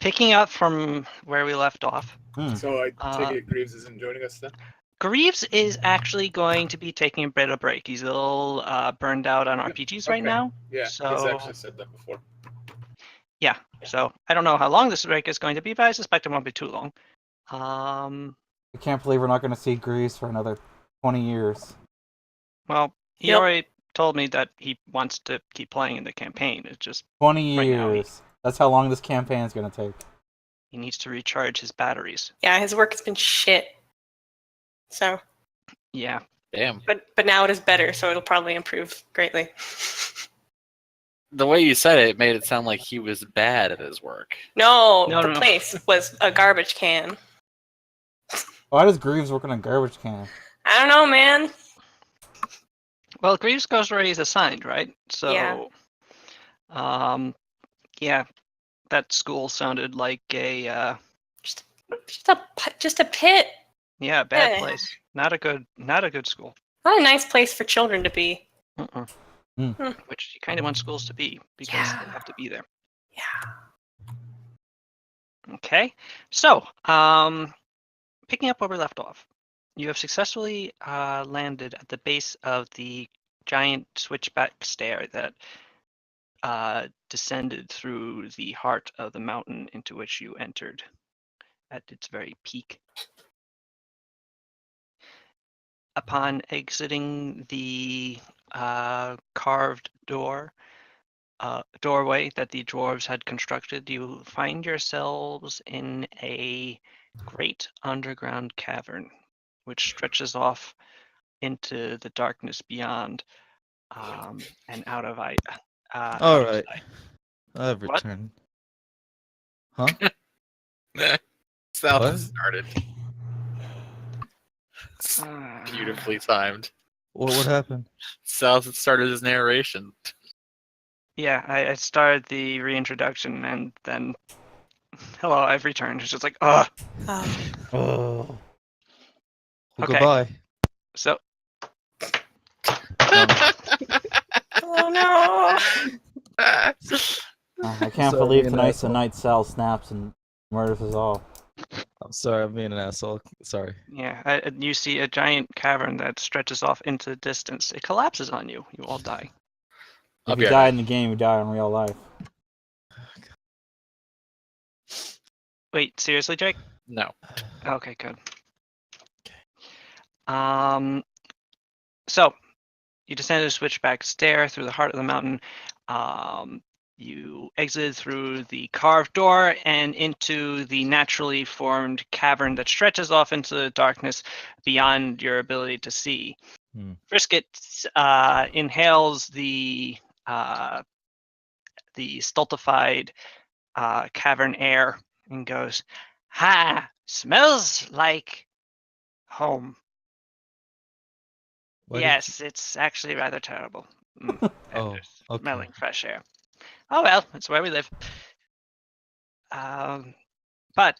Picking up from where we left off, So I take it Greaves isn't joining us then? Greaves is actually going to be taking a bit of a break. He's a little burned out on RPGs right now. Yeah, so he's actually said that before. Yeah, so I don't know how long this break is going to be, but I suspect it won't be too long. I can't believe we're not going to see Greaves for another 20 years. Well, he already told me that he wants to keep playing in the campaign. It's just 20 years. That's how long this campaign is going to take. He needs to recharge his batteries. Yeah, his work has been shit. So. Yeah. Damn. But now it is better, so it'll probably improve greatly. The way you said it made it sound like he was bad at his work. No, the place was a garbage can. Why does Greaves work in a garbage can? I don't know, man. Well, Greaves goes where he's assigned, right? So, yeah, that school sounded like a just a pit. Yeah, bad place. Not a good school. Not a nice place for children to be. Which you kind of want schools to be because they have to be there. Yeah. Okay, so picking up where we left off, you have successfully landed at the base of the giant switchback stair that descended through the heart of the mountain into which you entered at its very peak. Upon exiting the carved doorway that the dwarves had constructed, you find yourselves in a great underground cavern, which stretches off into the darkness beyond, and out of sight. All right, I've returned. Huh? South started. Beautifully timed. What happened? South started his narration. Yeah, I started the reintroduction and then, hello, I've returned. It's just like, ugh. Oh. Well, Okay. Goodbye. So. Oh no! I can't believe tonight's the night Sal snaps and murders us all. I'm sorry, I'm being an asshole. Sorry. Yeah, you see a giant cavern that stretches off into the distance. It collapses on you. You all die. If you die in the game, you die in real life. Wait, seriously, Jake? No. Okay, good. So, you descended a switchback stair through the heart of the mountain. You exited through the carved door and into the naturally formed cavern that stretches off into the darkness beyond your ability to see. Brisket inhales the stultified cavern air and goes, "Ha! Smells like home." Yes, it's actually rather terrible. Oh, okay. Smelling fresh air. Oh well, it's where we live. But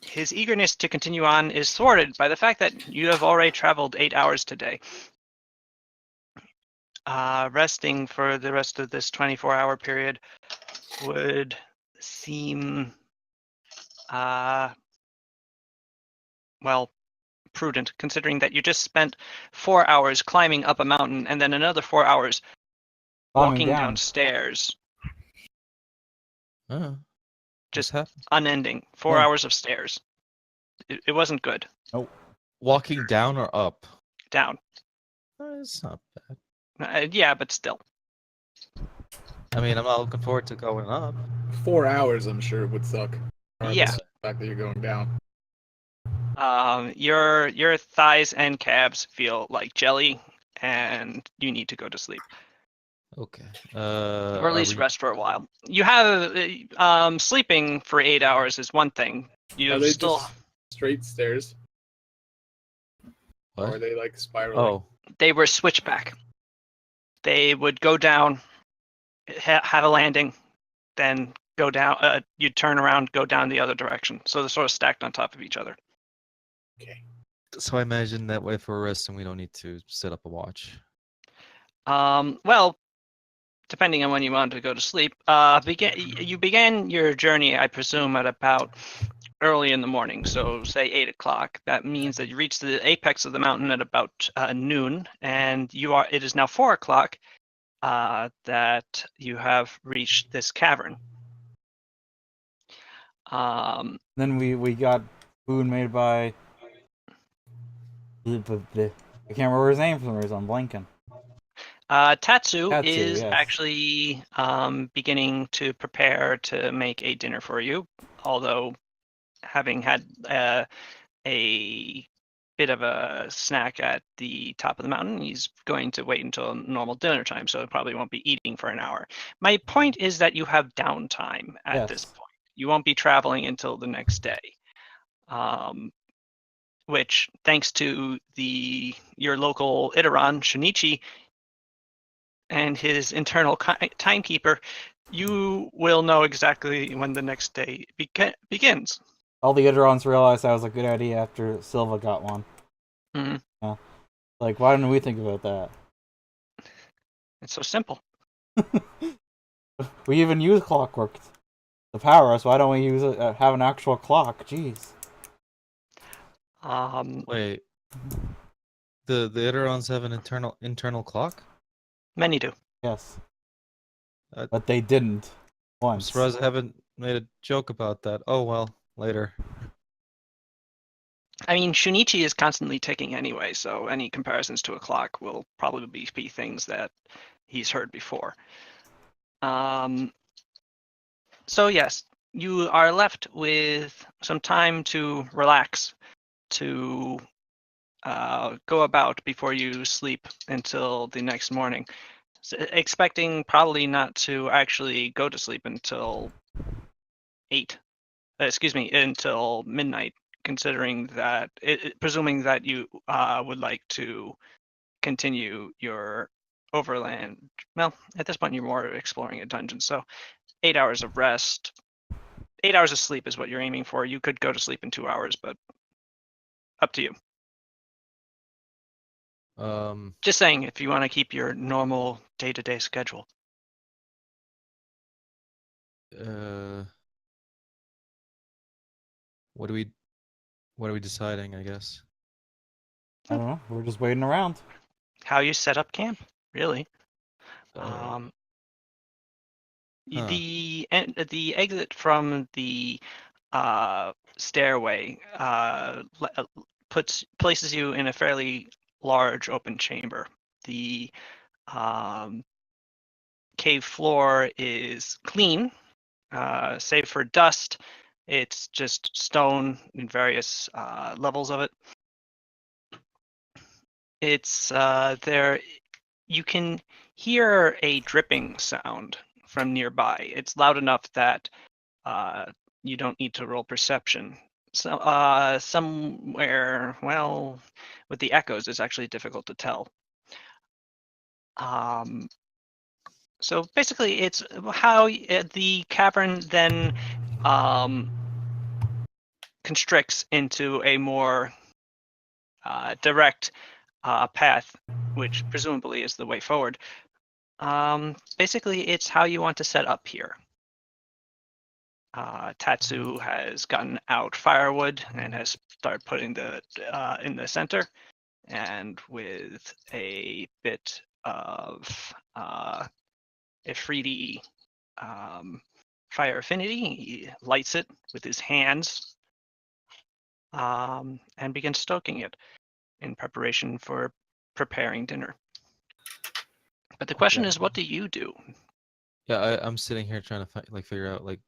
his eagerness to continue on is thwarted by the fact that you have already traveled 8 hours today. Resting for the rest of this 24-hour period would seem, prudent, considering that you just spent 4 hours climbing up a mountain and then another 4 hours walking downstairs. Just unending. 4 hours of stairs. It wasn't good. Nope. Walking down or up? Down. It's not bad. Yeah, but still. I mean, I'm not looking forward to going up. 4 hours, I'm sure, would suck. Yeah. The fact that you're going down. Your thighs and calves feel like jelly, and you need to go to sleep. Okay. Or at least rest for a while. You have sleeping for 8 hours is one thing. Are they just straight stairs? What? Or are they like spiraling? Oh. They were switchback. They would go down, have a landing, then go down. You'd turn around, go down the other direction. So they're sort of stacked on top of each other. Okay. So I imagine that way if we're resting, we don't need to set up a watch. Well, depending on when you want to go to sleep. You began your journey, I presume, at about early in the morning, so say 8 o'clock. That means that you reach the apex of the mountain at about noon, and it is now 4 o'clock that you have reached this cavern. Then we got food made by. I can't remember his name for some reason. I'm blanking. Tatsu is yes. actually beginning to prepare to make a dinner for you, although having had a bit of a snack at the top of the mountain, he's going to wait until normal dinner time, so it probably won't be eating for an hour. My point is that you have downtime at this point. You won't be traveling until the next day, which, thanks to your local Iteron, Shinichi, and his internal timekeeper, you will know exactly when the next day begins. All the Iderons realized that was a good idea after Silva got one. Mm-hmm. Yeah. Like, why didn't we think about that? It's so simple. We even use clockwork to power us. Why don't we have an actual clock? Jeez. Wait. The Iterons have an internal clock? Many do. Yes. But they didn't I'm once. surprised I haven't made a joke about that. Oh well, later. I mean, Shunichi is constantly ticking anyway, so any comparisons to a clock will probably be things that he's heard before. So yes, you are left with some time to relax, to go about before you sleep until the next morning. Expecting probably not to actually go to sleep until until midnight, considering that, presuming that you would like to continue your overland. Well, at this point, you're more exploring a dungeon, so 8 hours of rest. 8 hours of sleep is what you're aiming for. You could go to sleep in 2 hours, but up to you. Just saying, if you want to keep your normal day-to-day schedule. What are we deciding, I guess? I don't know. We're just waiting around. How you set up camp, really. The exit from the stairway places you in a fairly large open chamber. The cave floor is clean, save for dust. It's just stone in various levels of it. It's there. You can hear a dripping sound from nearby. It's loud enough that you don't need to roll perception. So somewhere, well, with the echoes, it's actually difficult to tell. So basically, it's how the cavern then constricts into a more direct path, which presumably is the way forward. Basically, it's how you want to set up here. Tatsu has gotten out firewood and has started putting the in the center, and with a bit of Ifriti fire affinity, he lights it with his hands and begins stoking it in preparation for preparing dinner. But the question is, what do you do? Yeah, I'm sitting here trying to figure out like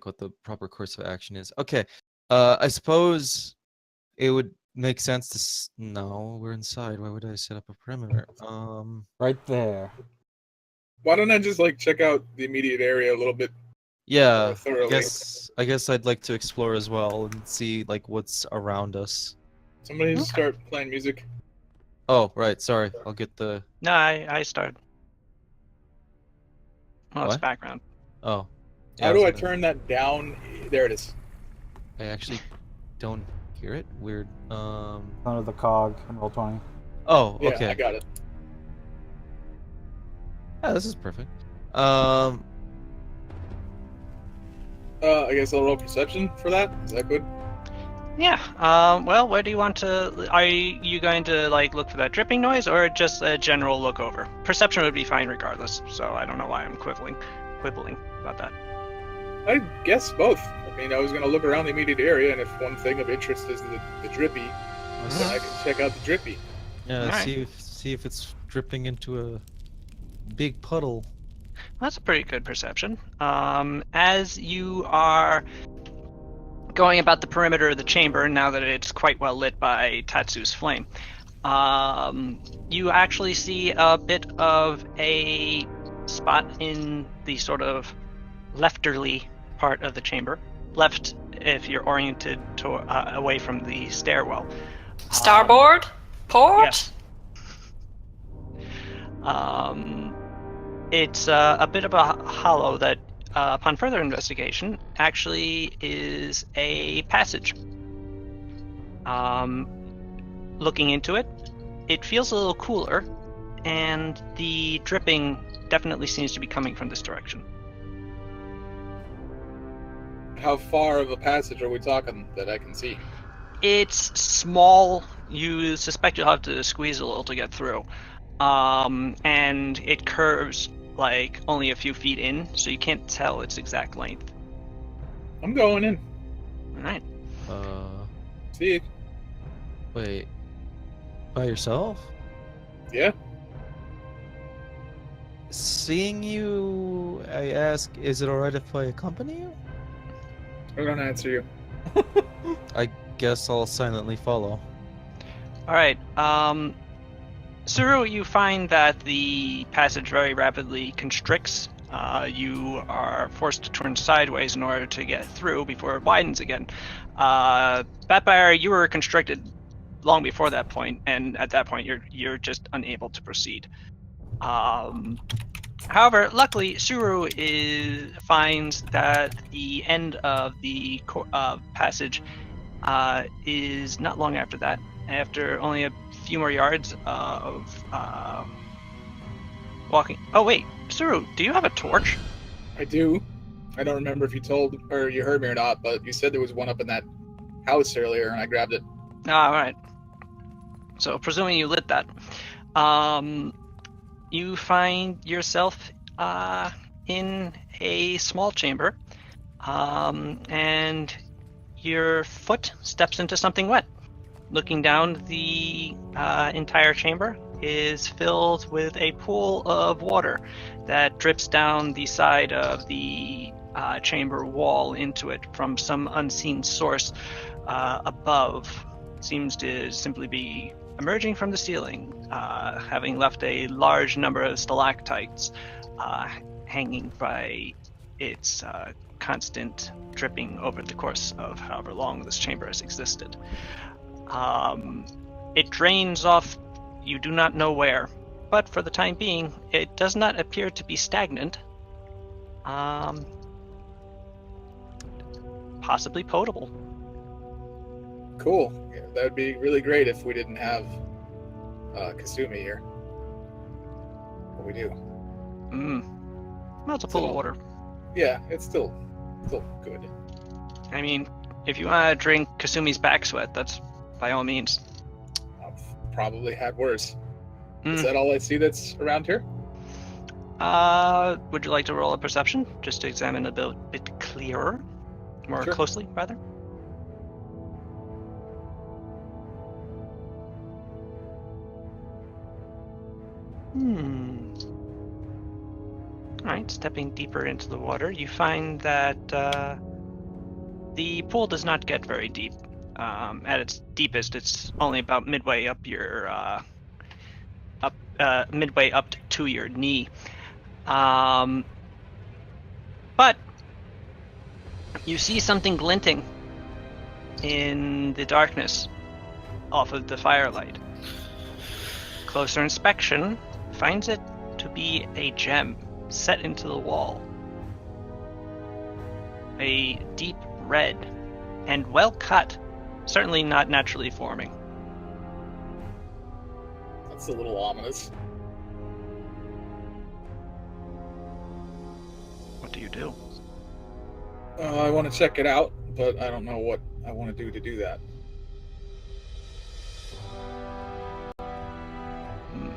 what the proper course of action is. Okay, I suppose it would make sense to. No, we're inside. Why would I set up a perimeter? Right there. Why don't I just check out the immediate area a little bit? Yeah, thoroughly. I guess I'd like to explore as well and see what's around us. Somebody just start playing music. Oh, right. Sorry, I'll get the. No, I started. Well, it's What? background. Oh. How do I turn that down? There it is. I actually don't hear it. Weird. Under the cog in Roll20. Oh, Yeah, okay. I got it. Yeah, this is perfect. I guess I'll roll perception for that. Is that good? Yeah. Well, where do you want to? Are you going to like look for that dripping noise, or just a general look over? Perception would be fine regardless. So I don't know why I'm quibbling about that. I guess both. I mean, I was gonna look around the immediate area, and if one thing of interest is the drippy, then I can check out the drippy. Yeah, Alright. see if it's dripping into a big puddle. That's a pretty good perception. As you are going about the perimeter of the chamber, now that it's quite well lit by Tatsu's flame, you actually see a bit of a spot in the sort of lefterly part of the chamber. Left if you're oriented away from the stairwell. Starboard? Port? Yes. It's a bit of a hollow that, upon further investigation, actually is a passage. Looking into it, it feels a little cooler, and the dripping definitely seems to be coming from this direction. How far of a passage are we talking that I can see? It's small. You suspect you'll have to squeeze a little to get through. And it curves like only a few feet in, so you can't tell its exact length. I'm going in. All right. See it? Wait. By yourself? Yeah. Seeing you, I ask, is it alright if I accompany you? I don't answer you. I guess I'll silently follow. All right. Suru, you find that the passage very rapidly constricts. You are forced to turn sideways in order to get through before it widens again. Batfire, you were constricted long before that point, and at that point, you're just unable to proceed. However, luckily, Suru finds that the end of the passage is not long after that. After only a few more yards of walking. Oh wait, Suru, do you have a torch? I do. I don't remember if you told or you heard me or not, but you said there was one up in that house earlier, and I grabbed it. All right. So, presuming you lit that, you find yourself in a small chamber, and your foot steps into something wet. Looking down, the entire chamber is filled with a pool of water that drips down the side of the chamber wall into it from some unseen source above. Seems to simply be emerging from the ceiling, having left a large number of stalactites hanging by its constant dripping over the course of however long this chamber has existed. It drains off, you do not know where, but for the time being, it does not appear to be stagnant. Possibly potable. Cool. Yeah, that would be really great if we didn't have Kasumi here. But we do. Well, it's a pool of water. Yeah, it's still good. I mean, if you want to drink Kasumi's back sweat, that's by all means. I've probably had worse. Is that all I see that's around here? Would you like to roll a perception just to examine a bit clearer, more Sure. closely, rather? Alright, stepping deeper into the water, you find that the pool does not get very deep. At its deepest, it's only about midway up your midway up to your knee. But you see something glinting in the darkness off of the firelight. Closer inspection finds it to be a gem set into the wall. A deep red and well cut, certainly not naturally forming. That's a little ominous. do you do? I want to check it out, but I don't know what I want to do that. Hmm.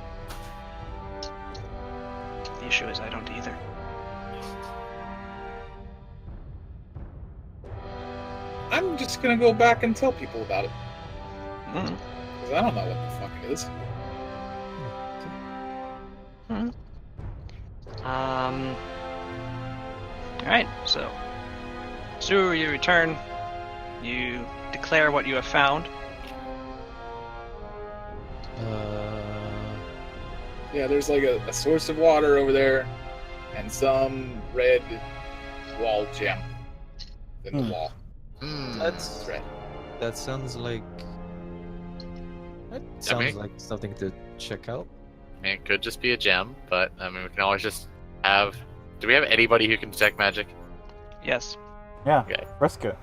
The issue is I don't either. I'm just gonna go back and tell people about it, Hmm. because I don't know what the fuck it is. Hmm. Alright, so Sue, you return. You declare what you have found. Yeah, there's like a source of water over there, and some red wall gem in the wall. That's Red. that sounds like like something to check out. I mean, it could just be a gem, but I mean, we can always just have. Do we have anybody who can detect magic? Yes. Yeah. Okay. Risk it.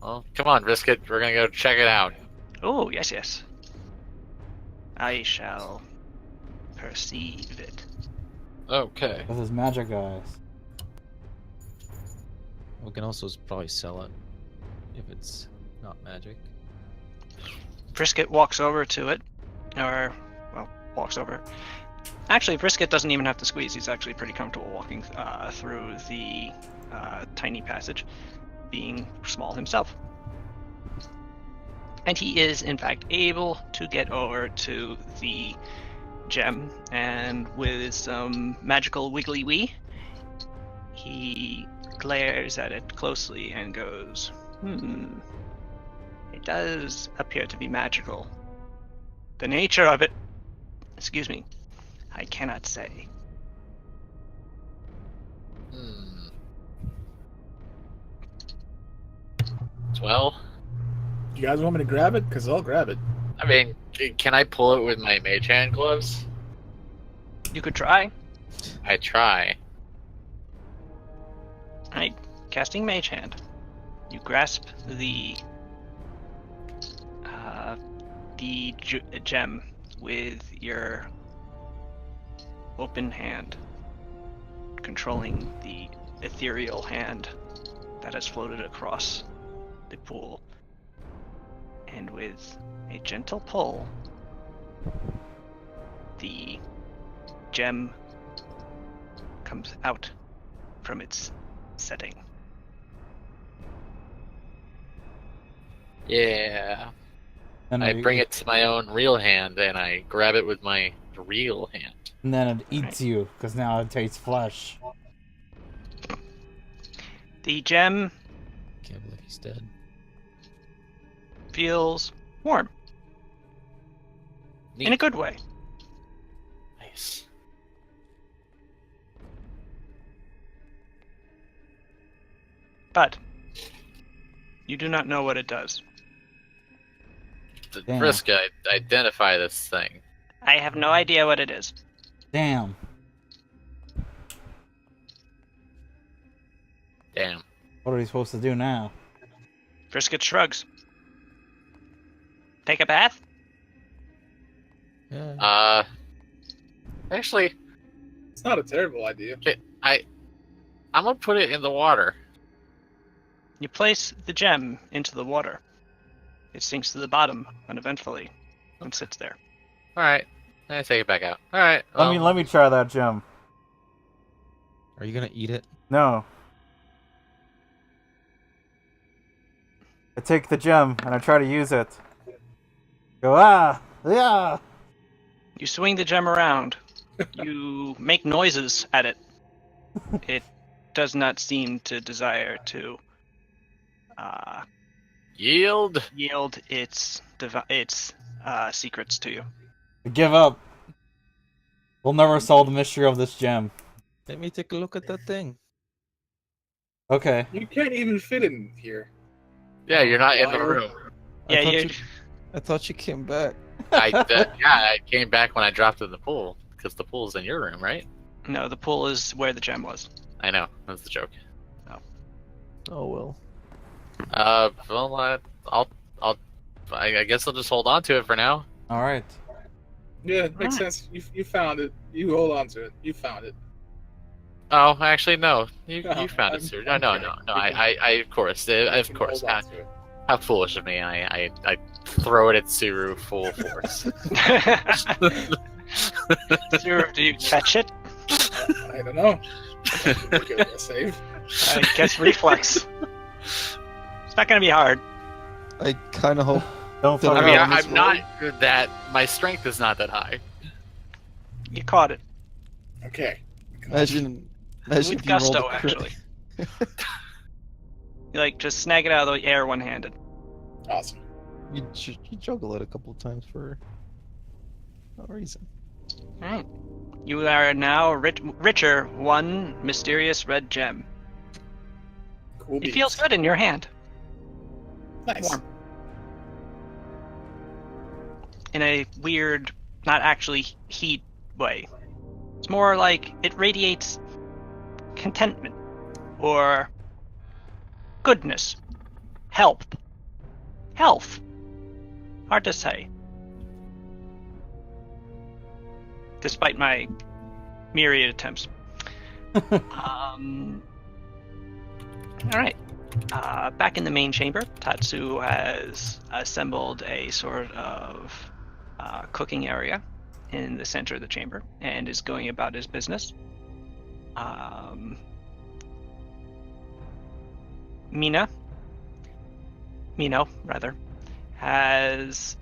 Well, come on, risk it. We're gonna go check it out. Oh, yes, yes. I shall perceive it. Okay. With his magic eyes. We can also probably sell it if it's not magic. Brisket walks over to it, or, well, walks over. Actually, Brisket doesn't even have to squeeze. He's actually pretty comfortable walking through the tiny passage, being small himself. And he is, in fact, able to get over to the gem, and with some magical wiggly wee, he glares at it closely and goes, it does appear to be magical. The nature of it, excuse me, I cannot say. Well, You guys want me to grab it? Because I'll grab it. I mean, can I pull it with my mage hand gloves? You could try. I try. Alright, casting Mage Hand. You grasp the gem with your open hand, controlling the ethereal hand that has floated across the pool. And with a gentle pull, the gem comes out from its setting. Yeah. And I bring it to my own real hand and I grab it with my real hand. And then it eats you, because now it tastes flesh. The gem Can't believe he's dead. feels warm in a Neat. good way. Nice. But you do not know what it does. The Damn. risk I identify this thing. I have no idea what it is. Damn. Damn. What are we supposed to do now? Brisket shrugs. Take a bath? Yeah. Actually, It's not a terrible idea. I'm gonna put it in the water. You place the gem into the water. It sinks to the bottom uneventfully and sits there. Alright. I take it back out. Alright. Let me try that gem. Are you gonna eat it? No. I take the gem and I try to use it. Go yeah. You swing the gem around. You make noises at it. It does not seem to desire to Yield. yield its secrets to you. I give up. We'll never solve the mystery of this gem. Let me take a look at that thing. Okay. You can't even fit in here. Yeah, you're not in the Liar. room. Yeah, I thought you came back. I came back when I dropped it in the pool because the pool's in your room, right? no, the pool is where the gem was. I know. That's the joke. Oh well. Well, I guess I'll just hold on to it for now. All right. Yeah, it makes sense. You found it. You hold on to it. You found it. Oh, actually, no. You No, found it, I'm- sir. No. I of course, of course. Hold on to it. How foolish of me. I throw it at Suru full force. Sir, do you catch it? I don't know. Give it a save. I guess reflex. It's not gonna be hard. I kind of hope. Don't I fuck I mean, mean, around. I'm not that. My strength is not that high. You caught it. Okay. Imagine With if you rolled gusto, a crit. actually. You like just snag it out of the air one-handed. Awesome. You juggle it a couple of times for no reason. All right. You are now richer one mysterious red gem. Cool It beans. feels good in your hand. Nice. warm. In a weird, not actually heat way. It's more like it radiates contentment or goodness, health. Health. Hard to say. Despite my myriad attempts. Alright. Back in the main chamber, Tatsu has assembled a sort of cooking area in the center of the chamber and is going about his business. Mino, rather, has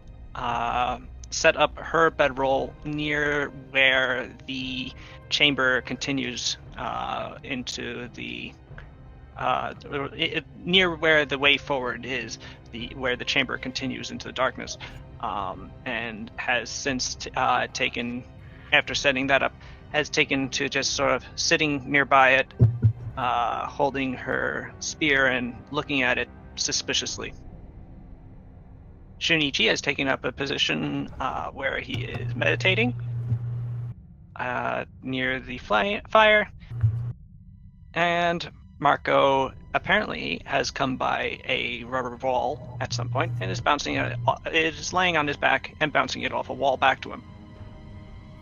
set up her bedroll near where the chamber continues into the near where the way forward is, where the chamber continues into the darkness, and has since taken, after setting that up, has taken to just sort of sitting nearby it, holding her spear and looking at it suspiciously. Shunichi has taken up a position where he is meditating near the fire, and Marco apparently has come by a rubber ball at some point and is bouncing it. It is laying on his back and bouncing it off a wall back to him.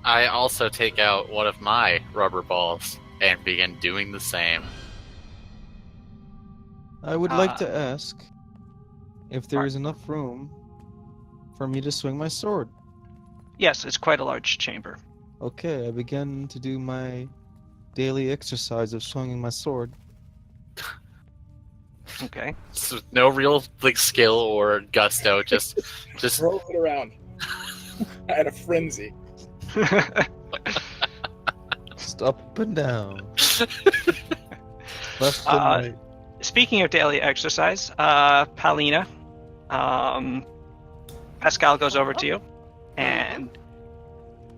I also take out one of my rubber balls and begin doing the same. I would like to ask if there is enough room for me to swing my sword. Yes, it's quite a large chamber. Okay, I begin to do my daily exercise of swinging my sword. Okay. So no real skill or gusto, just Roll it around. I had a frenzy. Just up and down. Left and right. Speaking of daily exercise, Palina, Pascal goes over to you and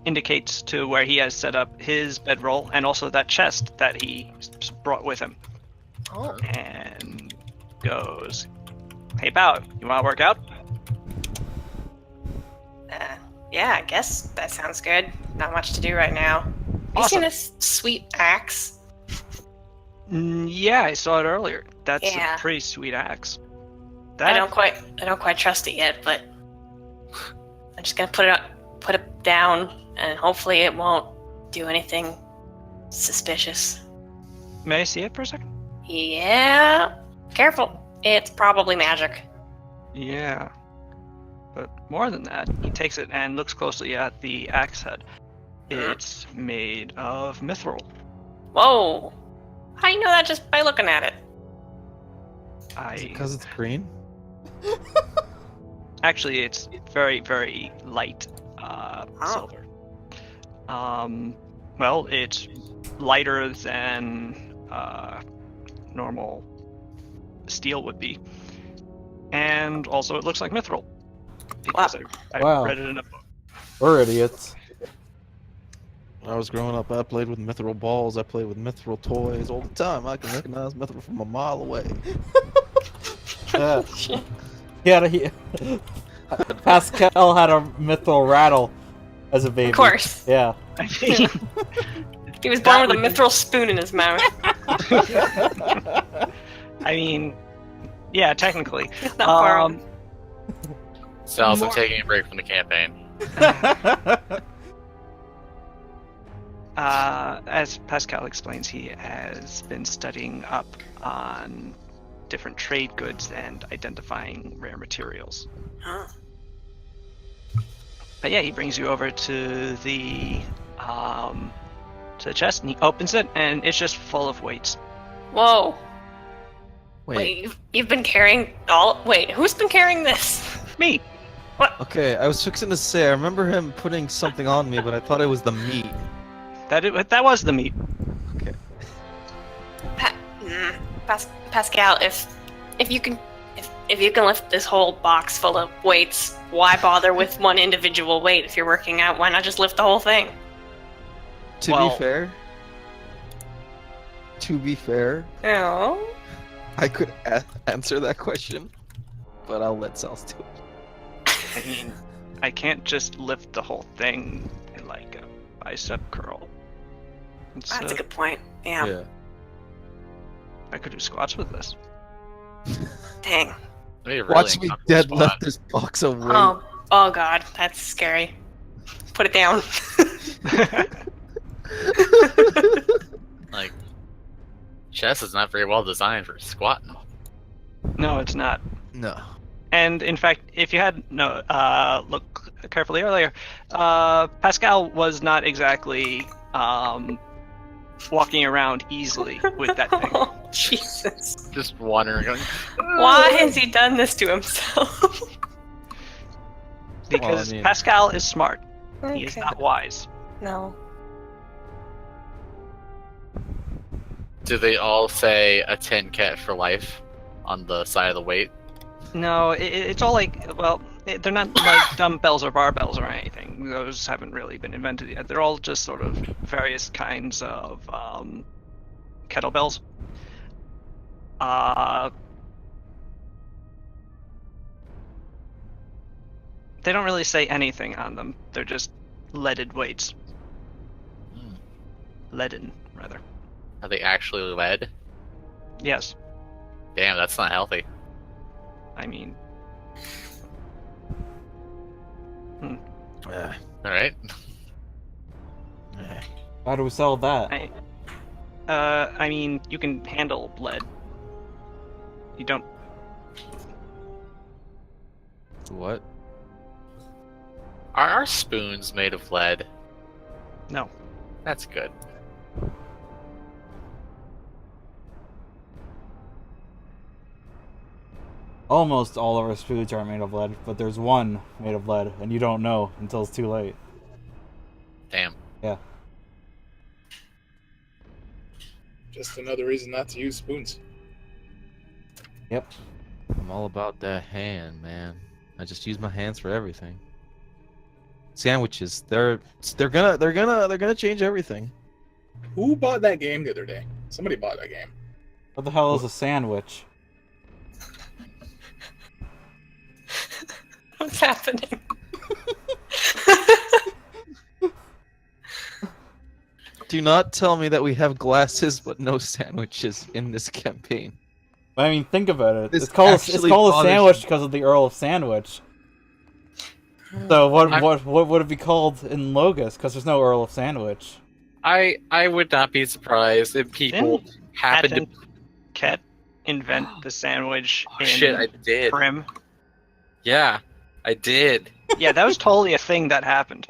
indicates to where he has set up his bedroll and also that chest that he brought with him. Oh. And goes, "Hey, Bao, you want to work out?" Yeah, I guess that sounds good. Not much to do right now. Have you Awesome. seen this sweet axe? Yeah, I saw it earlier. That's Yeah. a pretty sweet axe. I don't quite trust it yet, but I'm just gonna put it down, and hopefully it won't do anything suspicious. May I see it for a second? Yeah, careful. It's probably magic. Yeah. But more than that, he takes it and looks closely at the axe head. It's made of mithril. Whoa! How do you know that just by looking at it? Because it's green? Actually, it's very, very light Oh. silver. Well, it's lighter than normal steel would be, and also it looks like mithril because I Wow. read it in a book. We're idiots. When I was growing up, I played with mithril balls. I played with mithril toys all the time. I can recognize mithril from a mile away. Yeah. Pascal had a mithril rattle as a baby. Of course. Yeah. I mean, He was born That with a would- mithril spoon in his mouth. I mean, yeah, technically. Not far off. so I'm More- taking a break from the campaign. as Pascal explains, he has been studying up on different trade goods and identifying rare materials. Huh. But yeah, he brings you over to the chest, and he opens it, and it's just full of weights. Whoa. Wait. Wait, you've been carrying all. Wait, who's been carrying this? Me. Okay, I was fixing to say I remember him putting something on me, but I thought it was the meat. That was the meat. Okay. Pascal, if you can lift this whole box full of weights, why bother with one individual weight? If you're working out, why not just lift the whole thing? To Well- be fair, Oh. I could answer that question, but I'll let Sals do it. I mean, I can't just lift the whole thing in like a bicep curl. That's a good point. Yeah. I could do squats with this. Dang. That'd be a really Watch me uncomfortable deadlift spot. this box of weight. Oh god, that's scary. Put it down. Like, chest is not very well designed for squatting. No, it's not. No. And in fact, if you had look carefully earlier, Pascal was not exactly walking around easily with that thing. Oh, Jesus. Just wandering. Going, Why has he done this to himself? Because mean- Pascal is smart. He is Okay. not wise. No. Do they all say a 10 cat for life on the side of the weight? No, it's all like, well, they're not like dumbbells or barbells or anything. Those haven't really been invented yet. They're all just sort of various kinds of kettlebells. They don't really say anything on them. They're just leaded weights. Hmm. Leaden, rather. Are they actually lead? Yes. Damn, that's not healthy. I mean, Alright. How do we sell that? I mean, you can handle lead. You don't. What? Are our spoons made of lead? No. That's good. Almost all of our spoons are made of lead, but there's one made of lead, and you don't know until it's too late. Damn. Yeah. Just another reason not to use spoons. Yep. I'm all about that hand, man. I just use my hands for everything. Sandwiches, they're gonna change everything. Who bought that game the other day? Somebody bought that game. What the hell is a sandwich? What's happening? Do not tell me that we have glasses but no sandwiches in this campaign. I mean, think about it. This It's called a actually bothers sandwich me. because of the Earl of Sandwich. So what would it be called in Logos? Because there's no Earl of Sandwich. I would not be surprised if people happen to. Ket invent the sandwich Oh, in shit, I did. Prim. Yeah, I did. Yeah, that was totally a thing that happened.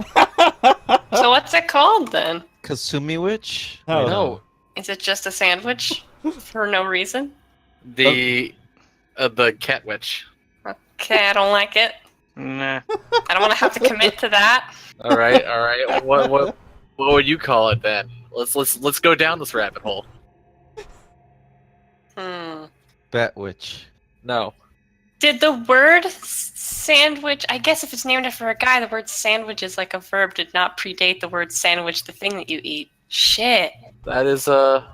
So what's it called then? Kasumi Witch? No. No, Is it just a sandwich for no reason? the cat witch. Okay, I don't like it. Nah. I don't want to have to commit to that. All right, all right. What would you call it then? Let's go down this rabbit hole. Bat Witch. No. Did the word sandwich, I guess if it's named after a guy, the word sandwich is like a verb, did not predate the word sandwich, the thing that you eat. Shit. That is Oh,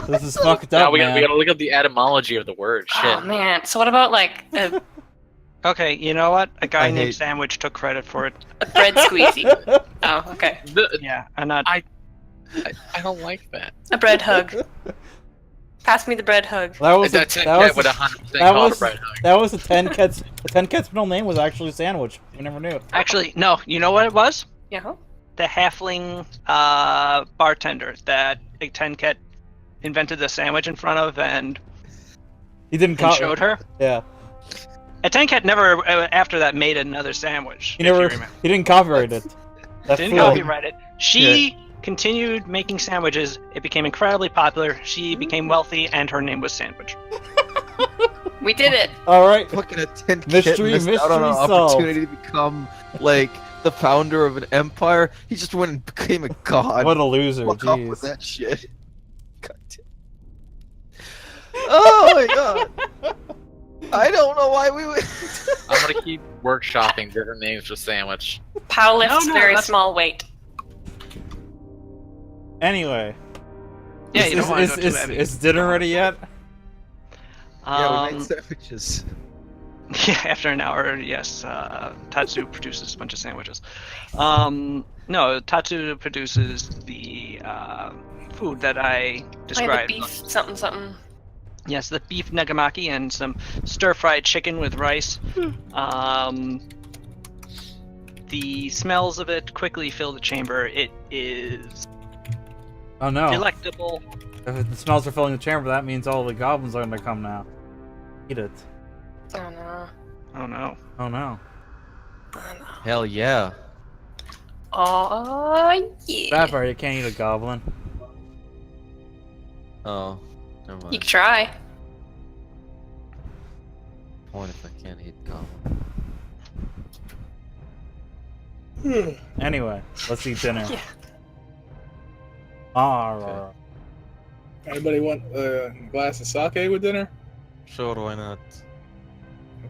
This is fucked Now up, we man. gotta look up the etymology of the word. Shit. oh man. So what about like a Okay, you know what? A guy I named hate- Sandwich took credit for it. bread squeezy? Oh, okay. Yeah, I'm not. I don't like that. A bread hug. Pass me the bread hug. That was That's a, a that cat was would a, 100% that call it a was bread hug. that was a 10 Ket's the 10 Ket's middle name was actually Sandwich. We never knew. Actually, no. You know what it was? Yeah. the halfling bartender that Tenket invented the sandwich in front of and He didn't showed her. Yeah. Tenket never after that made another sandwich. He never. He didn't copyright it. Didn't copyright it. She continued making sandwiches. It became incredibly popular. She became wealthy, and her name was Sandwich. We did it. All right. Fucking a 10 Mystery out on an solved. opportunity to become like the founder of an empire. He just went and became a god. What a loser! Fuck up Jeez. with that shit. God damn. Oh my god. I don't know why we would. I'm gonna keep workshopping different names for sandwich. Pow lifts No, very that's- small weight. Anyway. Yeah, you don't want to go too is, heavy. is dinner ready yet? Yeah, we made sandwiches. Yeah, after an hour, yes, Tatsu produces a bunch of sandwiches. No, Tatsu produces the food that I I had the described. beef something something. Yes, the beef nagamaki and some stir-fried chicken with rice. The smells of it quickly fill the chamber. It is Oh no! delectable. If the smells are filling the chamber, that means all the goblins are gonna come now. Eat it. Oh no. Oh no. Oh no! Oh no. Hell yeah. Oh yeah. Vampire, you can't eat a goblin. Oh, never You mind. can try. What if I can't eat goblin? Anyway, let's eat dinner. Yeah. Alright. Anybody want a glass of sake with dinner? Sure, why not?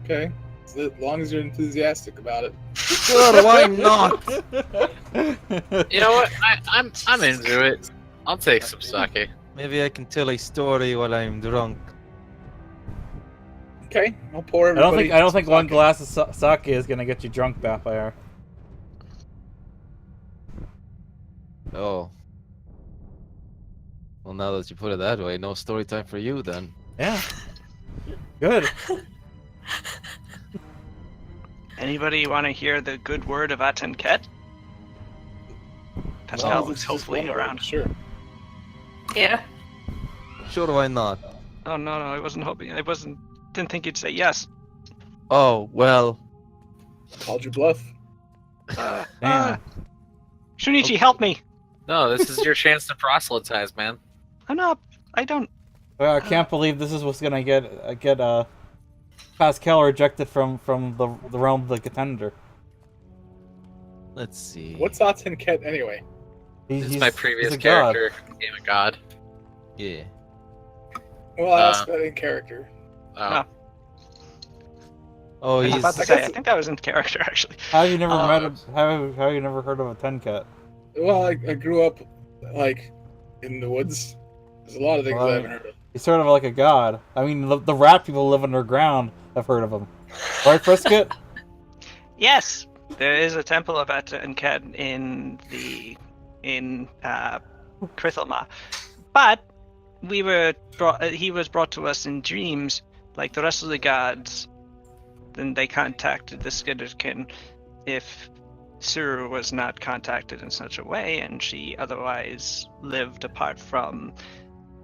Okay. As long as you're enthusiastic about it. Sure, why not? You know what? I'm into it. I'll take some sake. Maybe I can tell a story while I'm drunk. Okay, I'll pour I everybody. don't think some one sake. glass of sake is gonna get you drunk, Vampire. Oh. Well, now that you put it that way, no story time for you then. Yeah. Good. Anybody want to hear the good word of Atenket? Pascal Well, is it's hopefully just one around. word, Sure. Yeah. Sure, why not? Oh no, I wasn't hoping. Didn't think you'd say yes. Oh, well. Called you bluff. Damn. Shunichi, help me! No, this is your chance to proselytize, man. I'm not. I don't. Well, I can't believe this is what's gonna get Pascal rejected from the realm of the contender. Let's see. What's Atenket anyway? This is my previous he's a god. character became a god. Yeah. Well, I asked that in character. Oh. Oh, I was he's. about to say. I think that was in character actually. How have you never Uh, met how have you never heard of a Tenkat? Well, I grew up, like, in the woods. There's a lot of things I haven't heard of. He's sort of like a god. I mean, the rat people live underground. I've heard of him. Right, Frisket? Yes, there is a temple of Atenket in Krithelma, but he was brought to us in dreams, like the rest of the gods. Then they contacted the Skitterkin if Suru was not contacted in such a way, and she otherwise lived apart from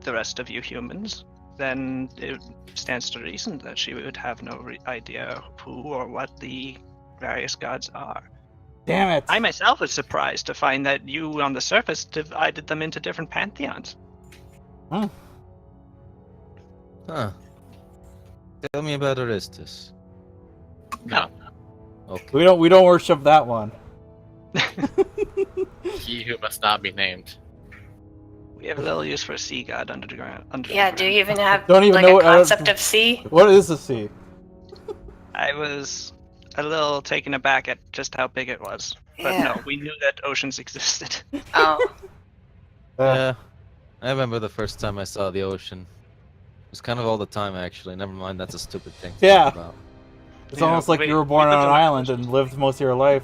the rest of you humans, then it stands to reason that she would have no idea who or what the various gods are. Damn it! I myself was surprised to find that you, on the surface, divided them into different pantheons. Huh. Tell me about Aristus. No. Okay. We don't worship that one. He who must not be named. We have a little use for a sea god underground. Yeah, do you even have Don't even like know a what- concept of sea? What is the sea? I was a little taken aback at just how big it was. But Yeah. no, we knew that oceans existed. Oh. Yeah. I remember the first time I saw the ocean. It was kind of all the time, actually. Never mind, that's a stupid thing to Yeah. talk about. It's Yeah, almost like we- you were born we on lived an on- island and lived most of your life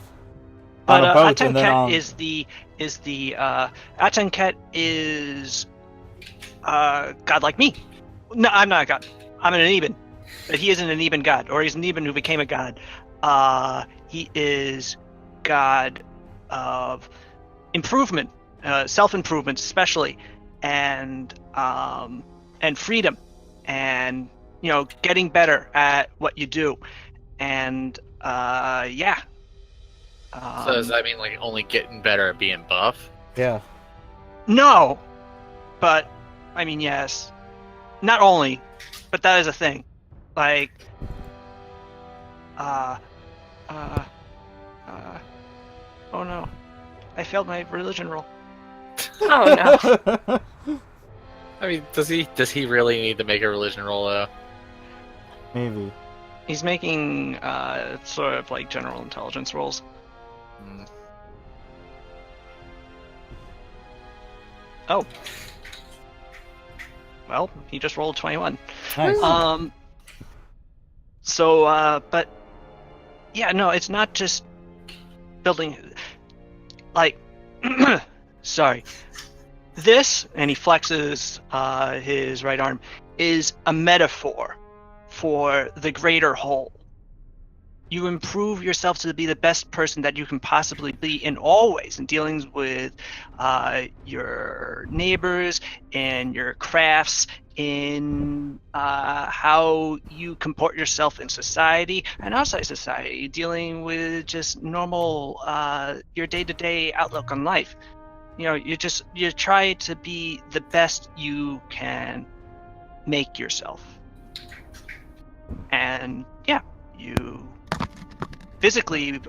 But on a boat, and then Atenket on. Atenket is god like me. No, I'm not a god. I'm an Aneban. But he isn't an Aneban god, or he's an Aneban who became a god. He is god of improvement, self-improvement especially, and freedom, and getting better at what you do, and yeah. So does that mean like only getting better at being buff? Yeah. No, but I mean yes, not only, but that is a thing. Like, oh no, I failed my religion roll. Oh no. I mean, does he really need to make a religion roll though? Maybe. He's making sort of like general intelligence rolls. Mm. Oh. Well, he just rolled 21. Nice. But yeah, no, it's not just building, like, sorry. This, and he flexes his right arm, is a metaphor for the greater whole. You improve yourself to be the best person that you can possibly be in all ways, in dealings with your neighbors and your crafts, in how you comport yourself in society and outside society, dealing with just normal your day-to-day outlook on life. You try to be the best you can make yourself, and yeah, you physically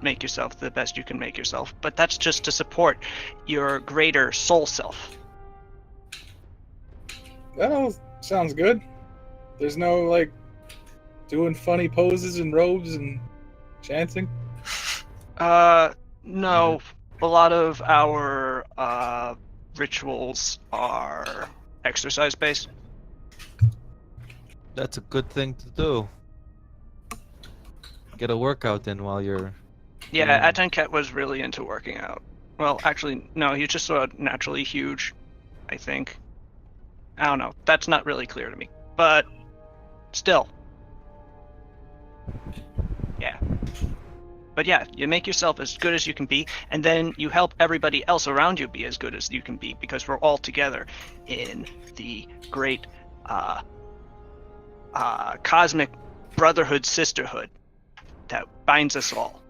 make yourself the best you can make yourself, but that's just to support your greater soul self. That all sounds good. There's no like doing funny poses and robes and chanting. No, a lot of our rituals are exercise based. That's a good thing to do. Get a workout in while you're. Yeah, Atenket was really into working out. Well, actually, no, he's just sort of naturally huge, I think. I don't know. That's not really clear to me. But still. Yeah. But yeah, you make yourself as good as you can be, and then you help everybody else around you be as good as you can be, because we're all together in the great cosmic brotherhood, sisterhood that binds us all.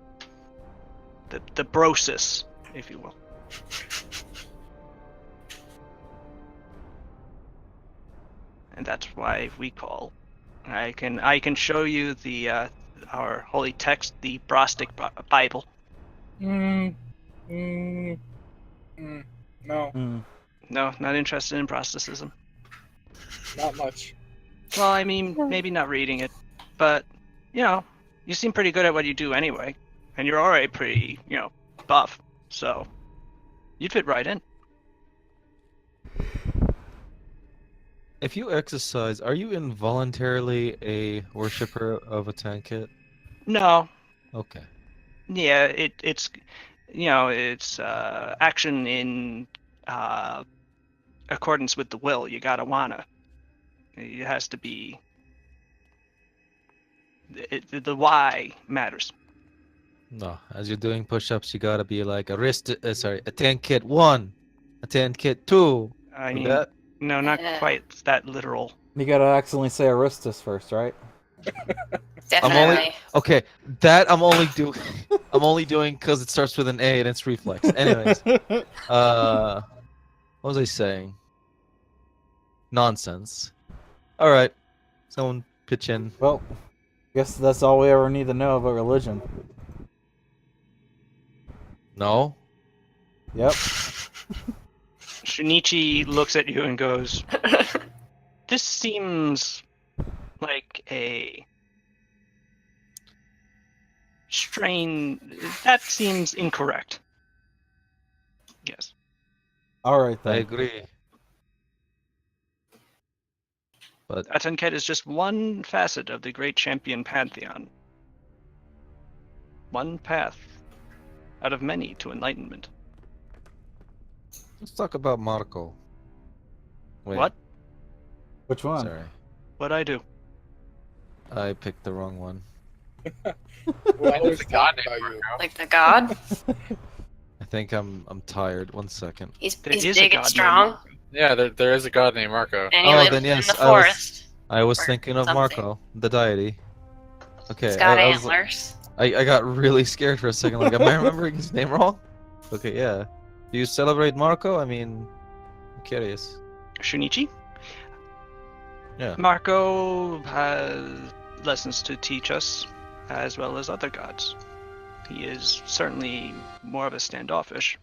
The brosis, if you will. And that's why we call. I can show you the our holy text, the Brostic Bible. No. No, not interested in Protestantism. Not much. Well, I mean, maybe not reading it, but you seem pretty good at what you do anyway, and you're already pretty, buff, so you'd fit right in. If you exercise, are you involuntarily a worshiper of a Tankit? No, Okay. yeah, it's action in accordance with the will. You gotta wanna. It has to be. The why matters. No, as you're doing push-ups, you gotta be like a Tankit 1, a Tankit 2. I Like mean, that? no, not Yeah. quite that literal. You gotta accidentally say Aristus first, right? Definitely. Okay, that I'm only doing because it starts with an A and it's reflex. Anyways, what was I saying? Nonsense. All right, someone pitch in. Well, guess that's all we ever need to know about religion. No. Yep. Shinichi looks at you and goes, "This seems like a strain. That seems incorrect." Yes. All right I then. agree. But Atenket is just one facet of the great champion pantheon. One path out of many to enlightenment. let's talk about Marco. Wait, What? Which one? Sorry, What'd I do? I picked the wrong one. We'll always the god talk about named you. Like the god? think I'm tired. 1 second. He's There he's is a big god and named strong, Marco. Yeah, there is a god named Marco. and he Oh, lives then in yes, the forest. I was or thinking of something. Marco, the deity. Okay, He's got I was antlers. I got really scared for a second. Like, am I remembering his name wrong? Okay, yeah. Do you celebrate Marco? I mean, I'm curious. Shunichi? Yeah. Marco has lessons to teach us, as well as other gods. He is certainly more of a standoffish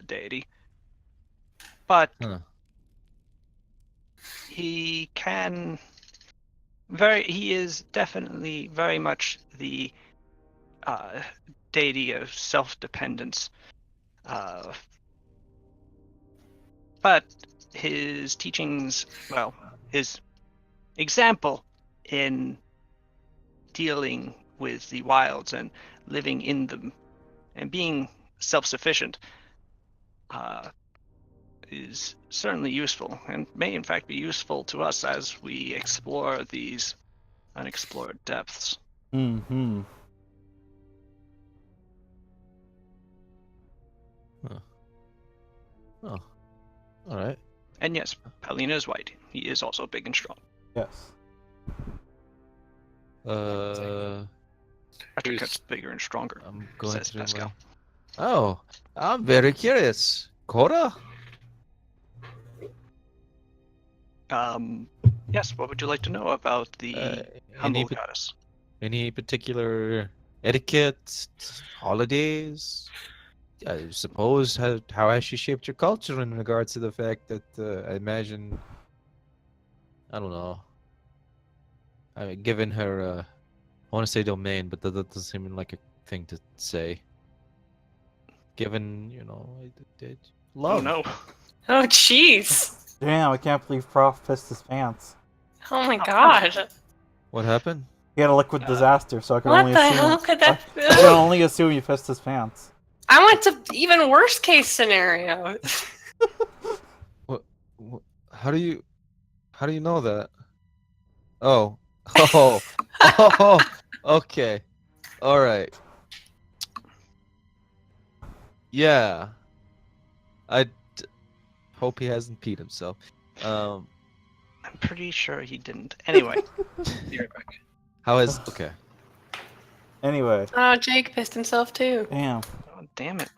deity, but Huh. he is definitely very much the deity of self-dependence. But his teachings, well, his example in dealing with the wilds and living in them and being self-sufficient is certainly useful and may in fact be useful to us as we explore these unexplored depths. Mm-hmm. Oh. All right. And yes, Paulina is white. He is also big and strong. Yes. Patrick gets bigger and stronger, I'm going says through Pascal. my... Oh, I'm very curious. Cora? Yes, what would you like to know about the humble any goddess? any particular etiquette, holidays? I suppose how has she shaped your culture in regards to the fact that I imagine, I don't know. I mean, given her, I want to say domain, but that doesn't seem like a thing to say. Given, love. Oh no. Oh, jeez. Damn, I can't believe Prof pissed his pants. Oh my god. What happened? He had a liquid disaster, so I can What only the assume. hell could that I can only assume he pissed his pants. I went to even worse case scenario. What? How do you know that? Oh, oh, okay, all right. Yeah, hope he hasn't peed himself. I'm pretty sure he didn't. Anyway, be right back. How is okay? Anyway, Oh, Jake pissed himself too. damn. Oh, damn it.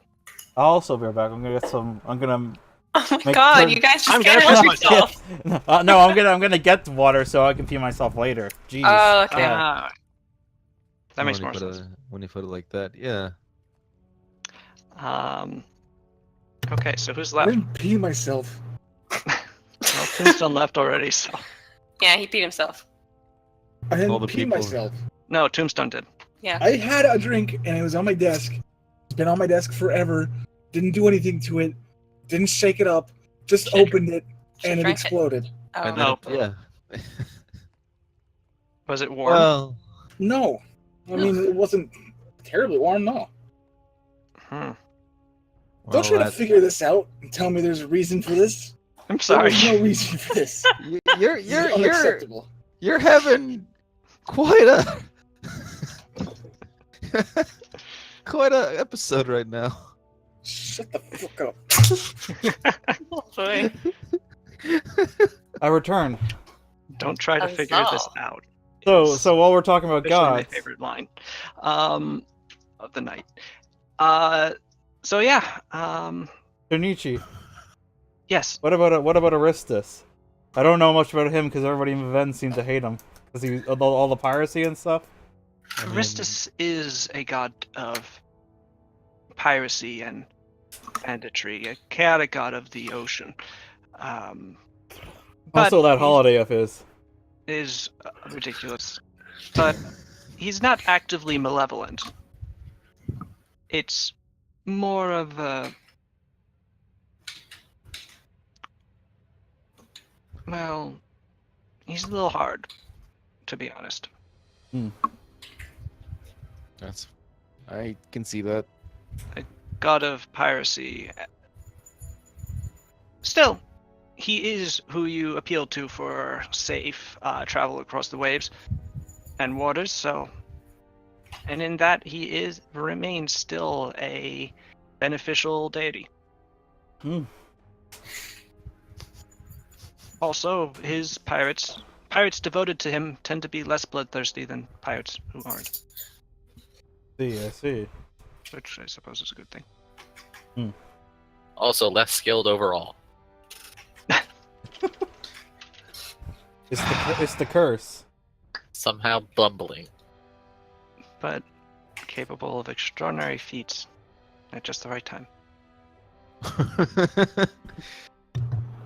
I'll also be right back. I'm gonna get some. I'm gonna. Oh my Make god, sure- you guys just I'm gonna can't help piss yourself. No, I'm gonna get water so I can pee myself later. Jeez. Oh, okay. Ah, that makes When more you put sense. when you put it like that, yeah. Okay, so who's I left? didn't pee myself. Well, Tombstone left already, so. Yeah, he peed himself. I didn't All the pee people- myself. No, Tombstone did. Yeah. I had a drink and it was on my desk. It's been on my desk forever. Didn't do anything to it. Didn't shake it up. Just Shake- opened it She and it drank it. exploded. Oh. And No. yeah. Was it warm? Well, No. I mean, it wasn't terribly warm, no. Hmm. Don't try to that- figure this out and tell me there's a reason for this. I'm There sorry. was no reason for this. You're This is unacceptable. you're having quite a quite a episode right now. Shut the fuck up. Oh, boy. I return. Don't try to Huzzah. figure this out. So while we're talking about Officially my gods, favorite line of the night. So yeah. Shinichi, Yes. what about Aristus? I don't know much about him because everybody in Ven seemed to hate him because he all the piracy and stuff. I mean, Aristus is a god of piracy and banditry, a chaotic god of the ocean. But Also, that he holiday of his. is ridiculous. But he's not actively malevolent. It's more of a... Well, he's a little hard, to be honest. I can see that. God of piracy. Still, he is who you appeal to for safe travel across the waves and waters, so... And in that, he remains still a beneficial deity. Hmm. Also, his pirates devoted to him tend to be less bloodthirsty than pirates who aren't, I see. which I suppose is a good thing. Also, less skilled overall. It's the curse. Somehow bumbling. But capable of extraordinary feats at just the right time.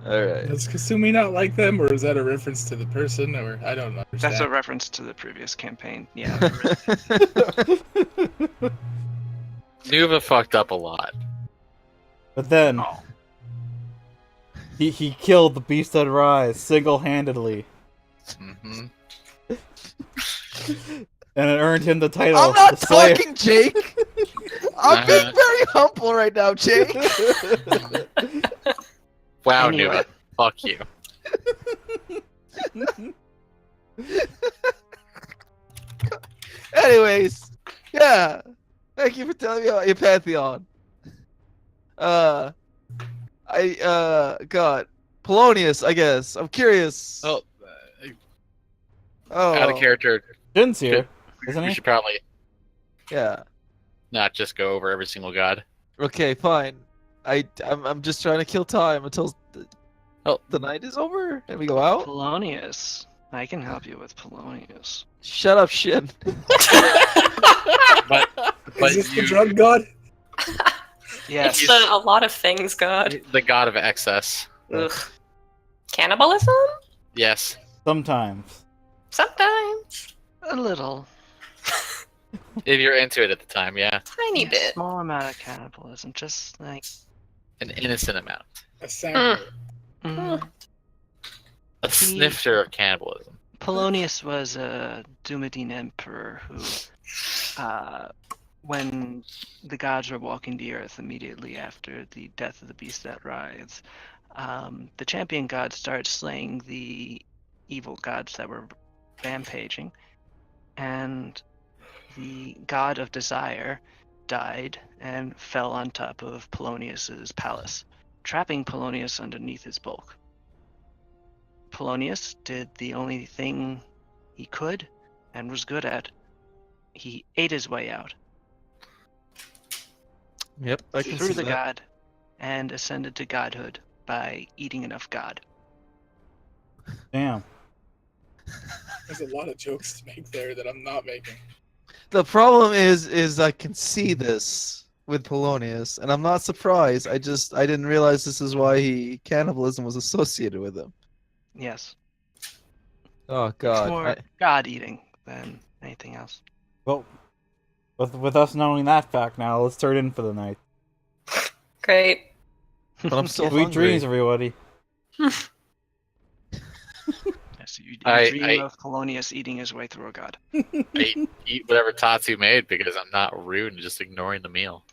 Alright. Does Kasumi not like them, or is that a reference to the person, or I don't understand? That's a reference to the previous campaign. Yeah. Nuva fucked up a lot. But then Oh. he killed the Beast that Rise single-handedly, Mm-hmm. and it earned him the title. I'm not the Slayer. talking, Jake! I'm being very humble right now, Jake! Wow, Anyway. Nuva. Fuck you. Anyways, yeah. Thank you for telling me about your Pantheon. God. Polonius, I guess. I'm curious. Oh, Oh, out of character. Jin's here, isn't We he? should probably yeah. not just go over every single god. Okay, fine. I'm just trying to kill time until the night is over and we go out. Polonius. I can help you with Polonius. Shut up, Shin. But Is this the drug god? Yes. It's a lot of things, God. the god of excess. Ugh. Cannibalism? Yes. Sometimes. Sometimes. A little. If you're into it at the time, yeah. Tiny bit. Small amount of cannibalism. Just like. An innocent amount. A sampler. mm, A snifter of cannibalism. Polonius was a Dumadine emperor who, when the gods were walking the earth immediately after the death of the beast that rides, the champion gods started slaying the evil gods that were rampaging, and the god of desire died and fell on top of Polonius's palace, trapping Polonius underneath his bulk. Polonius did the only thing he could and was good at. He ate his way out Yep, I can through see the that. god and ascended to godhood by eating enough god. Damn. There's a lot of jokes to make there that I'm not making. The problem is I can see this with Polonius, and I'm not surprised. I didn't realize this is why cannibalism was associated with him. Yes. Oh It's God. more god eating than anything else. Well, with us knowing that fact now, let's turn in for the night. Great. But I'm still Sweet hungry. dreams, everybody. Yes, you I- dream of Polonius eating his way through a god. I eat whatever Tatsu made because I'm not rude and just ignoring the meal.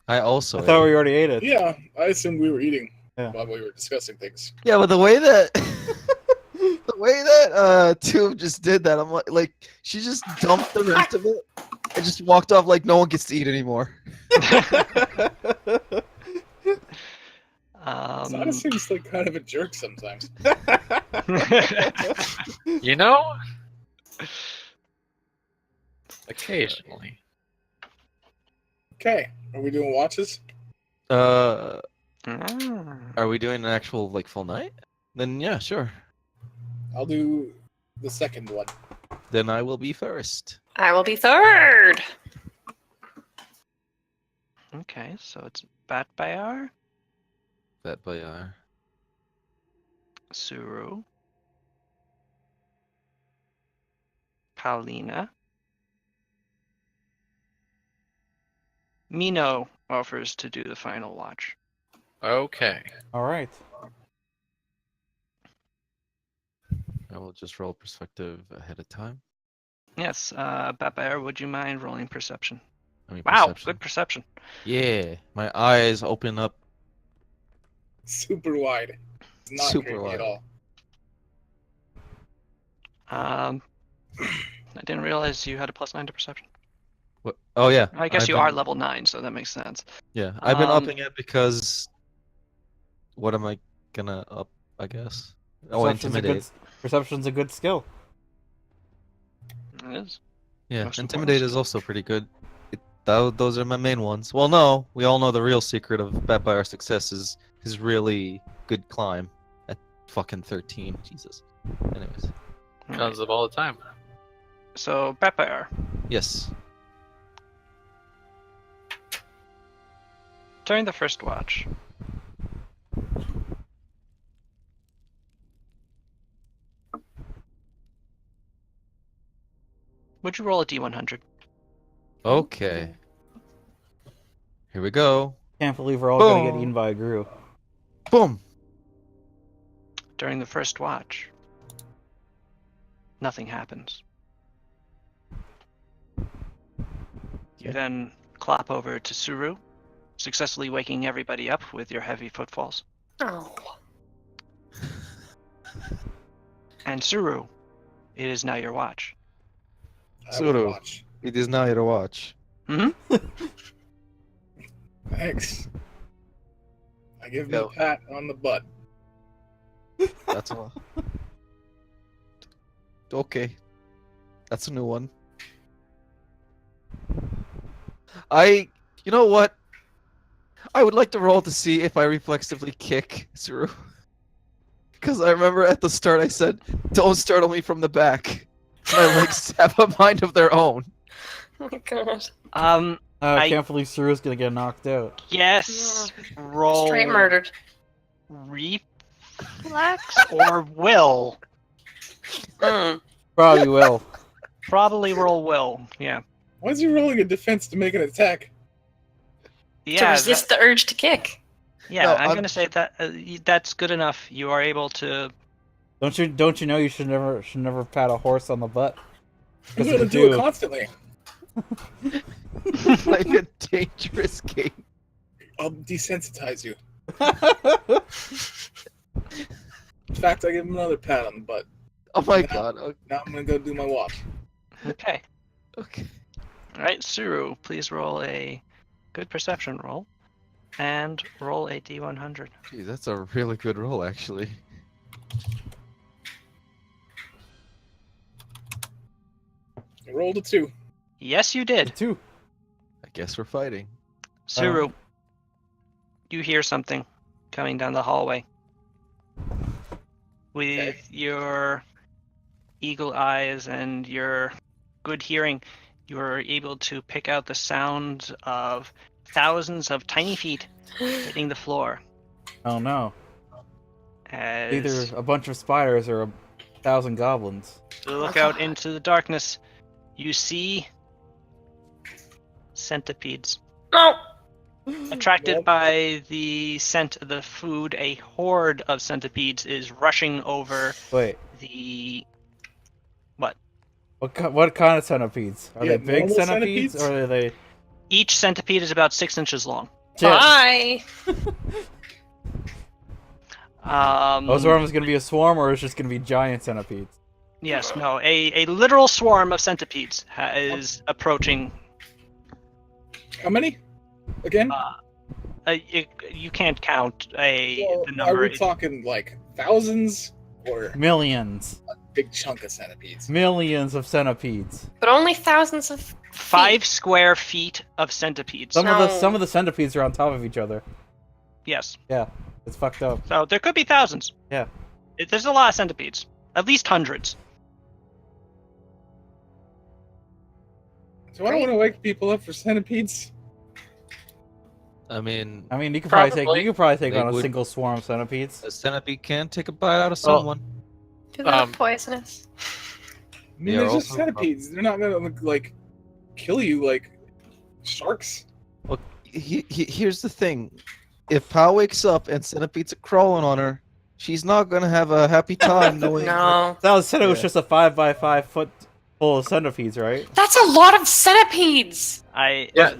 I also. I thought we already ate it. Yeah, I assumed we were eating Yeah. while we were discussing things. Yeah, but the way that Tube just did that, I'm like she just dumped the rest of it and just walked off like no one gets to eat anymore. Sada seems like kind of a jerk sometimes. You know? Occasionally. Okay, are we doing watches? Are Ah. we doing an actual like full night? Then yeah, sure. I'll do the second one. Then I will be first. I will be third. Okay, so it's Bat Bayar, That by Suru, Paulina. Mino offers to do the final watch. Okay. All right. I will just roll perspective ahead of time. Yes, Bat Bayar, would you mind rolling perception? I mean, Wow, perception. good perception. Yeah, my eyes open up. Super wide. It's not Super creepy wide. at all. I didn't realize you had a +9 to perception. What? Oh yeah. I guess I've you been- are level 9, so that makes sense. Yeah, I've been Um, upping it because. What am I gonna up? I guess. Oh, intimidate. Perception's a good skill. It is. Yeah, Most intimidate important is also pretty good. Those are my main ones. Well, no, we all know the real secret of Batbire's success is his really good climb at fucking 13. Jesus. Anyways, All Comes right. up all the time. So, Batfire, yes. during the first watch, would you roll a D100? Okay. Here we go. Can't believe we're all gonna get Boom. eaten by a Gru. Boom. During the first watch, nothing happens. You Okay. then clop over to Suru, successfully waking everybody up with your heavy footfalls. Oh. And Suru, it is now your watch. I will Suru. watch. It is now your watch. Thanks. I give him Go. a pat on the butt. That's all. Okay. That's a new one. You know what? I would like to roll to see if I reflexively kick Suru. Because I remember at the start I said, don't startle me from the back. My legs have a mind of their own. Oh my god. I I- can't believe Suru's gonna get knocked out. Yes, roll Straight murdered. reflex or will. Mm. Probably will. Probably roll will. Yeah. Why is he rolling a defense to make an attack? Yeah. To resist the urge to kick. Yeah, No, I'm I'm- gonna say that that's good enough. You are able to. Don't you know you should never pat a horse on the butt? I'm Because going to if do you it constantly. Like a dangerous game. I'll desensitize you. In fact, I give him another pat on the butt. Oh my god. Now I'm going to go do my walk. Okay. Okay. All right, Suru, please roll a good perception roll, and roll a D100. Gee, that's a really good roll, actually. I rolled a 2. Yes, you did. too. I guess we're fighting. Suru, you hear something coming down the hallway. With Okay. your eagle eyes and your good hearing, you are able to pick out the sound of thousands of tiny feet hitting the floor. Oh no. As Either a bunch of spiders or 1,000 goblins. you look out into the darkness, you see centipedes. No. Attracted Yep. by the scent of the food, a horde of centipedes is rushing over Wait, the. what kind of centipedes? Are Yeah, they big normal centipedes, centipedes? or are they? Each centipede is about 6 inches long. Shit. Bye. Was gonna be a swarm, or is it just gonna be giant centipedes? Yes, no, a literal swarm of centipedes is approaching. How many? Again? You can't count Well, the are number. we talking like thousands or Millions, a big chunk of centipedes? millions of centipedes. But only thousands of 5 feet. square feet of centipedes. Some No. of the centipedes are on top of each other. Yes, Yeah, it's fucked up. so there could be thousands. Yeah. There's a lot of centipedes. At least hundreds. So I don't want to wake people up for centipedes. I mean, You could Probably. probably take They on a would- single swarm of centipedes. a centipede can take a bite out of someone. Do they Um, look poisonous? I mean, They are they're just also- centipedes. They're not gonna like kill you like sharks. Here's the thing: if Pal wakes up and centipedes are crawling on her, she's not gonna have a happy time knowing. No. That was said it was Yeah. just a 5 by 5 foot full of centipedes, right? That's a lot of centipedes. Yeah,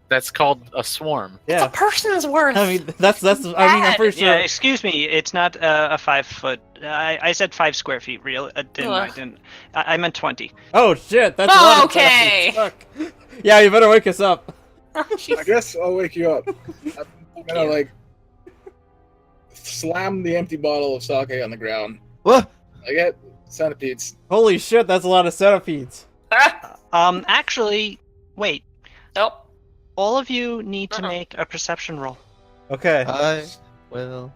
that's called a swarm. Yeah. A person's worth. That's. I'm pretty sure. Yeah, excuse me. It's not a 5 foot. I said 5 square feet. Real? I Ugh. didn't. I meant 20. Oh shit! That's Oh, a lot of okay. centipedes. Fuck. Yeah, you better wake us up. I guess I'll wake you up. I'm gonna like slam the empty bottle of sake on the ground. What? I get centipedes. Holy shit, that's a lot of centipedes. Actually, wait. Nope. All of you need to Uh-uh. make a perception roll. Okay. I will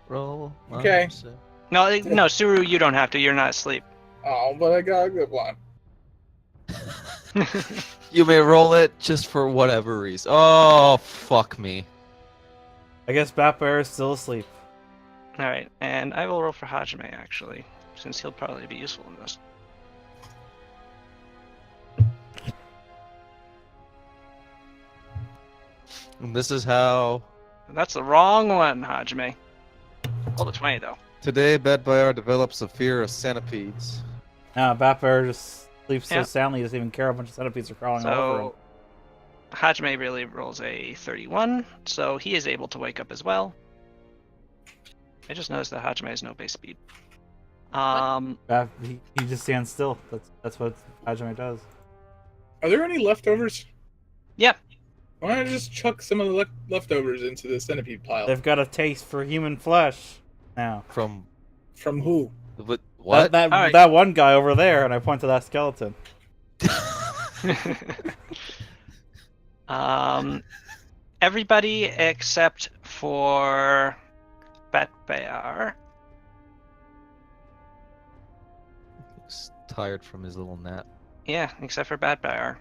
roll. my Okay. percent. No, Suru, you don't have to. You're not asleep. Oh, but I got a good one. You may roll it just for whatever reason. Oh, fuck me. I guess Batbear is still asleep. All right, and I will roll for Hajime actually, since he'll probably be useful in this. And this is how That's the wrong one, Hajime. Roll the 20 though. today Bedbyar develops a fear of centipedes. Now Batbear just sleeps so Yeah. soundly he doesn't even care a bunch of centipedes are crawling all over him. So Hajime really rolls a 31, so he is able to wake up as well. I just noticed that Hajime has no base speed. He just stands still. That's what Hajime does. Are there any leftovers? Yeah. Why don't I just chuck some of the leftovers into the centipede pile? They've got a taste for human flesh now. From From who? what? That All right. that one guy over there, and I point to that skeleton. Everybody except for Batbear. Looks tired from his little nap. Yeah, except for Batbear.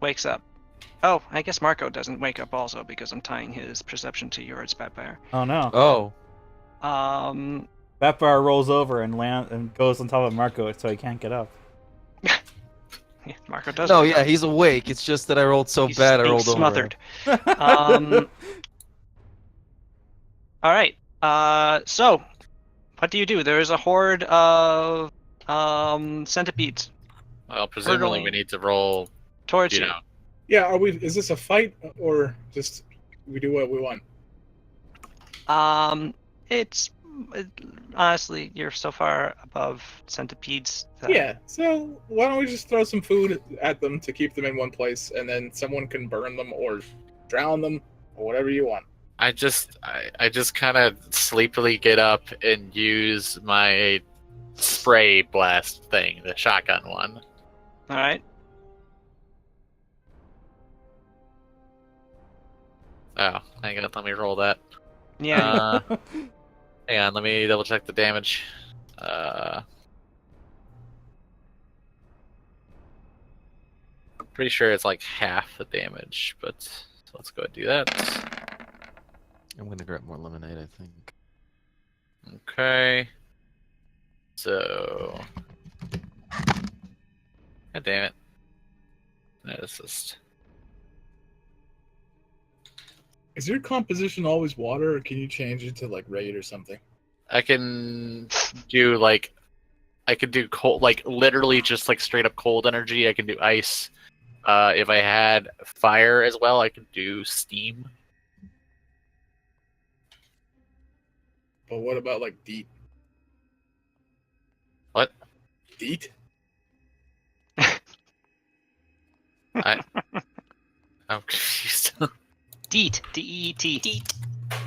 Wakes up. Oh, I guess Marco doesn't wake up also because I'm tying his perception to yours, Batbear. Oh no! Oh, Batbear rolls over and goes on top of Marco, so he can't get up. Yeah, Marco does. no, wake yeah, up. he's awake. It's just that I rolled so He's bad I being rolled smothered. over. All right. So, what do you do? There is a horde of centipedes Well, presumably we Hurdling. need to roll. towards You you. know, Yeah, are we? Is this a fight or just we do what we want? It's honestly, you're so far above centipedes. That, Yeah. So why don't we just throw some food at them to keep them in one place, and then someone can burn them or drown them or whatever you want. I just kind of sleepily get up and use my spray blast thing, the shotgun one. All right. Oh, hang on, let me roll that. Yeah. Hang on, let me double check the damage. Pretty sure it's like half the damage, but so let's go ahead and do that. I'm gonna grab more lemonade, I think. Okay. So. God damn it. That is just. Is your composition always water, or can you change it to like raid or something? I can do like. I could do cold, like literally just like straight up cold energy. I can do ice. If I had fire as well, I could do steam. But what about like DEET? What? DEET? I'm confused. DEET. D-E-E-T. Deet.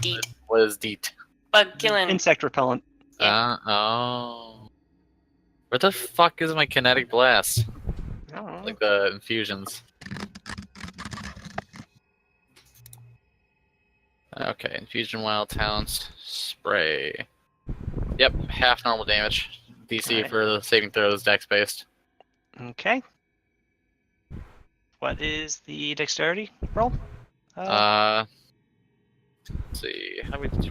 Deet. What is DEET? Bug killing. Insect repellent. Oh. Where the fuck is my kinetic blast? I don't know. Like the infusions. Okay, infusion wild talents, spray. Yep, half normal damage. DC Alright. for the saving throws, dex based. Okay. What is the dexterity roll? Let's see. How do we do?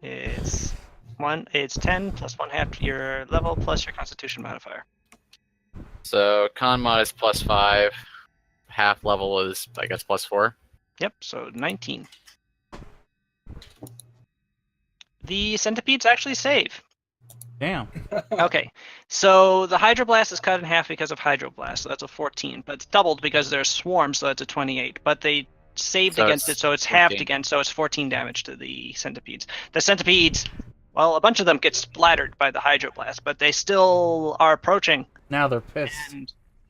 It's 10 plus 1/2 your level plus your constitution modifier. So con mod is +5. Half level is, I guess, +4. Yep, so 19. The centipedes actually save. Damn. Okay, so the hydroblast is cut in half because of hydroblast, so that's a 14. But it's doubled because there's swarms, so that's a 28. But they saved So against it's it, so it's halved 14. again, so it's 14 damage to the centipedes. The centipedes, well, a bunch of them get splattered by the hydroblast, but they still are approaching. Now they're pissed.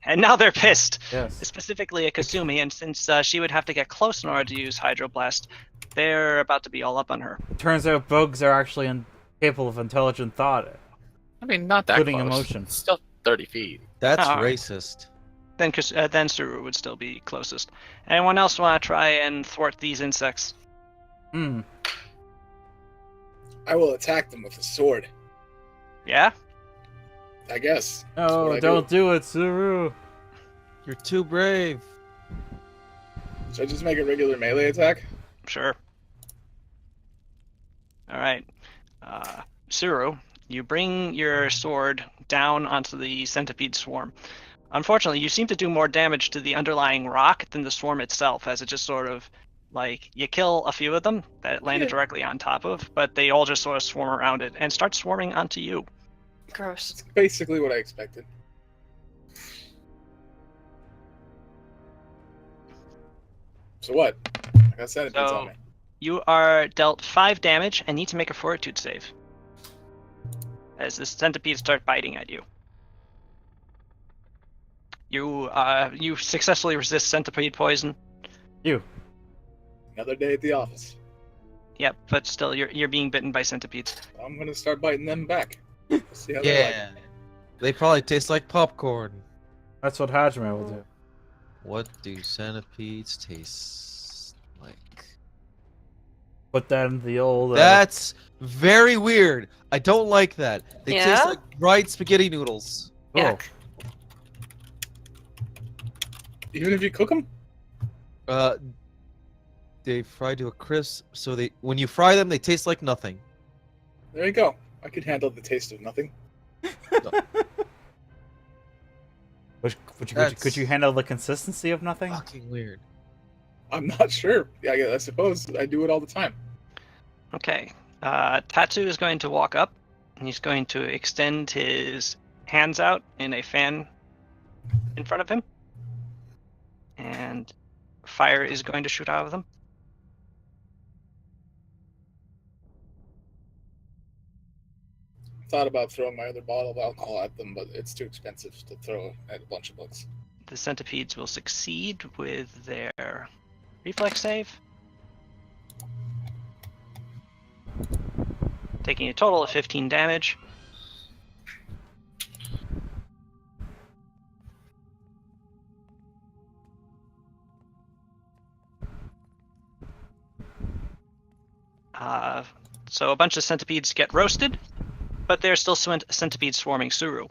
And now they're pissed. Yes. Specifically at Kasumi, and since she would have to get close in order to use Hydroblast, they're about to be all up on her. It turns out bugs are actually capable of intelligent thought. I mean, not that Including close. emotion. It's still 30 feet. That's All right. racist. Then Suru would still be closest. Anyone else want to try and thwart these insects? Hmm. I will attack them with a sword. Yeah? I guess. That's No, what I don't do it, Suru. You're too brave. Should I just make a regular melee attack? Sure. Alright. Suru, you bring your sword down onto the centipede swarm. Unfortunately, you seem to do more damage to the underlying rock than the swarm itself, as it just sort of, like, you kill a few of them that landed directly on top of, but they all just sort of swarm around it and start swarming onto you. Gross. It's basically what I expected. So what? I got centipedes So- on me. You are dealt 5 damage and need to make a fortitude save, as the centipedes start biting at you. You successfully resist centipede poison. Another day at the office. Yep, but still, you're being bitten by centipedes. I'm gonna start biting them back. Let's see how they like. Yeah. They probably taste like popcorn. That's what Hajime will do. What do centipedes taste like? Put that in the old. That's very weird. I don't like that. They Yeah? taste like dried spaghetti noodles. Oh. Yuck. Even if you cook them? They fry to a crisp, so when you fry them, they taste like nothing. There you go. I could handle the taste of nothing. Could you handle the consistency of nothing? Fucking weird. I'm not sure. Yeah, I suppose I do it all the time. Okay. Tatsu is going to walk up, and he's going to extend his hands out in a fan in front of him. And fire is going to shoot out of them. Thought about throwing my other bottle of alcohol at them, but it's too expensive to throw at a bunch of bugs. The centipedes will succeed with their reflex save, taking a total of 15 damage. So a bunch of centipedes get roasted, but there's still centipedes swarming Suru.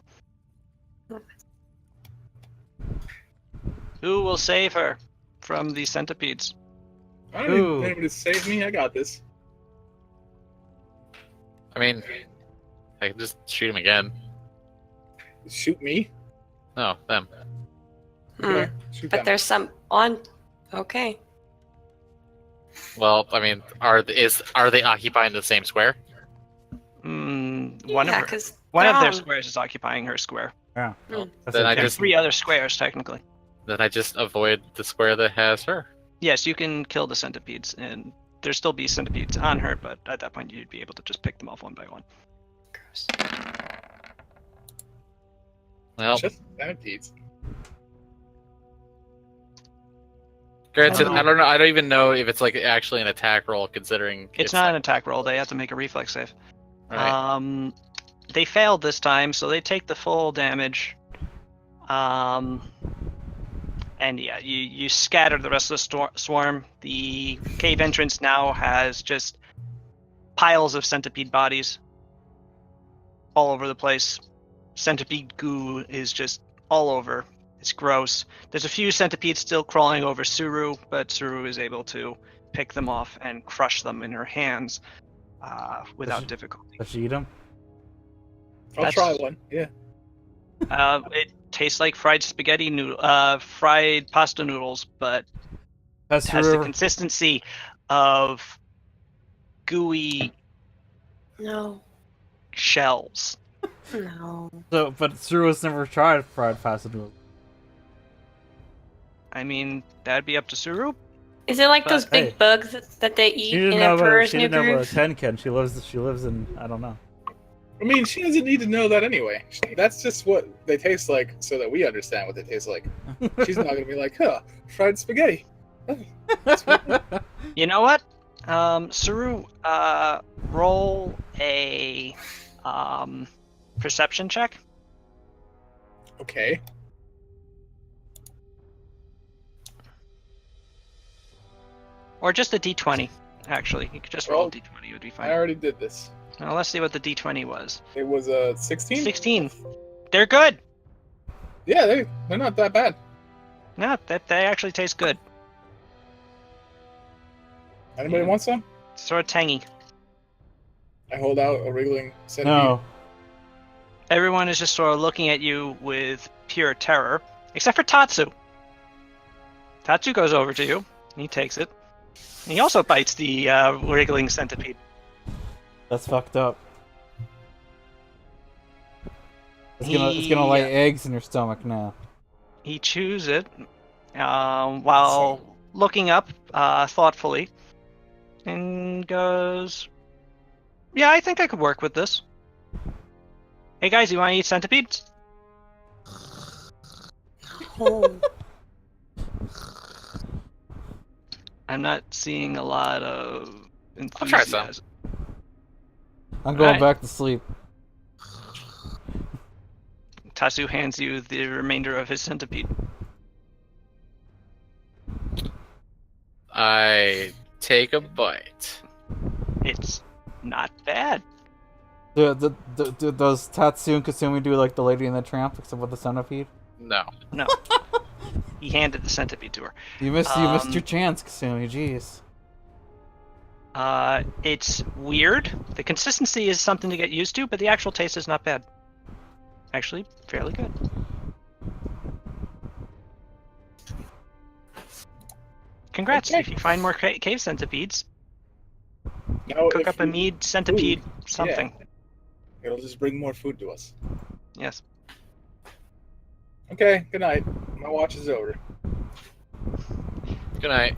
Who will save her from these centipedes? I don't Ooh. need anybody to save me. I got this. I mean, I can just shoot him again. Shoot me? No, them. Hmm. Okay, shoot But them. there's some on. Okay. Well, I mean, are they occupying the same square? One Yeah, of because their squares is occupying her square. Yeah. Mm. That's Then I okay. There's just 3 other squares technically. Then I just avoid the square that has her. Yes, you can kill the centipedes, and there'll still be centipedes on her, but at that point you'd be able to just pick them off one by one. Gross. Well, Just centipedes. granted, Oh. I don't know. I don't even know if it's like actually an attack roll, considering It's not an attack roll. They have to make a reflex save. Right. They failed this time, so they take the full damage. And yeah, you scatter the rest of the swarm. The cave entrance now has just piles of centipede bodies all over the place. Centipede goo is just all over. It's gross. There's a few centipedes still crawling over Suru, but Suru is able to pick them off and crush them in her hands without difficulty. Does she eat them? I'll That's- try one. Yeah. It tastes like fried spaghetti noodle, fried pasta noodles, but Has has the Suru consistency of gooey No. shells. No. but Suru has never tried fried pasta noodles. I mean, that'd be up to Suru. Is it like But, those big hey, bugs that they eat She in didn't know Emperor's she New didn't know what Groove? a tenken. She lives in I don't know. I mean, she doesn't need to know that anyway. That's just what they taste like, so that we understand what they taste like. She's not gonna be like, huh, fried spaghetti. You know what? Saru, roll a perception check. Okay. Or just a d20, actually. You could just roll a d20, it would be I fine. already did this. Now let's see what the d20 was. It was a 16? 16. They're good! Yeah, they're not that bad. No, they actually taste good. Anybody want some? Sort of tangy. I hold out a wriggling centipede. No. Everyone is just sort of looking at you with pure terror, except for Tatsu. Tatsu goes over to you. He takes it. And he also bites the wriggling centipede. That's fucked up. It's gonna lay eggs in your stomach now. He chews it while looking up thoughtfully and goes, "Yeah, I think I could work with this. Hey guys, you want to eat centipedes?" I'm not seeing a lot of I'll try some. enthusiasm. I'm going Alright. back to sleep. Tatsu hands you the remainder of his centipede. I take a bite. It's not bad. Does Tatsu and Kasumi do like the Lady and the Tramp, except with the centipede? No. No. He handed the centipede to her. You missed your chance, Kasumi. Jeez. It's weird. The consistency is something to get used to, but the actual taste is not bad. Actually, fairly good. Congrats! Okay. If you find more cave centipedes, Now, cook if up a you- mead centipede something. It'll just bring more food to us. Yes. Okay, good night. My watch is over. Good night.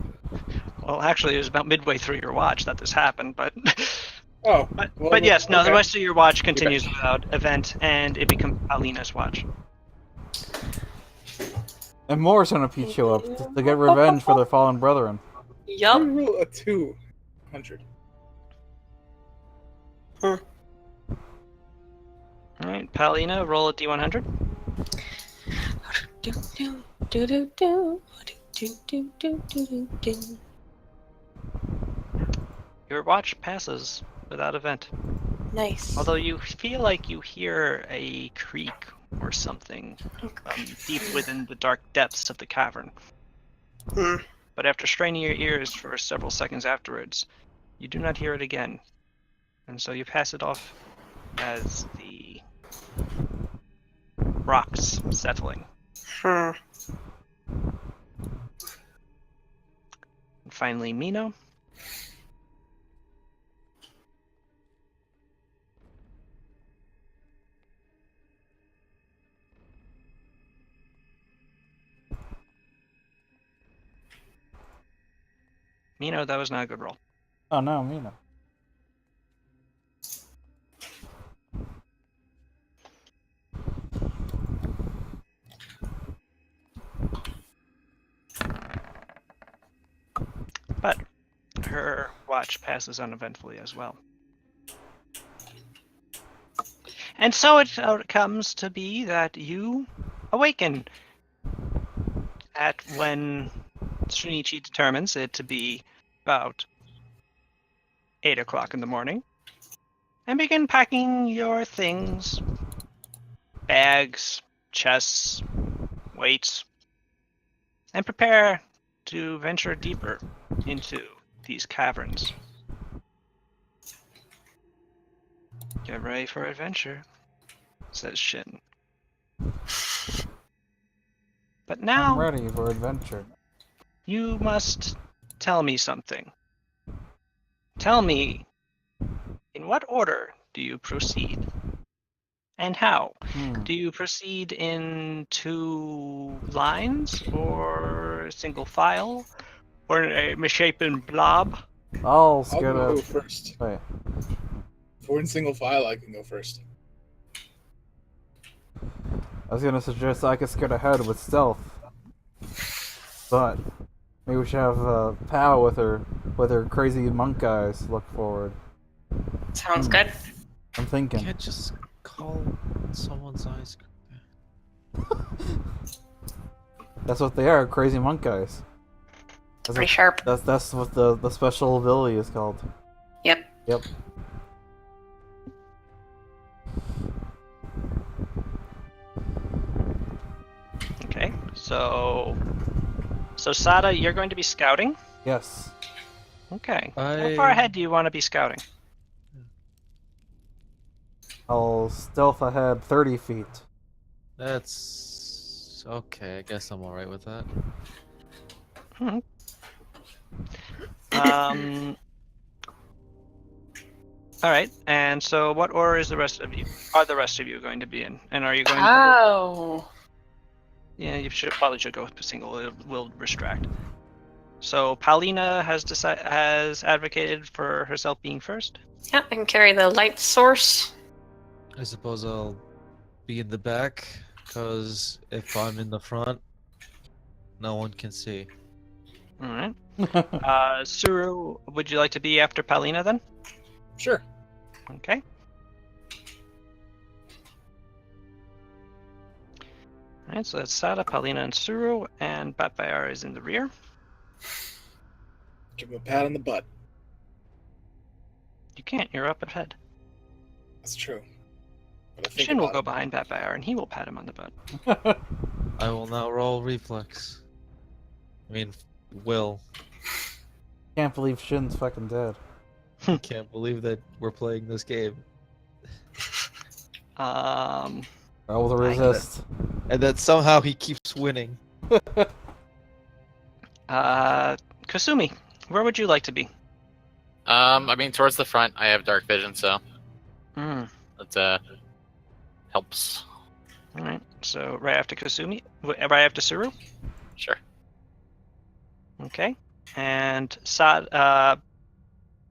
Well, actually, it was about midway through your watch that this happened, but Oh, but yes, no. The okay. rest of your watch continues without event, and it becomes Alina's watch. And more centipede show up to get revenge for their fallen brethren. I'm Yup. gonna roll a 200. All right, Palina, roll a d100. Do, do, do, do, do, do, do, do, do, do. Your watch passes without event. Nice. Although you feel like you hear a creak or something deep within the dark depths of the cavern. Hmm. But after straining your ears for several seconds afterwards, you do not hear it again. And so you pass it off as the rocks settling. Hmm. And finally, Mino. Mino, that was not a good roll. Oh no, me no. But her watch passes uneventfully as well. And so it comes to be that you awaken at when Shunichi determines it to be about 8 o'clock in the morning and begin packing your things, bags, chests, weights, and prepare to venture deeper into these caverns. Get ready for adventure, says Shin. But I'm now ready for adventure. you must tell me something. Tell me, in what order do you proceed? And how? Do you proceed in 2 lines, or single file, or a misshapen blob? I'll I'll get go a... first. Wait. If we're in single file, I can go first. I was gonna suggest I could skirt ahead with stealth, but maybe we should have Pow with her crazy monk eyes look forward. Sounds good. I'm thinking. Can't just call someone's eyes. That's what they are, crazy monk eyes. Pretty sharp. That's what the special ability is called. Yep. Yep. Okay, so Sada, you're going to be scouting. Yes. Okay. How far ahead do you want to be scouting? I'll stealth ahead 30 feet. That's okay. I guess I'm alright with that. All right. And so, what order is the rest of you? Are the rest of you going to be in? And are you going? Oh. Yeah, you probably should go with single. It will distract. So Paulina has advocated for herself being first. Yeah, I can carry the light source. I suppose I'll be in the back, because if I'm in the front, no one can see. All right. Suru, would you like to be after Paulina then? Sure. Okay. All right, so that's Sada, Paulina, and Suru, and Batbayar is in the rear. Give him a pat on the butt. You can't. You're up ahead. That's true. But I think Shin will about go it. behind Batbayar, and he will pat him on the butt. I will now roll reflex. I mean, will. Can't believe Shin's fucking dead. Can't believe that we're playing this game. Roll the resist. And that somehow he keeps winning. Kasumi, where would you like to be? I mean, towards the front, I have dark vision, so that helps. All right. So right after Kasumi, right after Suru. Sure. Okay. And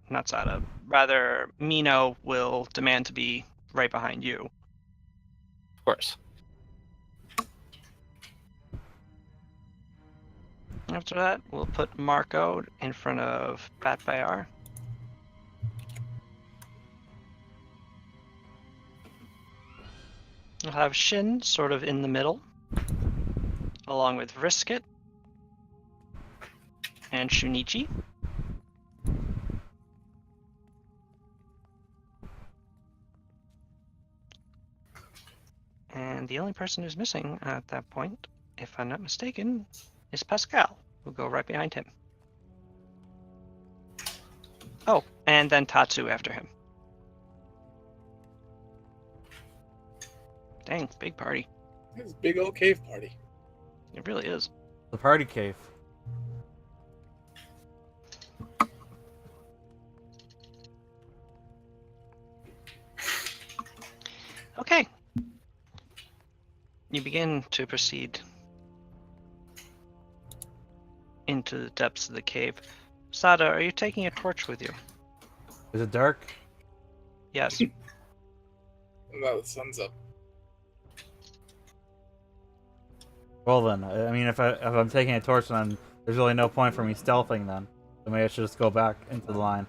not Sada, rather Mino will demand to be right behind you. Of course. After that, we'll put Marco in front of Batbayar. We'll have Shin sort of in the middle, along with Vriskit and Shunichi. And the only person who's missing at that point, if I'm not mistaken, is Pascal. We'll go right behind him. Oh, and then Tatsu after him. Dang, big party. It's a big old cave party. It really is. The party cave. Okay. You begin to proceed into the depths of the cave. Sada, are you taking a torch with you? Is it dark? Yes. Now the sun's up. Well then, I mean, if I'm taking a torch, then there's really no point for me stealthing then. So maybe I should just go back into the line.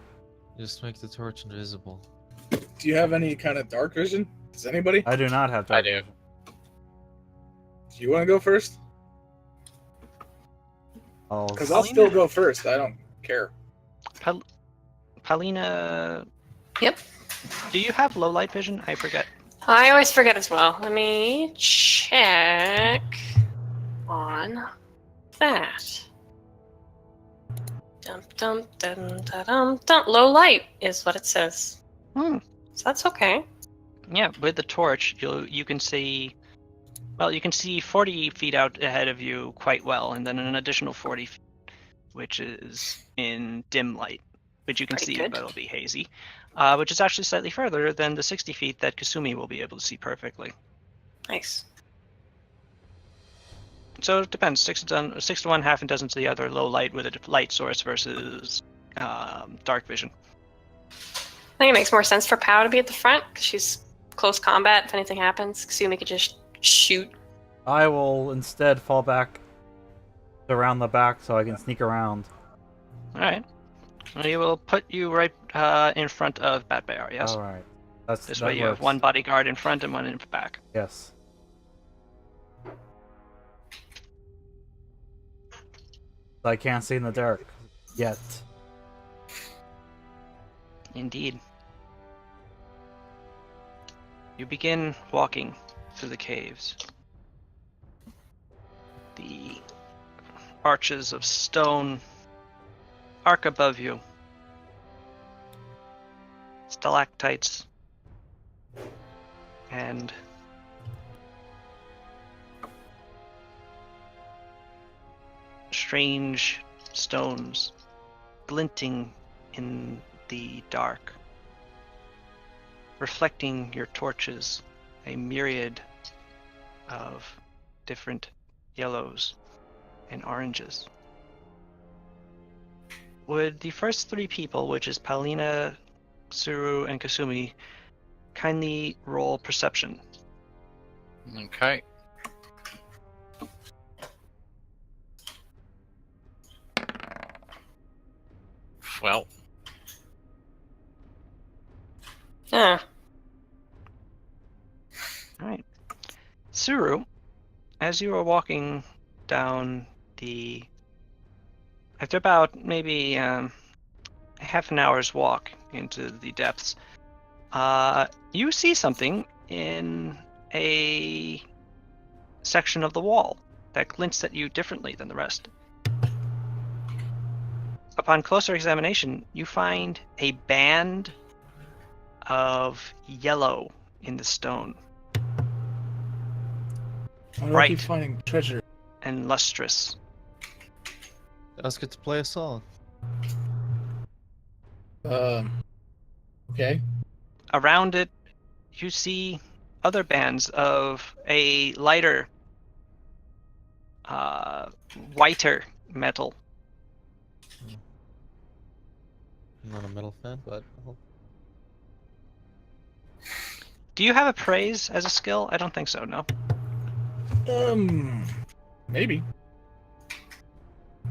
Just make the torch invisible. Do you have any kind of dark vision? Does anybody? I do not have dark I do. vision. Do you want to go first? Because I'll Paulina? still go first. I don't care. Paulina, Yep. do you have low light vision? I forget. I always forget as well. Let me check on that. Dum dum dum dum dum dum. Low light is what it says. Hmm. So that's okay. Yeah, with the torch, you can see. Well, you can see 40 feet out ahead of you quite well, and then an additional 40 feet, which is in dim light, which you can Pretty see, good. but it'll be hazy. Which is actually slightly further than the 60 feet that Kasumi will be able to see perfectly. Nice. So it depends. 6 to 1, half a dozen to the other. Low light with a light source versus dark vision. I think it makes more sense for Pow to be at the front because she's close combat. If anything happens, Kasumi could just shoot. I will instead fall back around the back so I can sneak around. All right. We will put you right in front of Bat Bear. Yes. All right. This That way you works. have one bodyguard in front and one in back. Yes. I can't see in the dark yet. Indeed. You begin walking through the caves. The arches of stone arc above you. Stalactites and strange stones glinting in the dark, reflecting your torches, a myriad of different yellows and oranges. Would the first three people, which is Paulina, Suru, and Kasumi, kindly roll perception? Okay. Well, Yeah. All right. Suru, as you are walking down the... After about maybe half an hour's walk into the depths, you see something in a section of the wall that glints at you differently than the rest. Upon closer examination, you find a band of yellow in the stone, Why do I Right. keep finding treasure? and lustrous. Let's get to play a song. Okay. Around it, you see other bands of a lighter, whiter metal. I'm not a metal fan, but Do you have appraise as a skill? I don't think so, no. Maybe.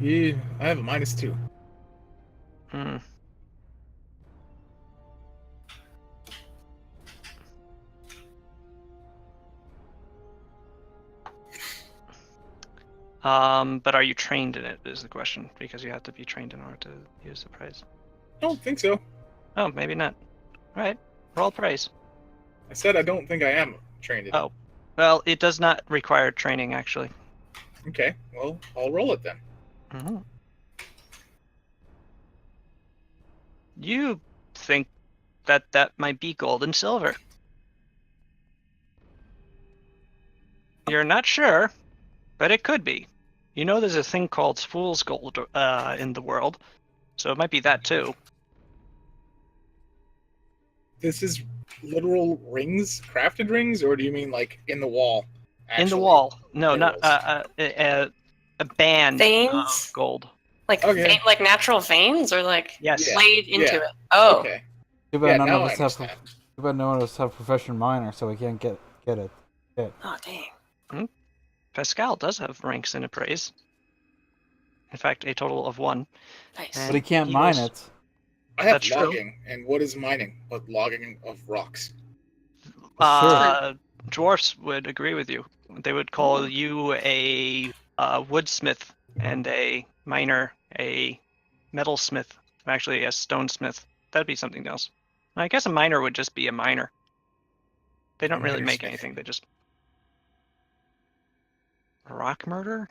Yeah, I have a -2. Hmm. But are you trained in it is the question, because you have to be trained in order to use appraise. I don't think so. Oh, maybe not. All right, roll praise. I said I don't think I am trained in Oh, well, it does not require training, actually. it. Okay, well, I'll roll it then. Mm-hmm. You think that that might be gold and silver. You're not sure, but it could be. You know there's a thing called fool's gold in the world, so it might be that too. This is literal rings, crafted rings, or do you mean like in the wall? In the actually? wall. No, not Minerals. a band Veins? of gold. Like Okay. like natural veins or like Yes. Yeah. laid into yeah. it. Oh. Okay. Too Yeah, bad none now of I us have. understand. Too bad none of us have profession miner, so we can't get it. Oh dang. Pascal does have ranks in appraise. In fact, a total of 1. Nice. And But he can't he mine was- it. I have That's true. logging, and what is mining but logging of rocks? Dwarfs would agree with you. They would call you a woodsmith and a miner, a metalsmith, actually a stonesmith. That'd be something else. I guess a miner would just be a miner. They don't really make Minersmith. anything. They just rock murder.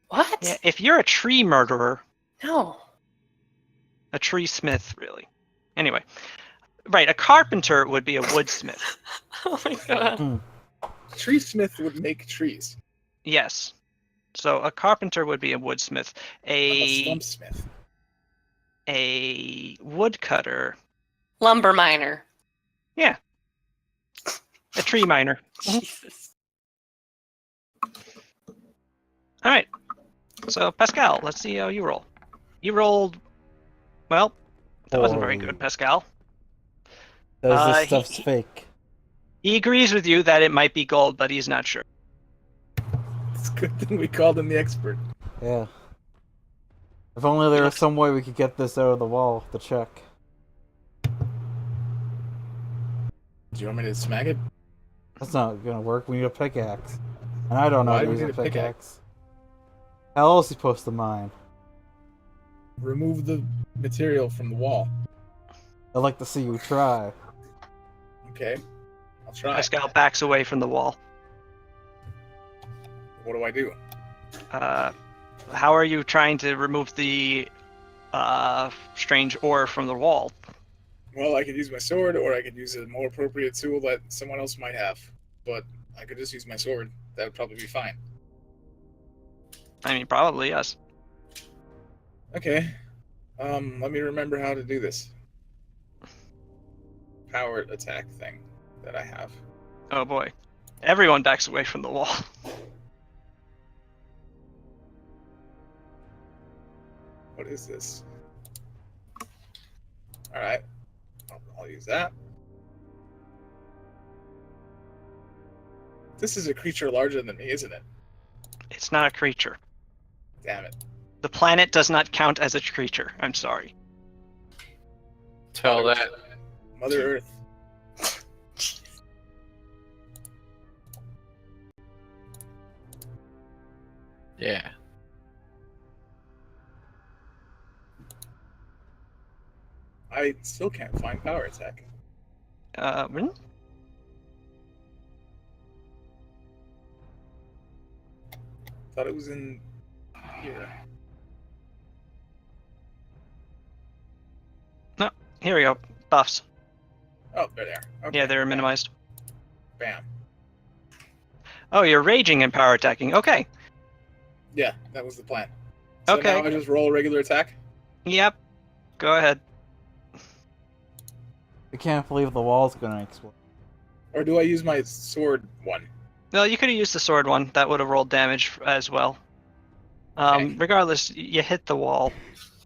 What? Yeah, if you're a tree murderer, No. a tree smith, really. Anyway, right, a carpenter would be a woodsmith. Oh my god. Tree smith would make trees. Yes. So a carpenter would be a woodsmith. I'm a A stump smith. a woodcutter, Lumber miner. a tree miner. Jesus. All right. So Pascal, let's see how you roll. You rolled. Well, that wasn't very good, Pascal. This he- stuff's fake. He agrees with you that it might be gold, but he's not sure. It's a good thing we called in the expert. Yeah. If only there It was looks- some way we could get this out of the wall to check. Do you want me to smack it? That's not gonna work. We need a pickaxe. And I don't know Why how to do we use a need a pickaxe? pickaxe. How else are you supposed to mine? Remove the material from the wall. I'd like to see you try. Okay. I'll try. Pascal backs away from the wall. What do I do? How are you trying to remove the strange ore from the wall? Well, I could use my sword, or I could use a more appropriate tool that someone else might have. But I could just use my sword. That would probably be fine. I mean, probably, yes. Okay. Let me remember how to do this. Power attack thing that I have. Oh boy. Everyone backs away from the wall. What is this? Alright. I'll use that. This is a creature larger than me, isn't it? It's not a creature. Damn it. The planet does not count as a creature. I'm sorry. Tell that. Mother Earth. Yeah. I still can't find power attack. Really? Thought it was in here. Here we go. Buffs. Oh, they're there. Okay. Yeah, they're bam, minimized. Bam. Oh, you're raging and power attacking. Okay. Yeah, that was the plan. So Okay. now I just roll a regular attack? Yep. Go ahead. I can't believe the wall's gonna explode. Or do I use my sword one? No, you could have used the sword one. That would have rolled damage as well. Okay. Regardless, you hit the wall.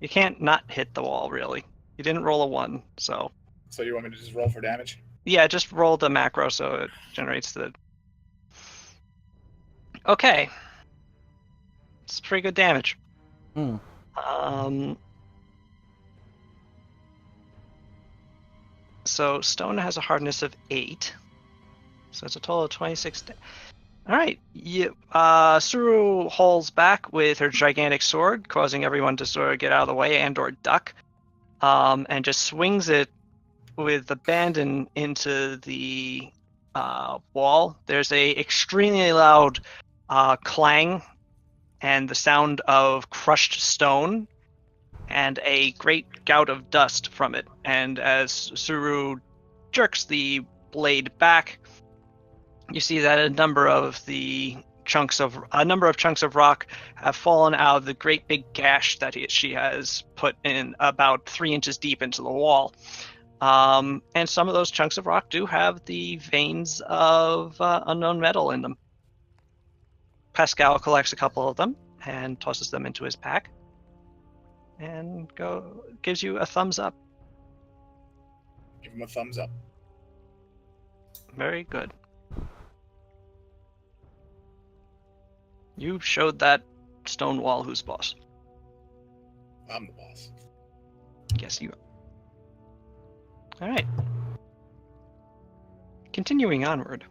You can't not hit the wall, really. You didn't roll a 1, so... So you want me to just roll for damage? Yeah, just roll the macro so it generates the... Okay. It's pretty good damage. Hmm. So stone has a hardness of 8. So it's a total of 26. Alright. Suru hauls back with her gigantic sword, causing everyone to sort of get out of the way and or duck. And just swings it with abandon into the wall. There's a extremely loud clang and the sound of crushed stone and a great gout of dust from it. And as Suru jerks the blade back, you see that a number of chunks of rock have fallen out of the great big gash that she has put in about 3 inches deep into the wall. And some of those chunks of rock do have the veins of unknown metal in them. Pascal collects a couple of them and tosses them into his pack, and gives you a thumbs up. Give him a thumbs up. Very good. You showed that stone wall who's boss. I'm the boss. Yes, you are. All right. Continuing onward.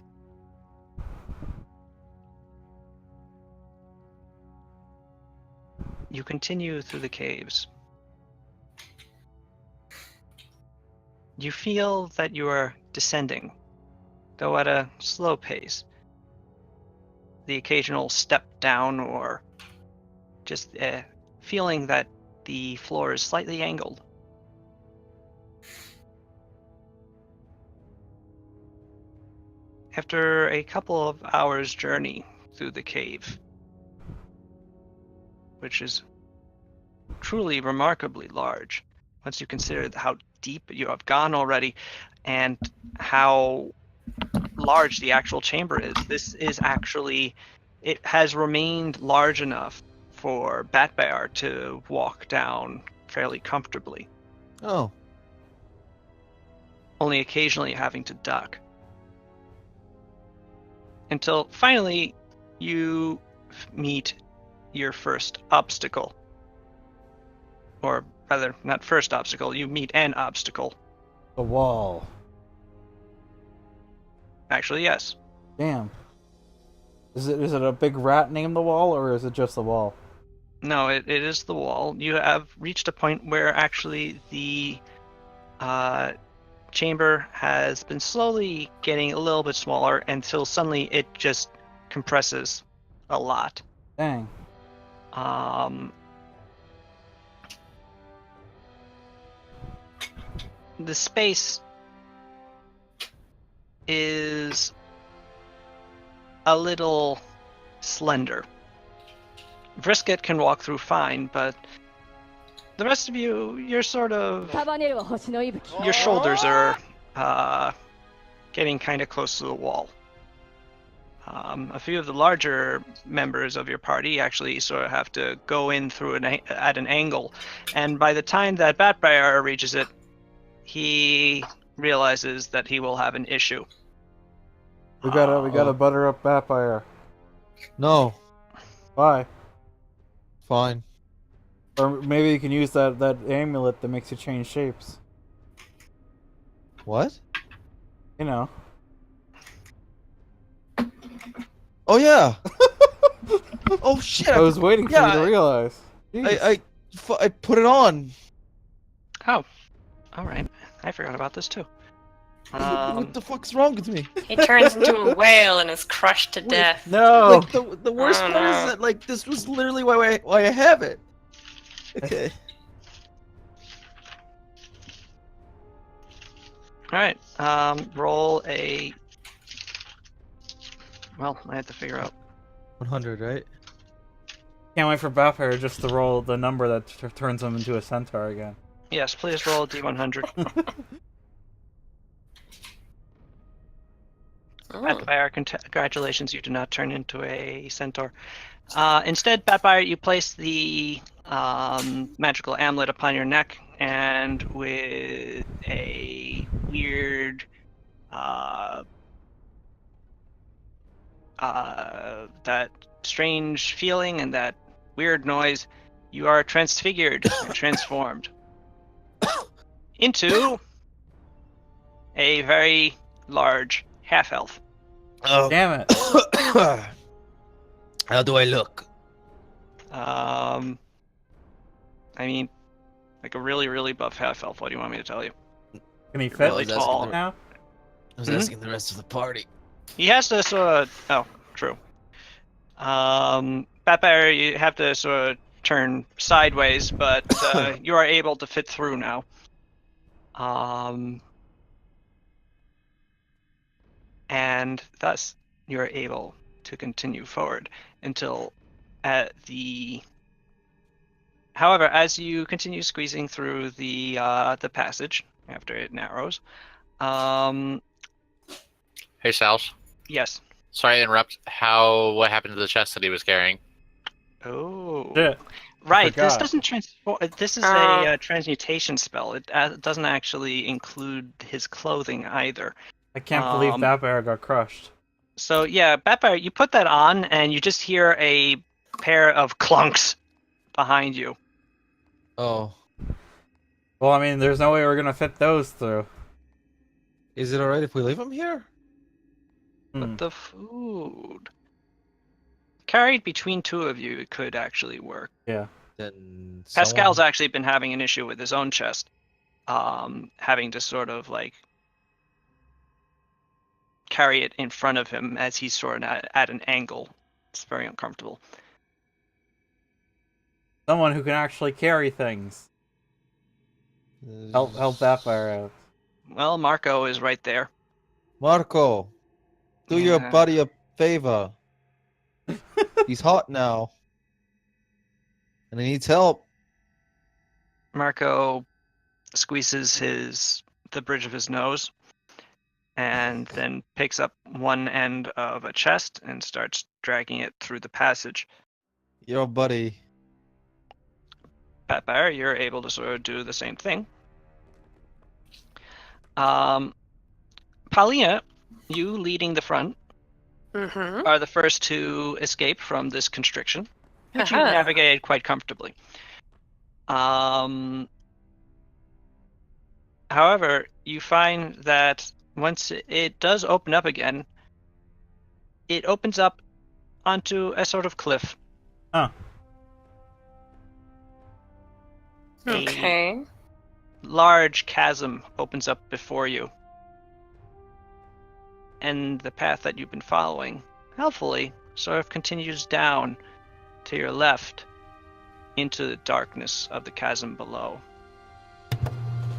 You continue through the caves. You feel that you are descending, though at a slow pace. The occasional step down or just feeling that the floor is slightly angled. After a couple of hours' journey through the cave, which is truly remarkably large, once you consider how deep you have gone already and how large the actual chamber is. This is actually, it has remained large enough for Batbear to walk down fairly comfortably, Oh, only occasionally having to duck. Until finally you meet your first obstacle. Or rather, not first obstacle, you meet an obstacle. The wall. Actually, yes. Damn. Is it a big rat named the wall, or is it just the wall? No, it is the wall. You have reached a point where actually the chamber has been slowly getting a little bit smaller until suddenly it just compresses a lot. Dang. The space is a little slender. Brisket can walk through fine, but the rest of you, you're sort of... Your shoulders are getting kind of close to the wall. A few of the larger members of your party actually sort of have to go in through at an angle, and by the time that Batbriar reaches it, he realizes that he will have an issue. We gotta butter up Batfire. No. Why? Fine. Or maybe you can use that amulet that makes you change shapes. What? You know. Oh yeah. Oh shit. I was waiting for you to realize. I put it on. Oh, all right. I forgot about this too. What the fuck's wrong with me? He turns into a whale and is crushed to death. No. Like the worst Oh, part no. is that like this was literally why I have it. Okay. All right. Roll a. Well, I have to figure out. 100, right? Can't wait for Batfire just to roll the number that turns him into a centaur again. Yes, please roll a d100. Batfire, congratulations, you do not turn into a centaur. Instead, Batfire, you place the magical amulet upon your neck, and with a weird that strange feeling and that weird noise, you are transfigured and transformed into a very large half-elf. Oh. Damn it. How do I look? I mean, like a really, really buff half-elf. What do you want me to tell you? Can he fit Really tall. now? I was asking the rest of the party. He has to sort of... Oh, true. Batbear, you have to sort of turn sideways, but you are able to fit through now. And thus, you're able to continue forward until at the... However, as you continue squeezing through the passage, after it narrows, Hey, Sals. yes. Sorry to interrupt. What happened to the chest that he was carrying? Oh. Shit. Right, this forgot. doesn't transform. This is Oh. a transmutation spell. It doesn't actually include his clothing either. I can't believe Batfire got crushed. So yeah, Batfire, you put that on, and you just hear a pair of clunks behind you. Oh. Well, I mean, there's no way we're gonna fit those through. Is it alright if we leave him here? But the food carried between two of you, it could actually work. Yeah. Then Pascal's someone- actually been having an issue with his own chest, having to sort of like carry it in front of him as he's sort of at an angle. It's very uncomfortable. Someone who can actually carry things. Help Batfire out. Well, Marco is right there. Marco, do your Yeah. buddy a favor. He's hot now. And he needs help. Marco squeezes the bridge of his nose and then picks up one end of a chest and starts dragging it through the passage. Your buddy. Batfire, you're able to sort of do the same thing. Paulina, you leading the front, Mm-hmm. are the first to escape from this constriction, which you Aha. navigated quite comfortably. However, you find that once it does open up again, it opens up onto a sort of cliff. Huh. A Okay. large chasm opens up before you. And the path that you've been following, helpfully, sort of continues down to your left into the darkness of the chasm below.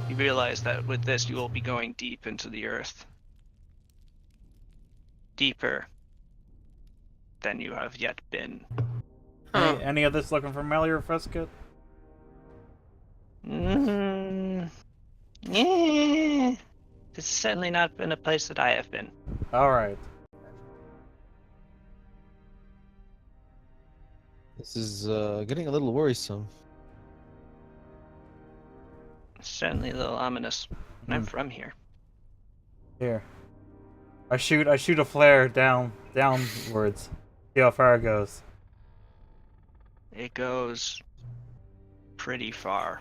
You realize that with this you will be going deep into the earth. Deeper than you have yet been. Any of this looking familiar, Fresca? Yeah. This has certainly not been a place that I have been. Alright. This is getting a little worrisome. Certainly a little ominous. I'm from here. Here. I shoot a flare downwards. See how far it goes. It goes pretty far.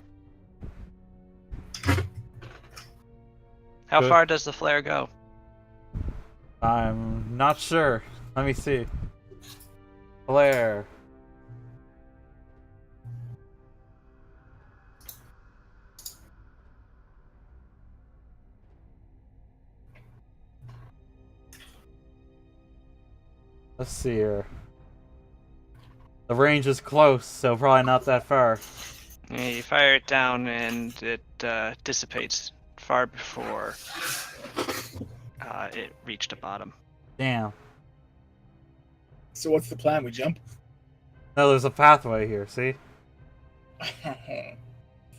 How Good. far does the flare go? I'm not sure. Let me see. Flare. Let's see here. The range is close, so probably not that far. Yeah, you fire it down and it dissipates far before it reached a bottom. Damn. So what's the plan? We jump? No, there's a pathway here, see?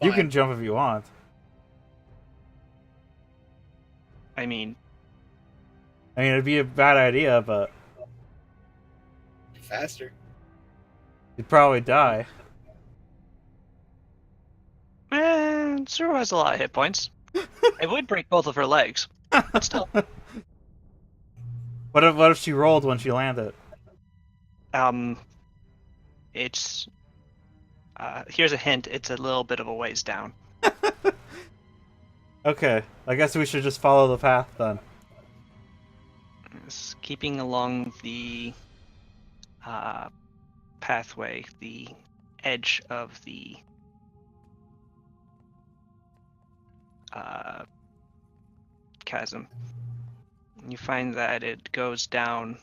You can Fine. jump if you want. I mean, It'd be a bad idea, but Faster. you'd probably die. Zero has a lot of hit points. It would break both of her legs. But still, What if she rolled when she landed? it's here's a hint. It's a little bit of a ways down. Okay, I guess we should just follow the path then. It's keeping along the pathway, the edge of the chasm. You find that it goes down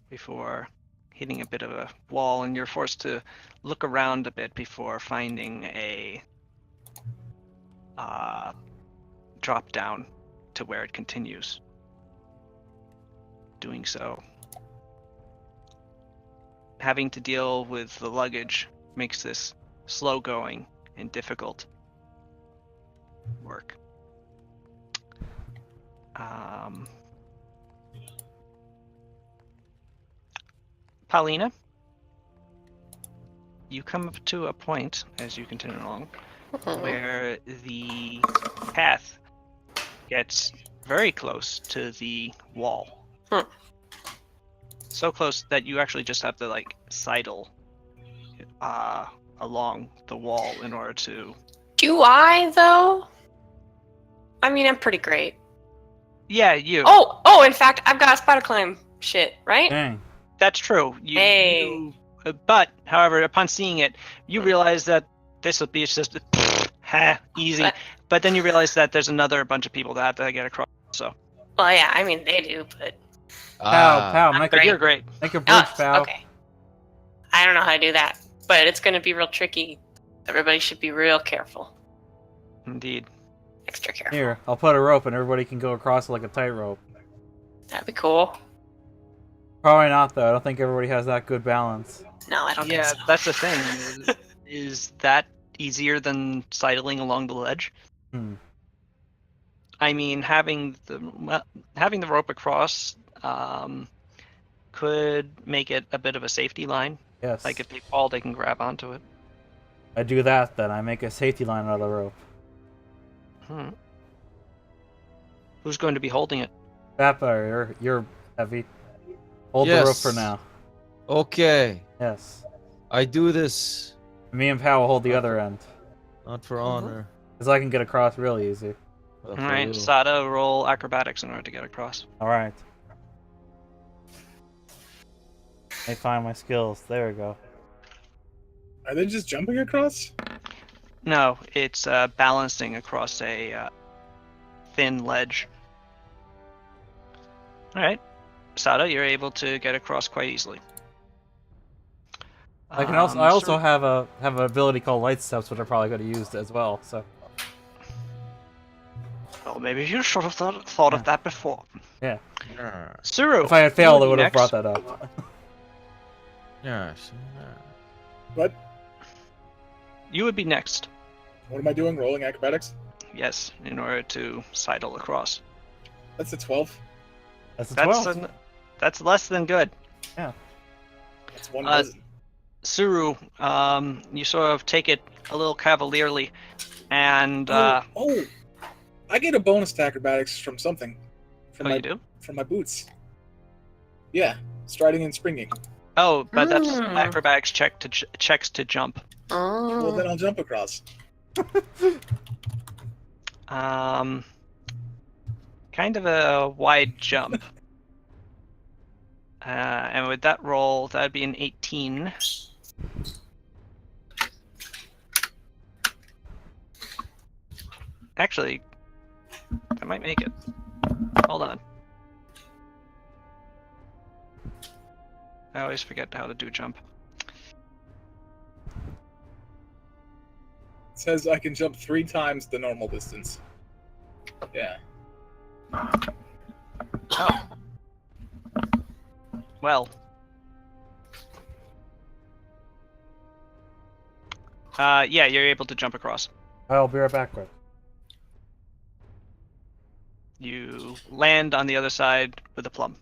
before hitting a bit of a wall, and you're forced to look around a bit before finding a drop down to where it continues. Doing so, having to deal with the luggage makes this slow going and difficult work. Paulina, you come up to a point as you continue along where the path gets very close to the wall. So close that you actually just have to sidle along the wall in order to. Do I though? I mean, I'm pretty great. Yeah, you. Oh! In fact, I've got a spider climb shit, right? Dang. That's true. But, however, upon seeing it, you realize that this will be just easy. But then you realize that there's another bunch of people that have to get across. So. Well, yeah, I mean they do, but Pow, make But a, you're great. make a bridge, pal. okay. I don't know how to do that, but it's going to be real tricky. Everybody should be real careful. Indeed. Extra careful. Here, I'll put a rope and everybody can go across like a tightrope. That'd be cool. Probably not, though. I don't think everybody has that good balance. No, I don't think Yeah, so. that's the thing. Is that easier than sidling along the ledge? I mean, having the rope across could make it a bit of a safety line. Yes. Like if they fall, they can grab onto it. I do that, then. I make a safety line out of the rope. Who's going to be holding it? Papa, you're heavy. Hold the rope for Yes. now. Okay, Yes. I do this. Me and Pal will hold the other end. Not for honor, Because I can get across real easy. but All for right, you. Sada, roll acrobatics in order to get across. Alright. Let me find my skills. There we go. Are they just jumping across? No, it's balancing across a thin ledge. All right, Sada, you're able to get across quite easily. I also So- have an ability called Light Steps, which I probably could have used as well. So Oh, maybe you should have thought of that before. yeah, Yeah. Suru, if I had you failed, I be would have next. brought that up. Yes. What? You would be next. What am I doing? Rolling acrobatics? Yes, in order to sidle across. That's a 12. That's a 12. That's less than good. That's one Uh, dozen. Suru, you sort of take it a little cavalierly, and Oh, I get a bonus to acrobatics from something. From you do? From my boots. Yeah, striding and springing. Oh, but that's Mm. acrobatics checks to jump. Well, then Oh. I'll jump across. Kind of a wide jump. And with that roll, that'd be an 18. Actually, I might make it. Hold on. I always forget how to do jump. It says I can jump 3 times the normal distance. Yeah. Oh. Well. Yeah, you're able to jump across. I'll be right back, quick. You land on the other side with a plum.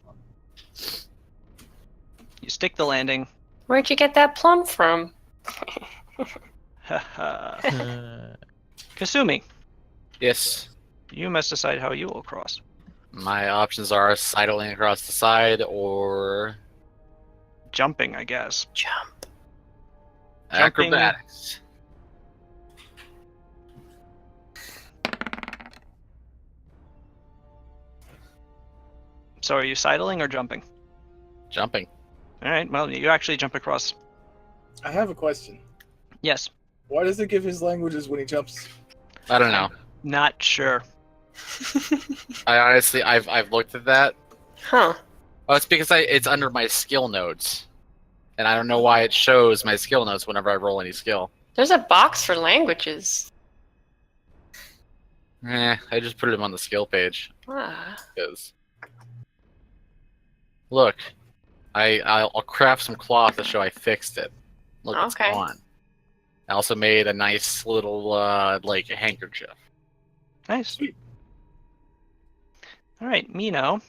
You stick the landing. Where'd you get that plum from? Kasumi, Yes. you must decide how you will cross. My options are sidling across the side or Jumping, I guess. Jump. Jumping. acrobatics. So are you sidling or jumping? Jumping. All right, well, you actually jump across. I have a question. Yes. Why does it give his languages when he jumps? I don't know. Not sure. I honestly, I've looked at that. Huh. Oh, it's because it's under my skill notes, and I don't know why it shows my skill notes whenever I roll any skill. There's a box for languages. I just put them on the skill page Ah. because look, I'll craft some cloth to show I fixed it. Look, it's Okay. gone. I also made a nice little like handkerchief. Nice. Sweet. All right, Mino.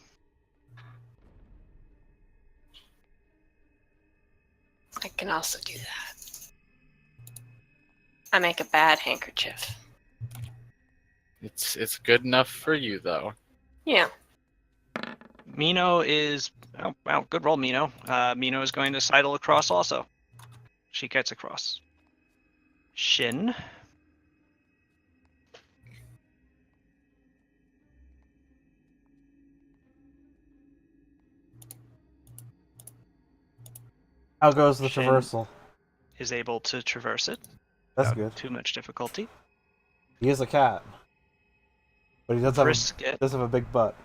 I can also do that. I make a bad handkerchief. It's good enough for you though. Yeah. Mino is... Oh, wow, good roll, Mino. Mino is going to sidle across also. She gets across. Shin. How goes the Shin. traversal? Is able to traverse it That's without good. too much difficulty. He is a cat, but he does have Brisket. a big butt.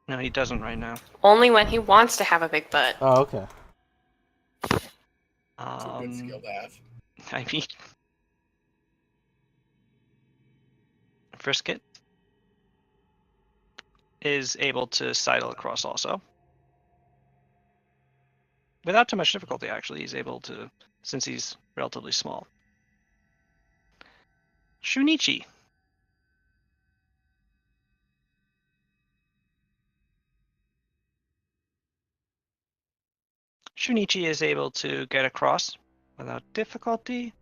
No, he doesn't right now. Only when he wants to have a big butt. Oh, okay. It's a good skill to have. I mean, Brisket is able to sidle across also. Without too much difficulty, actually. He's able to, since he's relatively small. Shunichi. Shunichi is able to get across without difficulty.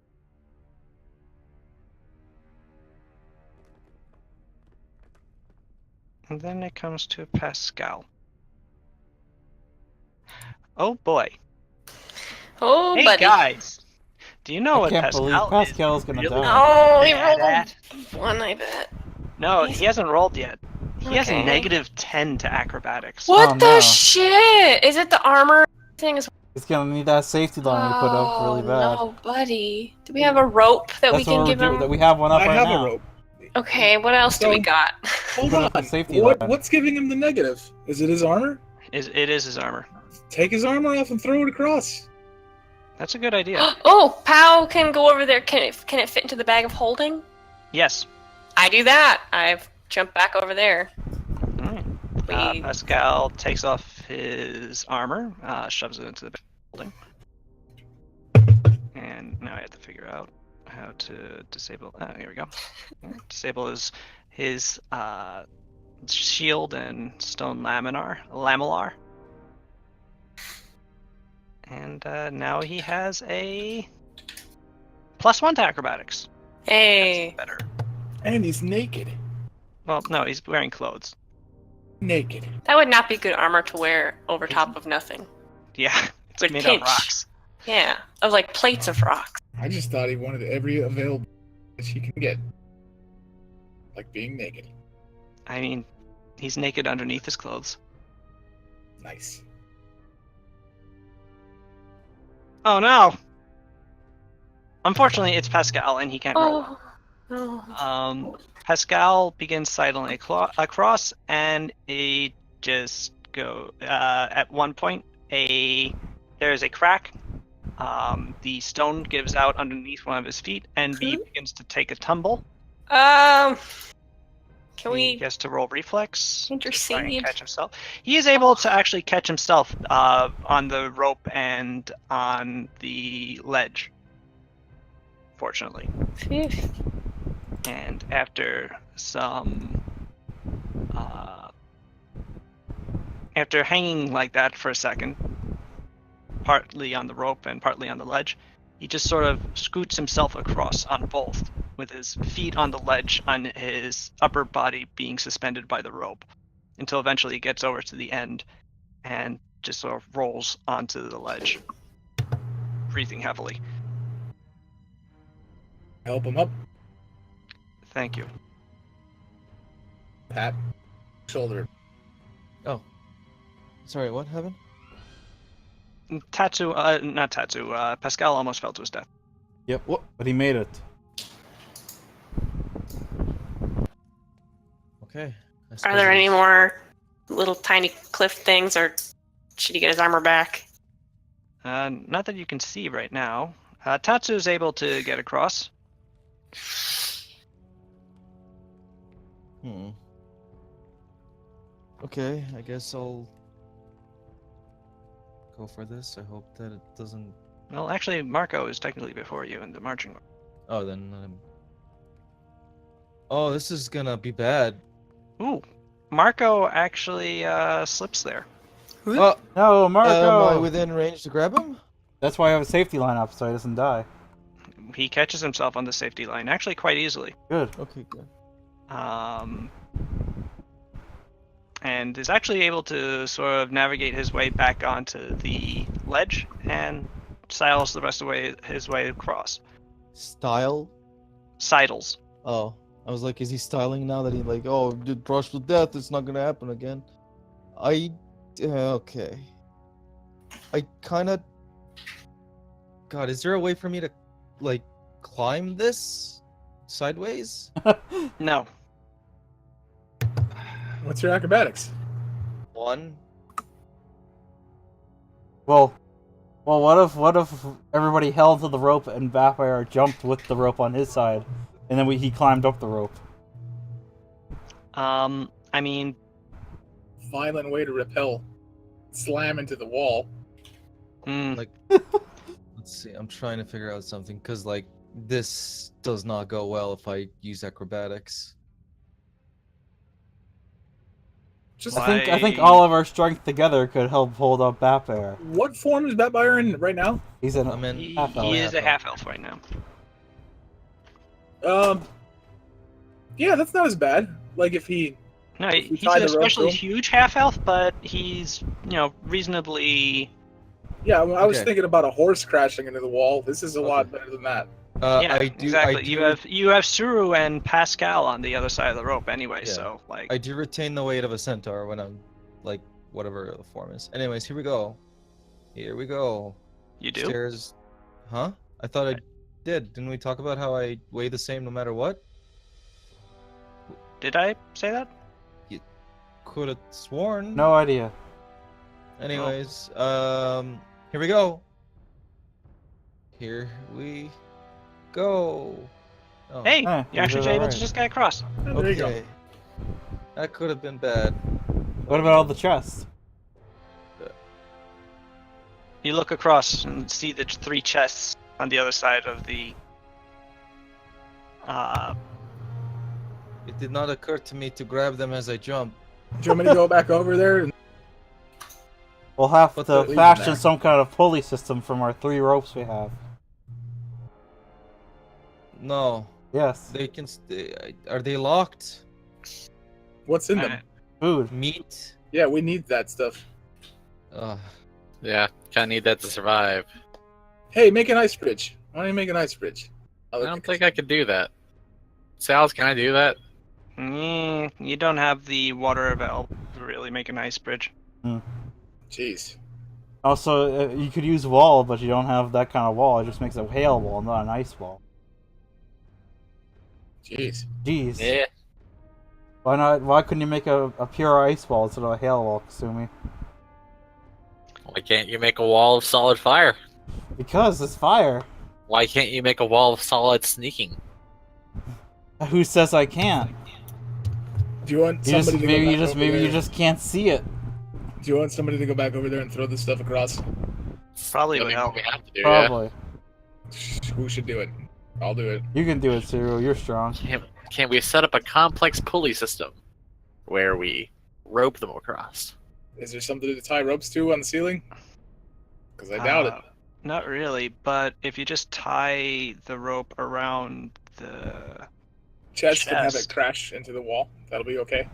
And then it comes to Pascal. Oh boy. Oh, Hey buddy. guys, do you know I what can't believe Pascal Pascal's is gonna really die. Oh, he bad rolled at? a 1, I bet. No, He's- he hasn't rolled yet. He has a Okay. -10 to acrobatics. What Oh, the no. shit? Is it the armor thing? He's gonna need that safety line we put up really bad. No, buddy. Do we have a rope that we That's what can we're give doing. him? That we have one up I right have now. a rope. Okay, what else do we So- got? Hold Put up a on. safety What, line. what's giving him the negative? Is it his armor? It is his armor. Take his armor off and throw it across. That's a good idea. Oh, Pow can go over there. Can it fit into the bag of holding? Yes. I do that. I've jumped back over there. Alright. We Pascal takes off his armor, shoves it into the building. And now I have to figure out how to disable. Here we go. Disable his shield and stone lamellar. And now he has a +1 to acrobatics. Hey. Better. And he's naked. Well, no, he's wearing clothes. Naked. That would not be good armor to wear over top of nothing. Yeah, it's Would made pinch. of rocks. Yeah, of like plates of rocks. I just thought he wanted every available that he can get. Like being naked. I mean, he's naked underneath his clothes. Nice. Oh no! Unfortunately, it's Pascal, and he can't roll. Oh, no. Pascal begins sidling across, and it just go. At one point, there is a crack. The stone gives out underneath one of his feet, and B begins to take a tumble. Can He we gets to roll reflex. to try and intercede? catch himself. He is able to actually catch himself on the rope and on the ledge. Fortunately. Phew. And after some after hanging like that for a second, partly on the rope and partly on the ledge, he just sort of scoots himself across on both, with his feet on the ledge on his upper body being suspended by the rope, until eventually he gets over to the end and just sort of rolls onto the ledge, breathing heavily. Help him up. Thank you. Pat. Shoulder. Sorry, what happened? Not Tatsu, Pascal almost fell to his death. Yep. But he made it. Okay. Are there any more little tiny cliff things, or should he get his armor back? Not that you can see right now. Tatsu is able to get across. Okay, I guess I'll go for this. I hope that it doesn't. Well, actually, Marco is technically before you in the marching order. Oh, then. Oh, this is gonna be bad. Ooh, Marco actually slips there. Oh, No, Marco! am I within range to grab him? That's why I have a safety line up so he doesn't die. He catches himself on the safety line, actually quite easily. Good. Okay, good. And is actually able to sort of navigate his way back onto the ledge and sidles the rest of his way across. Style? Sidles. Oh, I was like, is he styling now that he like, oh, did brush to death? It's not gonna happen again. Okay. I kind of. God, is there a way for me to, like, climb this sideways? No. What's your acrobatics? 1. Well, what if everybody held to the rope and Vampire jumped with the rope on his side, and then he climbed up the rope? I mean, Violent way to repel. Slam into the wall. Like, let's see. I'm trying to figure out something because, like, this does not go well if I use acrobatics. Just I think all of our strength together could help hold up Vampire. what form is Batfire in right now? He's in. I'm in he half elf. is a half elf right now. Yeah, that's not as bad. Like if he No, If we he's tie an the rope especially to him? huge half elf, but he's reasonably Yeah, I was Okay. thinking about a horse crashing into the wall. This is a lot Okay. better than that. Yeah, I do. exactly. I do. You have Suru and Pascal on the other side of the rope anyway, Yeah. so like I do retain the weight of a centaur when I'm like whatever the form is. Anyways, here we go. Here we go. you do. Stairs. Huh? I thought I did. Didn't we talk about how I weigh the same no matter what? Did I say that? Could have sworn. No idea. Anyways, here we go. Here we go. Oh, Hey, Eh, you you actually did able alright. to just get across. There you go. okay. That could have been bad. What about all the chests? You look across and see the 3 chests on the other side of the. It did not occur to me to grab them as I jumped. Do you want me to go back over there? And... We'll have Put to the- fashion there. some kind of pulley system from our 3 ropes we have. No, Yes. they can. Are they locked? What's in them? Food. Meat. Yeah, we need that stuff. Ugh. Yeah, kind of need that to survive. Hey, make an ice bridge. Why don't you make an ice bridge? I don't think I could do that. Sal's, can I do that? You don't have the water available to really make an ice bridge. Jeez. Also, you could use wall, but you don't have that kind of wall. It just makes a hail wall, not an ice wall. Jeez. Jeez. Yeah. Why not? Why couldn't you make a pure ice wall instead of a hail wall, Kasumi? Why can't you make a wall of solid fire? Because it's fire. Why can't you make a wall of solid sneaking? Who says I can't? Do you want You just somebody to maybe go you back just over maybe there? you just can't see it. Do you want somebody to go back over there and throw this stuff across? Probably I would mean, help. we have to do, Probably. Who should do it? I'll do it. You can do it, Cyril. You're strong. yeah. Can't we set up a complex pulley system where we rope them across? Is there something to tie ropes to on the ceiling? Because I doubt it. Not really, but if you just tie the rope around the. Chest and have it chest. crash into the wall. That'll be okay.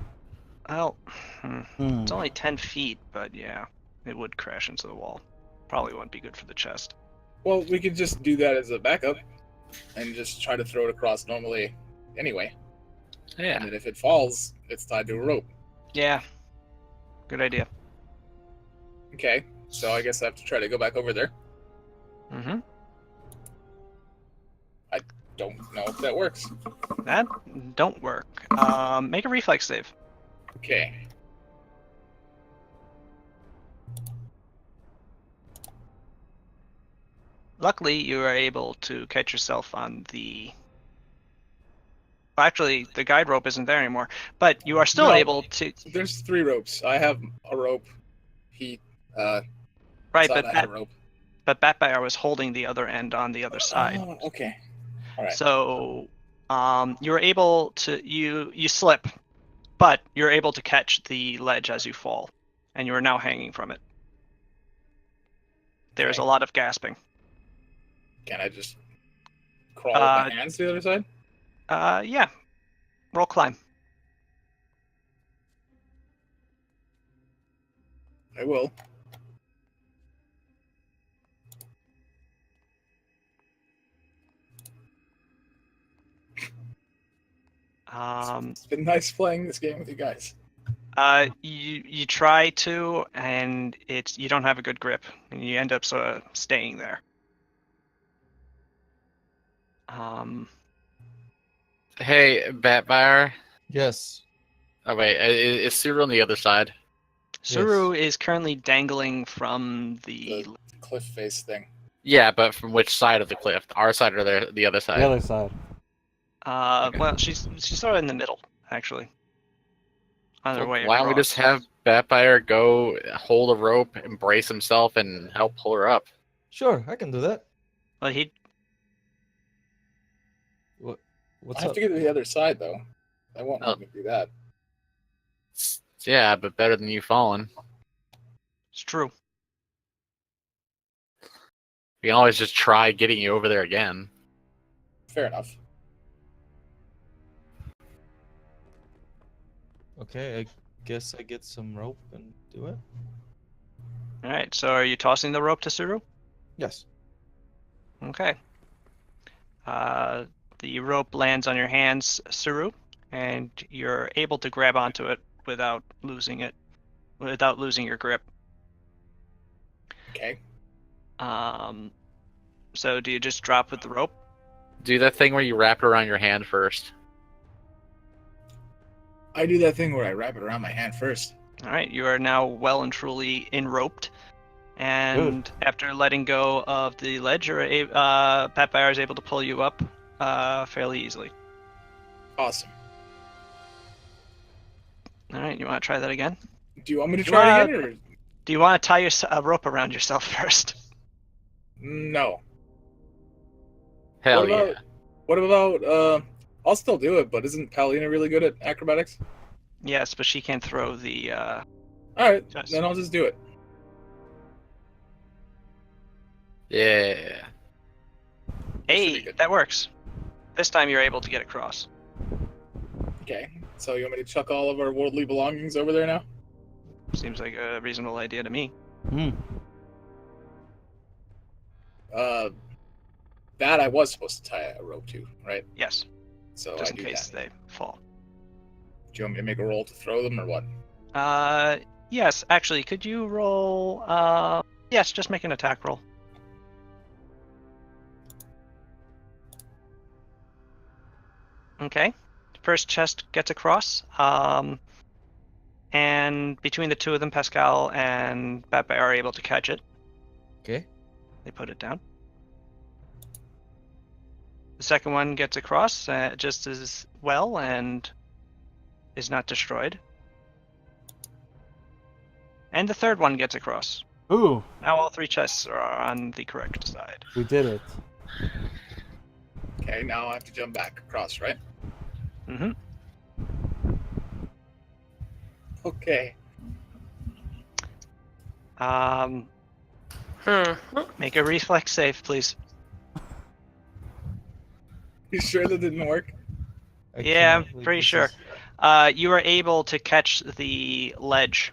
Well, Hmm. it's only 10 feet, but yeah, it would crash into the wall. Probably wouldn't be good for the chest. Well, we could just do that as a backup and just try to throw it across normally anyway. Yeah. And then if it falls, it's tied to a rope. Yeah, good idea. Okay, so I guess I have to try to go back over there. Mm-hmm. Don't know if that works. That don't work. Make a reflex save. Okay. Luckily, you are able to catch yourself on the. Well, actually, the guide rope isn't there anymore, but you are still No. able to. There's 3 ropes. I have a rope. He, Right, Sana but had a rope. Batbear was holding the other end on the other side. Oh, okay. All right. So, you were able to you slip, but you're able to catch the ledge as you fall, and you are now hanging from it. There is a Okay. lot of gasping. Can I just crawl with my Uh, hands to the other side? Yeah. Roll climb. I will. It's been nice playing this game with you guys. You try to, and you don't have a good grip, and you end up sort of staying there. Hey, Batfire. Yes. Oh wait, is Suru on the other side? Suru is currently dangling from the. The cliff face thing. Yeah, but from which side of the cliff? Our side or the other side? The other side. Well, she's sort of in the middle, actually. On her way Why don't we across. just have Batfire go hold a rope, embrace himself, and help pull her up? Sure, I can do that. Well, he. What's I have up? to get to the other side, though. I won't let me do that. Yeah, but better than you falling. It's true. We can always just try getting you over there again. Fair enough. Okay, I guess I get some rope and do it. All right. So are you tossing the rope to Suru? Yes. Okay. The rope lands on your hands, Suru, and you're able to grab onto it without losing your grip. Okay. So do you just drop with the rope? Do that thing where you wrap it around your hand first. I do that thing where I wrap it around my hand first. All right. You are now well and truly enroped. And after letting go of the ledge, Pathfinder is able to pull you up fairly easily. Awesome. All right, you want to try that again? Do you want me to try it again, or Do you want to tie a rope around yourself first? no? Hell what about, yeah. What about? I'll still do it, but isn't Paulina really good at acrobatics? Yes, but she can't throw the. All right, Yes. then I'll just do it. Yeah. This should be Hey, good. that works. This time you're able to get across. Okay. So you want me to chuck all of our worldly belongings over there now? Seems like a reasonable idea to me. Hmm. That I was supposed to tie a rope to, right? Yes, So just I in do case that. they fall. Do you want me to make a roll to throw them, or what? Yes, actually, could you roll? Yes, just make an attack roll. Okay. First chest gets across. And between the two of them, Pascal and Baba are able to catch it. Okay. They put it down. The second one gets across just as well and is not destroyed. And the third one gets across. Ooh, Now all three chests are on the correct side. we did it. Okay, now I have to jump back across, right? Mm-hmm. Okay. Make a reflex save, please. You sure that didn't work? I Yeah, cannot I'm believe pretty this sure. is- You were able to catch the ledge.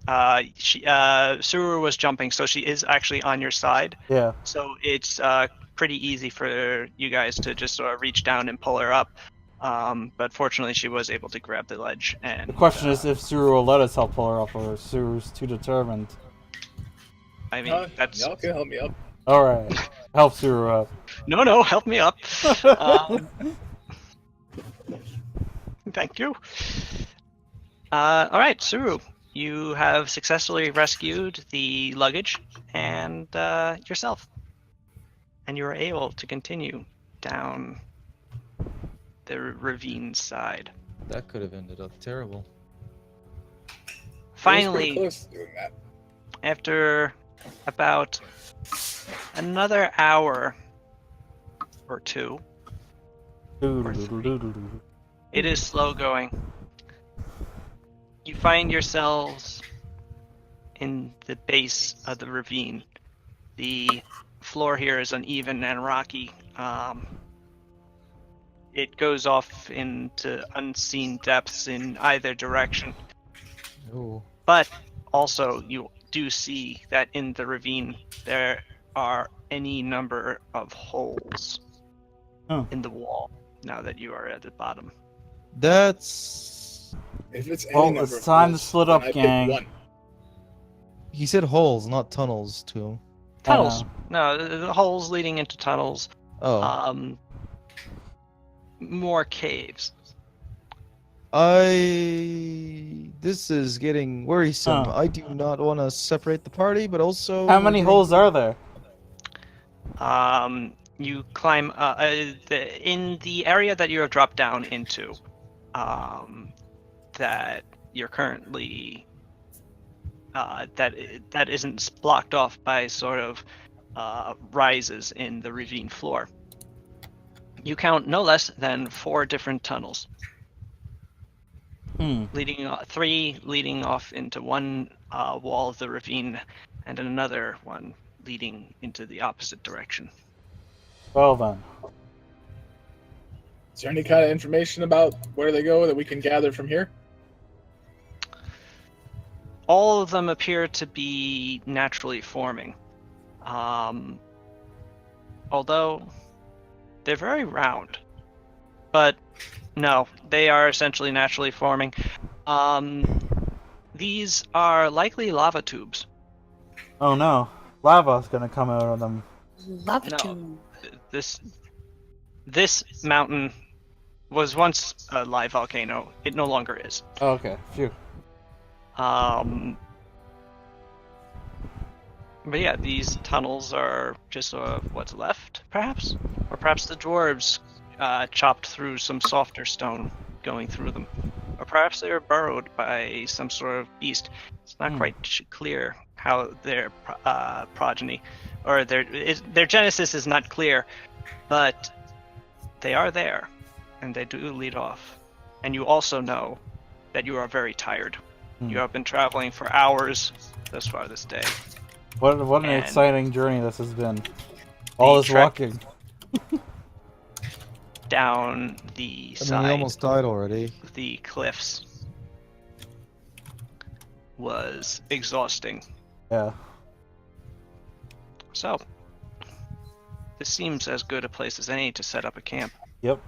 Suru was jumping, so she is actually on your side. Yeah. So it's pretty easy for you guys to just sort of reach down and pull her up. But fortunately, she was able to grab the ledge. And The question is if Suru will let us help pull her up, or if Suru's too determined. I mean, that's Y'all can help me up. All right, help Suru up. no, help me up. Thank you. All right, Suru, you have successfully rescued the luggage and yourself, and you are able to continue down the ravine side. That could have ended up terrible. I was pretty Finally, close to doing that. after about another hour or two, it is slow going. You find yourselves in the base of the ravine. The floor here is uneven and rocky. It goes off into unseen depths in either direction. Oh. But also, you do see that in the ravine there are any number of holes in the wall now that you are at the bottom. That's. If it's any Well, number it's of time to holes, split then up, I pick gang. one. He said holes, not tunnels, too. Tunnels. No, the holes leading into tunnels. Oh. More caves. This is getting worrisome. Huh. I do not want to separate the party, but also. How many holes are there? You climb in the area that you have dropped down into. That you're currently that isn't blocked off by sort of rises in the ravine floor. You count no less than 4 different tunnels. Three leading off into one wall of the ravine, and another one leading into the opposite direction. Well then. Is there any kind of information about where they go that we can gather from here? all of them appear to be naturally forming. Although they're very round. But no, they are essentially naturally forming. These are likely lava tubes. Oh no, lava's gonna come out of them. Love No. to. This mountain was once a live volcano. It no longer is. Oh, okay, phew. But yeah, these tunnels are just what's left, perhaps? Or perhaps the dwarves chopped through some softer stone going through them. Or perhaps they were burrowed by some sort of beast. It's not quite clear how their progeny, or their genesis is not clear, but they are there, and they do lead off. And you also know that you are very tired. You have been traveling for hours thus far this day. What an And exciting journey this has been. All this trek walking. down the I mean, we side almost died already. of the cliffs was exhausting. Yeah. So, this seems as good a place as any to set up a camp. Yep.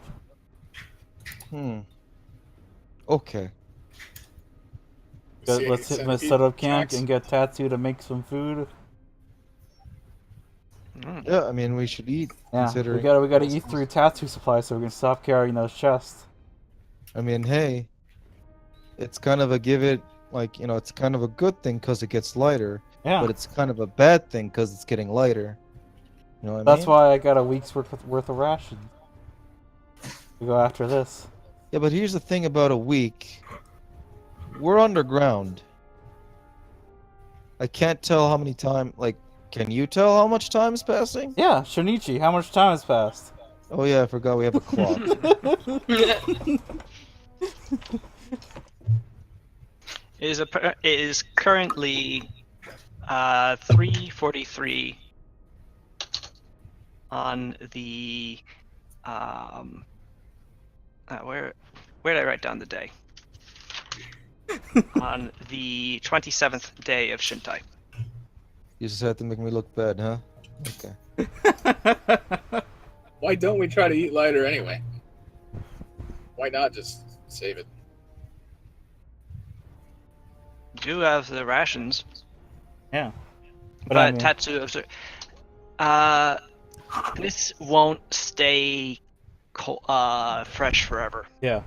Okay. See any Let's centipede set up camp tracks? and get Tatsu to make some food. Yeah, I mean, we should eat. Yeah, Considering we gotta eat through Tatsu supplies so we can stop carrying those chests. I mean, hey, it's kind of a give it, like, you know, it's kind of a good thing because it gets lighter, Yeah. but it's kind of a bad thing because it's getting lighter. You know what I That's mean? why I got a week's worth of rations. To go after this. Yeah, but here's the thing about a week. We're underground. I can't tell how many time, like, can you tell how much time is passing? Yeah, Shinichi, how much time has passed? Oh yeah, I forgot we have a clock. It is currently 3:43 on the where did I write down the day? On the 27th day of Shintai. You just had to make me look bad, huh? Okay. Why don't we try to eat lighter anyway? Why not just save it? You do have the rations, Yeah. but I mean- Tatsu, this won't stay fresh forever. Yeah.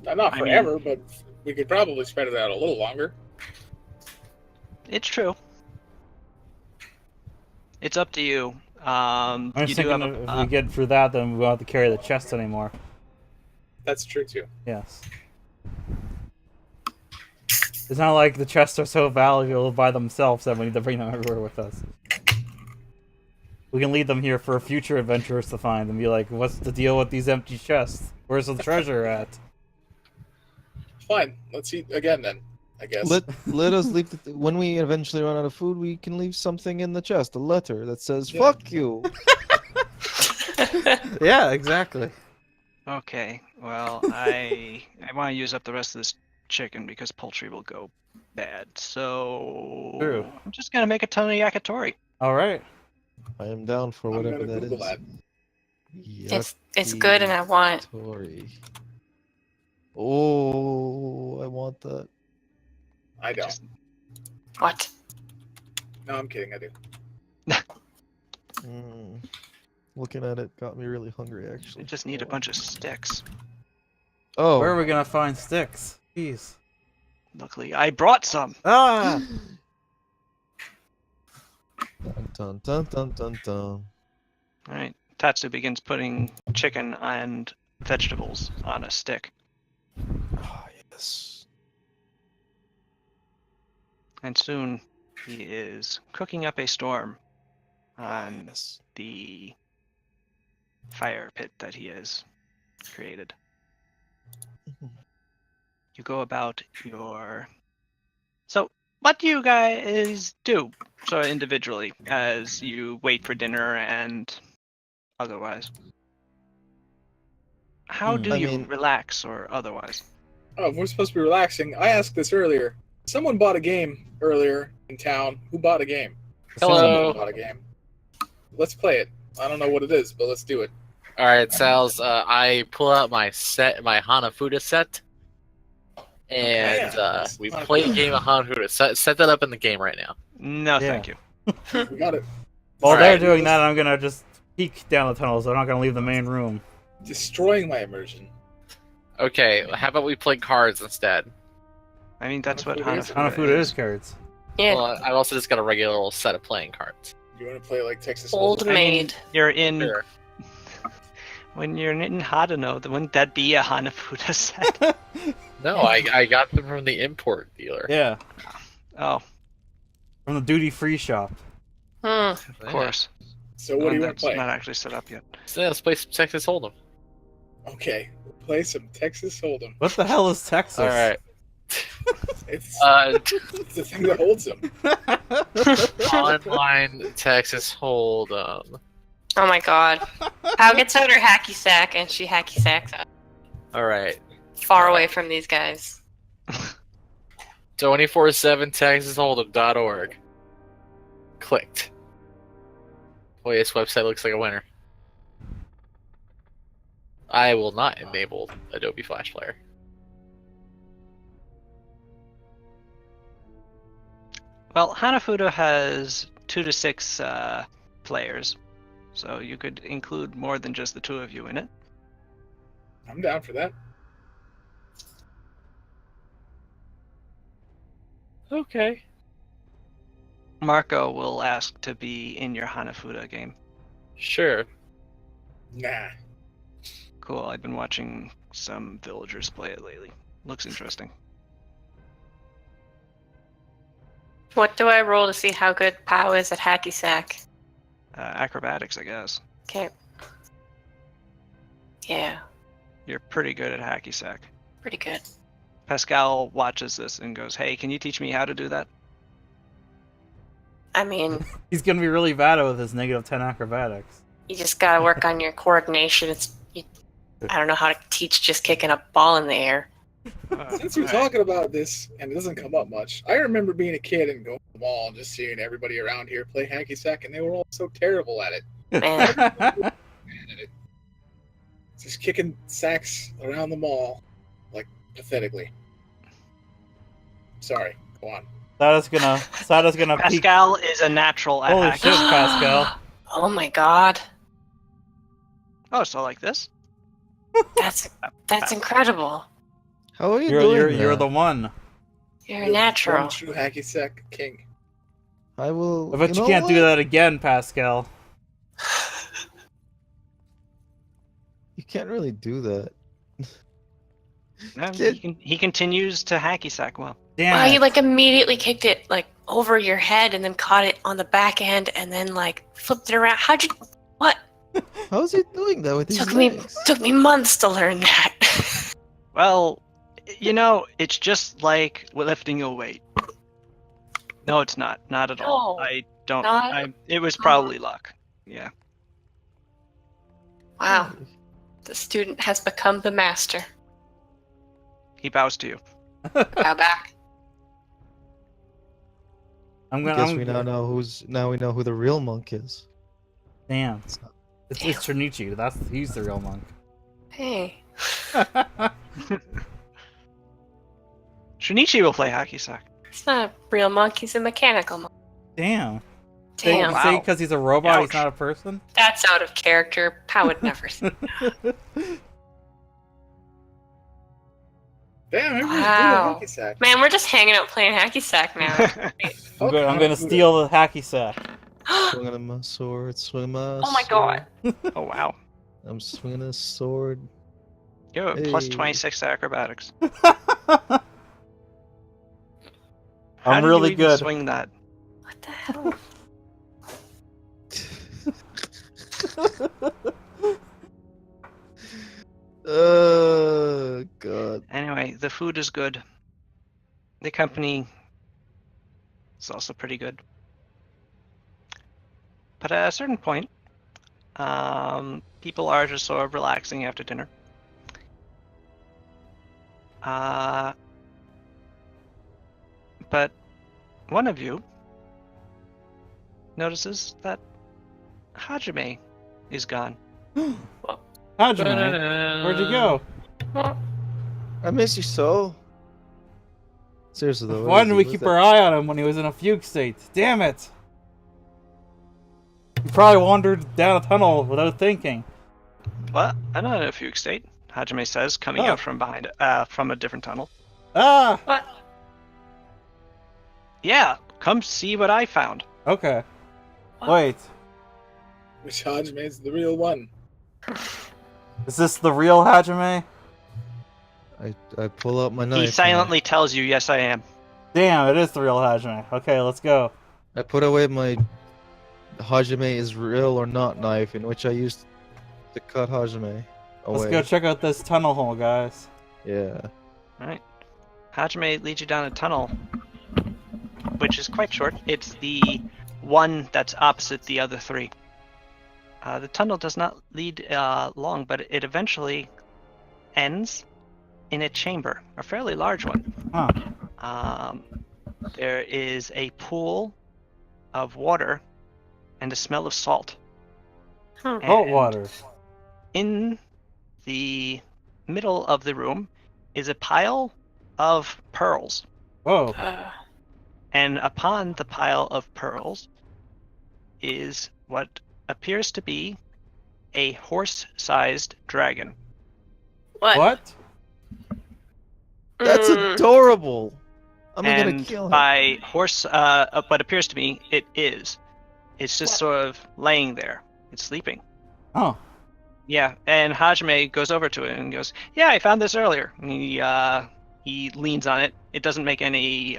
Not I mean- forever, but we could probably spread it out a little longer. It's true. It's up to you. I'm You just do thinking have if we get through that, then we won't have to carry the chest anymore. That's true too. Yes. It's not like the chests are so valuable by themselves that we need to bring them everywhere with us. We can leave them here for future adventurers to find and be like, what's the deal with these empty chests? Where's the treasure at? Fine, let's eat again then, I guess. Let us leave when we eventually run out of food, we can leave something in the chest, a letter that says Yeah. "fuck you." Yeah, exactly. Okay, well, I want to use up the rest of this chicken because poultry will go bad. So True. I'm just gonna make a ton of yakitori. Alright. I am down for I'm whatever gonna that Google is. It's good and I want it. Yakitori. Oh, I want that. I don't. Just- What? No, I'm kidding. I do. Looking at it got me really hungry, I actually. just need a bunch of sticks. Oh, Where are we gonna find sticks? Jeez. Luckily, I brought some. Ah! dun dun dun dun dun. All right, Tatsu begins putting chicken and vegetables on a stick, Ah, yes. and soon he is cooking up a storm on Yes. the fire pit that he has created. You go about your. So, what do you guys do, sort of individually, as you wait for dinner and otherwise? How do I you mean- relax or otherwise? Oh, if we're supposed to be relaxing, I asked this earlier. Someone bought a game earlier in town. Who bought a game? Hello. Someone bought a game. Let's play it. I don't know what it is, but let's do it. All right, Sal's. I pull out my Hanafuda set, and we play a game of Hanafuda. Set that up in the game right now. No, Yeah. thank you. We got it. While All they're right. doing that, I'm gonna just peek down the tunnels. I'm not gonna leave the main room. Destroying my immersion. Okay, how about we play cards instead? I mean, that's what Hanafuda is. Hanafuda Hanafuda is cards. Yeah. Well, I've also just got a regular little set of playing cards. You want to play like Texas Old Hold'em? I mean, maid. you're in. Sure. When you're in Hadano, wouldn't that be a Hanafuda set? No, I got them from the import dealer. Yeah, Oh, from the duty-free shop. of course. So what do you want That's to play? not actually set up yet. So let's play some Texas Hold'em. Okay, we'll play some Texas Hold'em. What the hell is Texas? All right. It's, Uh, it's the thing that holds them. online Texas Hold'em. Oh my god. How gets out her hacky sack and she hacky sacks out. All right. Far away from these guys. 247texashold'em.org. Clicked. Boy, this website looks like a winner. I will not enable Adobe Flash Player. Well, Hanafuda has 2 to 6 players, so you could include more than just the 2 of you in it. I'm down for that. Okay. Marco will ask to be in your Hanafuda game. Sure. Nah. Cool, I've been watching some villagers play it lately. Looks interesting. What do I roll to see how good Pow is at hacky sack? Acrobatics, I guess. Okay. Yeah, You're pretty good at hacky sack. pretty good. Pascal watches this and goes, "Hey, can you teach me how to do that?" I mean, He's gonna be really bad with his -10 acrobatics. you just gotta work on your coordination. I don't know how to teach just kicking a ball in the air. Since we're talking about this, and it doesn't come up much, I remember being a kid and going to the mall and just seeing everybody around here play hacky sack, and they were all so terrible at it. Man, At it. Just kicking sacks around the mall, like, pathetically. Sorry, go on. Sada's gonna peek. Pascal is a natural at Holy hacky shit, sack. Pascal! oh my god, Oh, so like this? that's incredible. How are you doing? You're that? the one. You're a natural. One true hacky sack king. I will. I bet you know can't do what? that again, Pascal. You can't really do that. No, Did- he continues to hacky sack well. Damn Wow, it. you like immediately kicked it like over your head and then caught it on the back end and then like flipped it around. How'd you? What? How's he doing that with his Took me legs? months to learn that. Well, you know, it's just like lifting a weight. No, it's not. Not at all. No, I don't. not- It was probably luck. Yeah. Wow, the student has become the master. He bows to you. Bow back. I'm I gonna. guess we now know who the real monk is. Damn. It's Trinichi. He's the real monk. Hey, Shinichi will play hacky sack. he's not a real monk. He's a mechanical monk. Damn. Damn, Wow. Say because he's a robot, he's Ouch. not a person. that's out of character. Pow would never say. Damn, everybody's Wow. doing hacky sack. Man, we're just hanging out playing hacky sack now. I'm gonna steal the hacky sack. Swinging on my sword, swinging my. Oh my god. Oh wow. I'm swinging a sword. You have a plus Hey. 26 to acrobatics. How I'm do you really even good. Swing that. What the hell? Oh god. Anyway, the food is good. The company is also pretty good. But at a certain point, people are just sort of relaxing after dinner. but one of you notices that Hajime is gone. Hajime, where'd you go? I miss you so. Seriously though. Why didn't we keep our eye on him when he was in a fugue state? Damn it! He probably wandered down a tunnel without thinking. What? I'm not in a fugue state, Hajime says, coming out from behind, from a different tunnel. Ah! What? Yeah, come see what I found. Okay. What? Wait. Which Hajime is the real one? Is this the real Hajime? I pull out my knife. He silently tells you, yes, I am. Damn, it is the real Hajime. Okay, let's go. I put away my Hajime is real or not knife, in which I used to cut Hajime away. Let's go check out this tunnel hole, guys. Yeah. Alright. Hajime leads you down a tunnel, which is quite short. It's the one that's opposite the other three. The tunnel does not lead long, but it eventually ends in a chamber, a fairly large one. Huh. There is a pool of water and a smell of salt. Hmm. Salt And water. in the middle of the room is a pile of pearls. Whoa. And upon the pile of pearls is what appears to be a horse-sized dragon. What? That's adorable. I'm gonna And kill him. by horse, what appears to me, it is. It's just sort of laying there. It's sleeping. Oh. Yeah, and Hajime goes over to it and goes, "Yeah, I found this earlier." And he leans on it. It doesn't make any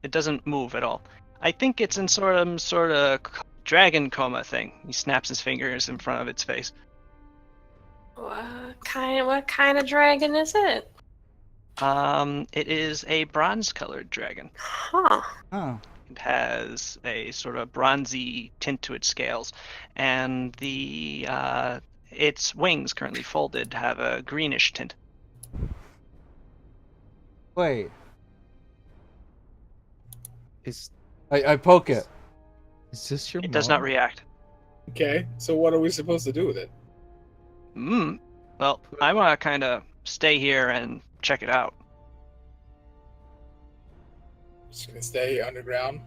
it doesn't move at all. I think it's in some sort of dragon coma thing. He snaps his fingers in front of its face. What kind of dragon is it? It is a bronze-colored dragon. Huh. Oh. It has a sort of bronzy tint to its scales, and its wings, currently folded, have a greenish tint. Wait. Is I poke it. this your It does not mom? react. Okay, so what are we supposed to do with it? Well, I want to kind of stay here and check it out. Just gonna stay underground.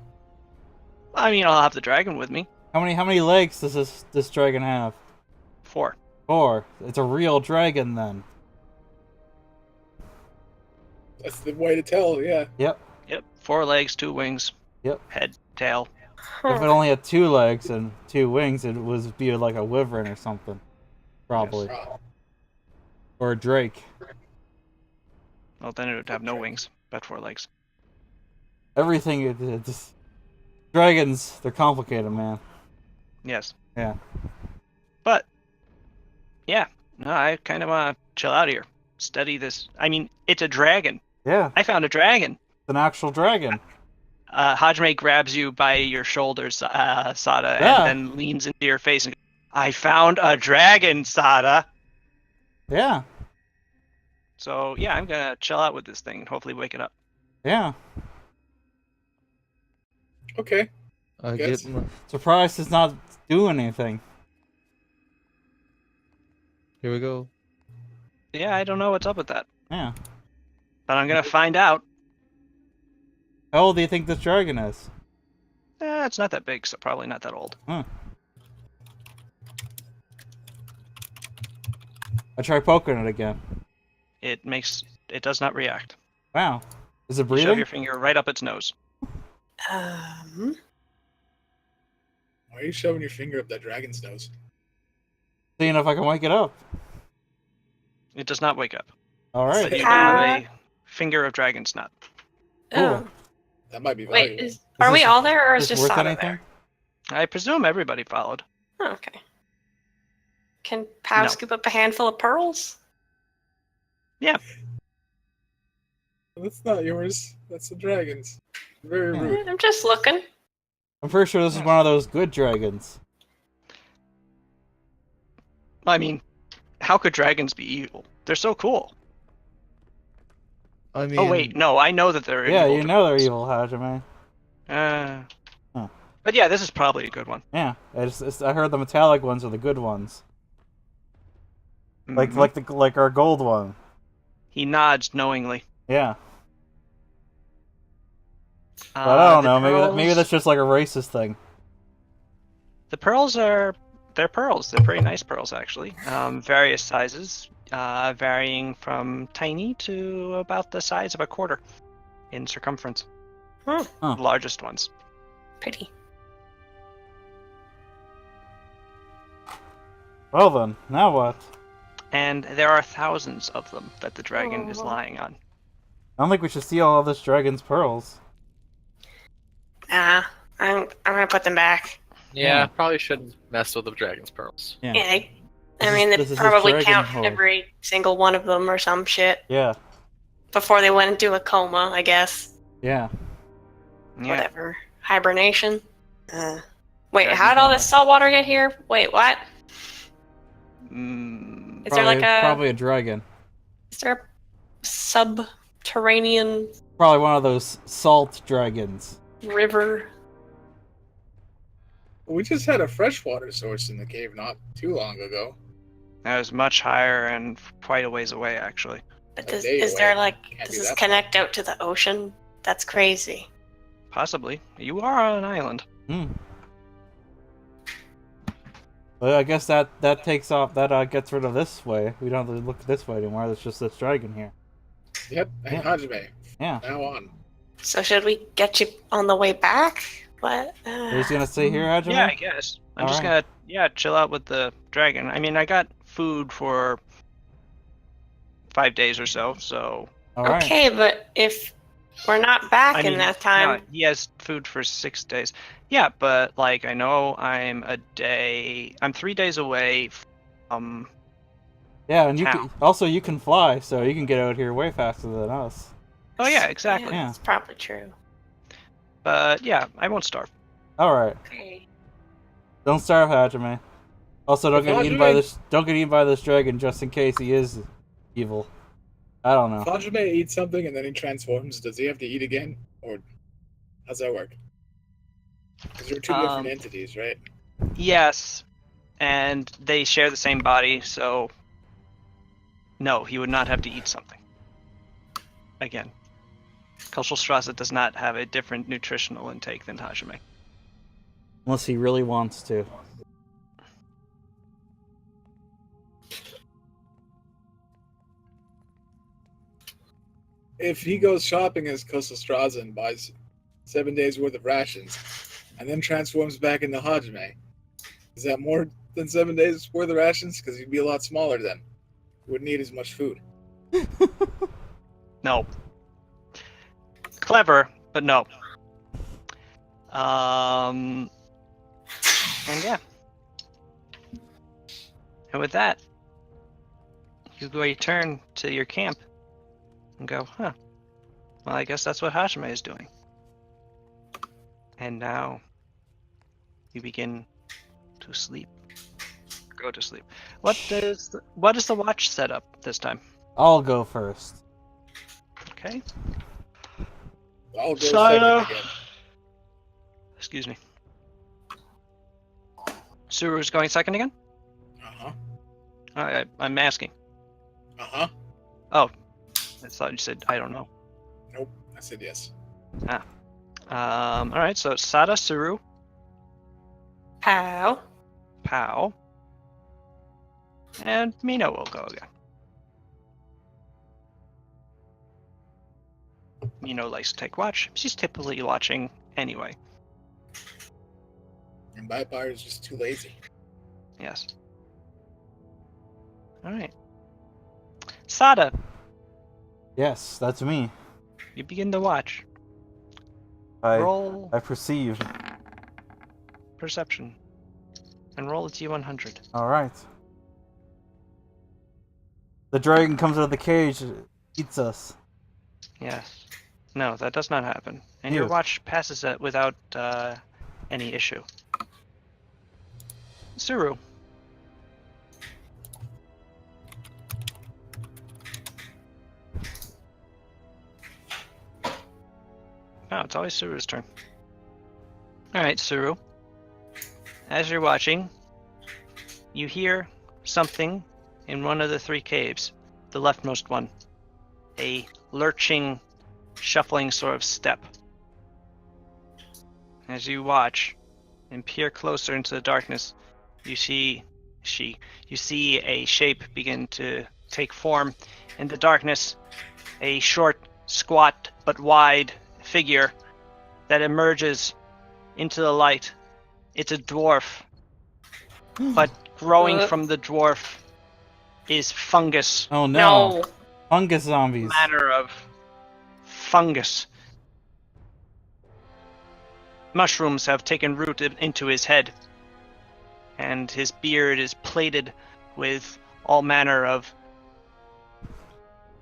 I mean, I'll have the dragon with me. How many legs does this dragon have? 4. 4. It's a real dragon then. That's the way to tell, yeah. Yep. Yep, 4 legs, 2 wings. Yep. Head, tail. If it only had 2 legs and 2 wings, it would be like a wyvern or something. Probably. Oh, Or a drake. Well, then it would have no wings, but 4 legs. Everything. Just... Dragons, they're complicated, man. Yes. Yeah. But, yeah, no, I kind of want to chill out here. Study this. I mean, it's a dragon. Yeah. I found a dragon. It's an actual dragon. Hajime grabs you by your shoulders, Sada, Yeah. and then leans into your face and goes, "I found a dragon, Sada." Yeah. So, yeah, I'm going to chill out with this thing and hopefully wake it up. Yeah. okay. I Yes. get my... Surprised it's not doing anything. Here we go. Yeah, I don't know what's up with that, Yeah. but I'm going to find out. How old do you think this dragon is? It's not that big, so probably not that old. I try poking it again. It does not react. Wow. Is it You shove breathing? your finger right up its nose. Why are you shoving your finger up that dragon's nose? Seeing if I can wake it up. It does not wake up. All But right. you have a finger of dragon snot. Cool. That might be Wait, valuable. are we this- all there, or is Is this just worth Sada anything? there? I presume everybody followed. Oh, okay. Can Pow No. scoop up a handful of pearls? That's not yours. That's the dragon's. Very Yeah. rude. I'm just looking. I'm pretty sure this is one of those good dragons. I mean, how could dragons be evil? They're so cool. I mean, Oh wait, no, I know that they're Yeah, evil. you know they're evil, Hajime. Uh, but yeah, this is probably a good one. Yeah, I heard the metallic ones are the good ones. Mhm. Like our gold one. He nods knowingly. Yeah. But I don't The know, maybe pearls, that's just like a racist thing. the pearls are they're pearls. They're pretty nice pearls actually. Various sizes, varying from tiny to about the size of a quarter in circumference. Hmm, Huh. The largest ones. pretty. Well then, now what? And there are thousands of them that the dragon is Oh. lying on. I don't think we should steal all this dragon's pearls. Nah, I'm gonna put them back. Yeah, Yeah. probably shouldn't mess with the dragon's pearls. Yeah. Yeah, This I is- mean this they is his probably dragon count hoard. every single one of them or some shit Yeah. before they went into a coma, I guess. Yeah. Yeah. Whatever. Hibernation. Wait, Dragon how did all coma. this salt water get here? Wait, what? Mm, Is there like a Probably a dragon. is there a subterranean Probably one of those salt dragons. river? We just had a freshwater source in the cave not too long ago. that was much higher and quite a ways away actually. But A does, day is there away. like Can't does be this that connect out to the ocean? That's crazy. Possibly. You are on an island. Hmm. But I guess that takes off. That gets rid of this way. We don't have to look this way anymore. There's just this dragon here. Yep, and Yeah. Hajime, Yeah. now on. So should we get you on the way back? What? Are you just gonna stay here, Hajime? Yeah, I guess. I'm just Alright. gonna chill out with the dragon. I mean, I got food for 5 days or so, so All right. Okay, but if we're not back I in mean, that time, no, he has food for 6 days. Yeah, but like I know I'm 3 days away from Yeah, and you town. you can fly, so you can get out here way faster than us. Oh yeah, exactly. Yeah. that's probably true. But yeah, I won't starve. All right. Okay. Don't starve, Hajime. Also, don't get eaten by Hajime- this. Don't get eaten by this dragon, just in case he is evil. I don't know. If Hajime eats something and then he transforms, does he have to eat again? Or how's that work? Because you're two different entities, right? Yes, and they share the same body, so no, he would not have to eat something. Again, Strasse does not have a different nutritional intake than Hajime. Unless he really wants to. If he goes shopping as Coastal Straza and buys 7 days worth of rations, and then transforms back into Hajime, is that more than 7 days worth of rations? Because he'd be a lot smaller then. Wouldn't need as much food. No. Clever, but no. And yeah. And with that, you return to your camp and go, huh. Well, I guess that's what Hashime is doing. And now you begin to sleep. Go to sleep. What is the watch setup this time? I'll go first. Okay. I'll go Saya. second again. Excuse me. Suru's going second again? Uh-huh. I'm asking. Uh-huh. Oh, I thought you said I don't know. Nope. I said yes. All right. So Sada, Suru, How? Pao, and Mino will go again. Mino likes to take watch. She's typically watching anyway. And Vampire is just too lazy. Yes. All right. Sada, Yes, that's me. you begin to watch. I Roll perceive. perception. And roll a D100. All right. The dragon comes out of the cage, eats us. Yes. No, that does not happen. And your Yes. watch passes it without any issue. Suru. Oh, it's always Suru's turn. Alright, Suru. As you're watching, you hear something in one of the 3 caves, the leftmost one. A lurching, shuffling sort of step. As you watch and peer closer into the darkness, you see a shape begin to take form in the darkness. A short, squat, but wide figure that emerges into the light. It's a dwarf, but growing from the dwarf is fungus. Oh no. No. Fungus zombies. Manner of fungus. Mushrooms have taken root into his head, and his beard is plated with all manner of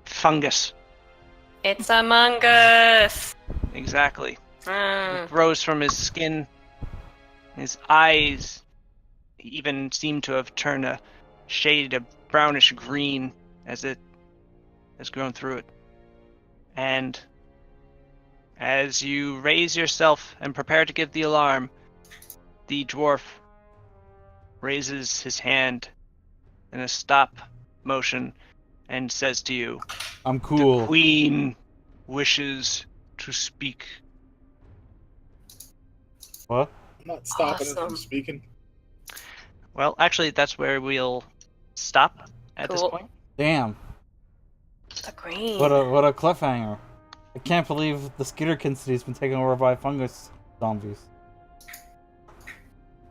fungus. It's Among Us. Exactly. Mm. It grows from his skin. His eyes even seem to have turned a shade of brownish green as it has grown through it. And as you raise yourself and prepare to give the alarm, the dwarf raises his hand in a stop motion and says to you, I'm "The cool. queen wishes to speak." What? I'm not stopping it from Awesome. speaking. Well, actually, that's where we'll stop at this Cool. point. Damn. The green. What a cliffhanger. I can't believe the Skitterkin city's been taken over by fungus zombies.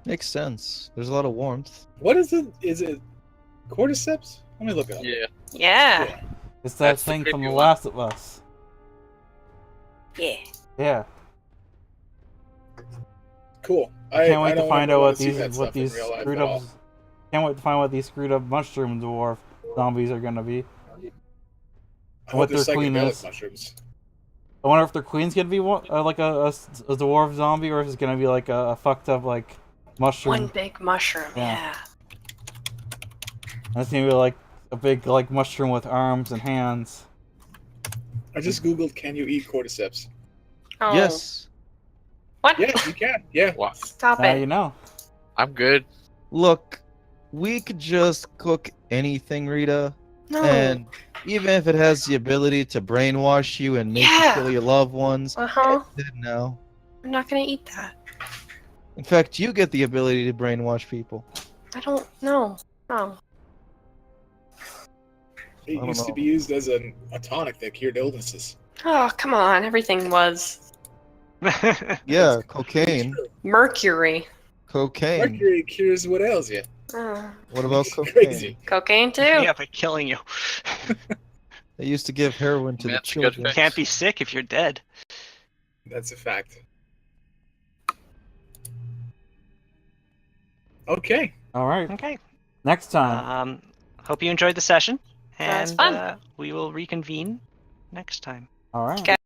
Makes sense. There's a lot of warmth. What is it? Is it cordyceps? Let me look it up. Yeah. Yeah. It's that That's the thing from creepy The one. Last of Us. Yeah. Yeah. Cool. I can't wait don't to find ever out wanna what see these that stuff in real life screwed at up. all. Can't wait to find out what these screwed up mushroom dwarf zombies are gonna be. I what hope they're their queen psychedelic is. mushrooms. I wonder if their queen's gonna be like a dwarf zombie, or if it's gonna be like a fucked up like mushroom. One big mushroom. Yeah. Yeah. And it's gonna be like a big like mushroom with arms and hands. I just googled, can you eat cordyceps? Oh. Yes. What? Yeah, you can. Yeah. Wow. Stop Now it. you know. I'm good. Look, we could just cook anything, Rita, No. and even if it has the ability to brainwash you and make you Yeah. kill your loved ones, Uh-huh. it's dead now. I'm not gonna eat that. In fact, you get the ability to brainwash people. I don't know. No. It don't used to know. be used as a tonic that cured illnesses. Oh, come on. Everything was Yeah, cocaine. mercury. Cocaine. Mercury cures what ails you. What about It's cocaine? crazy. Cocaine too. Yeah, by killing you. They used to give heroin to the That's a good children. fix. Can't be sick if you're dead. That's a fact. Okay. All right. Okay. Next time. Hope you enjoyed the session, That was and fun. we will reconvene next time. All right. Okay.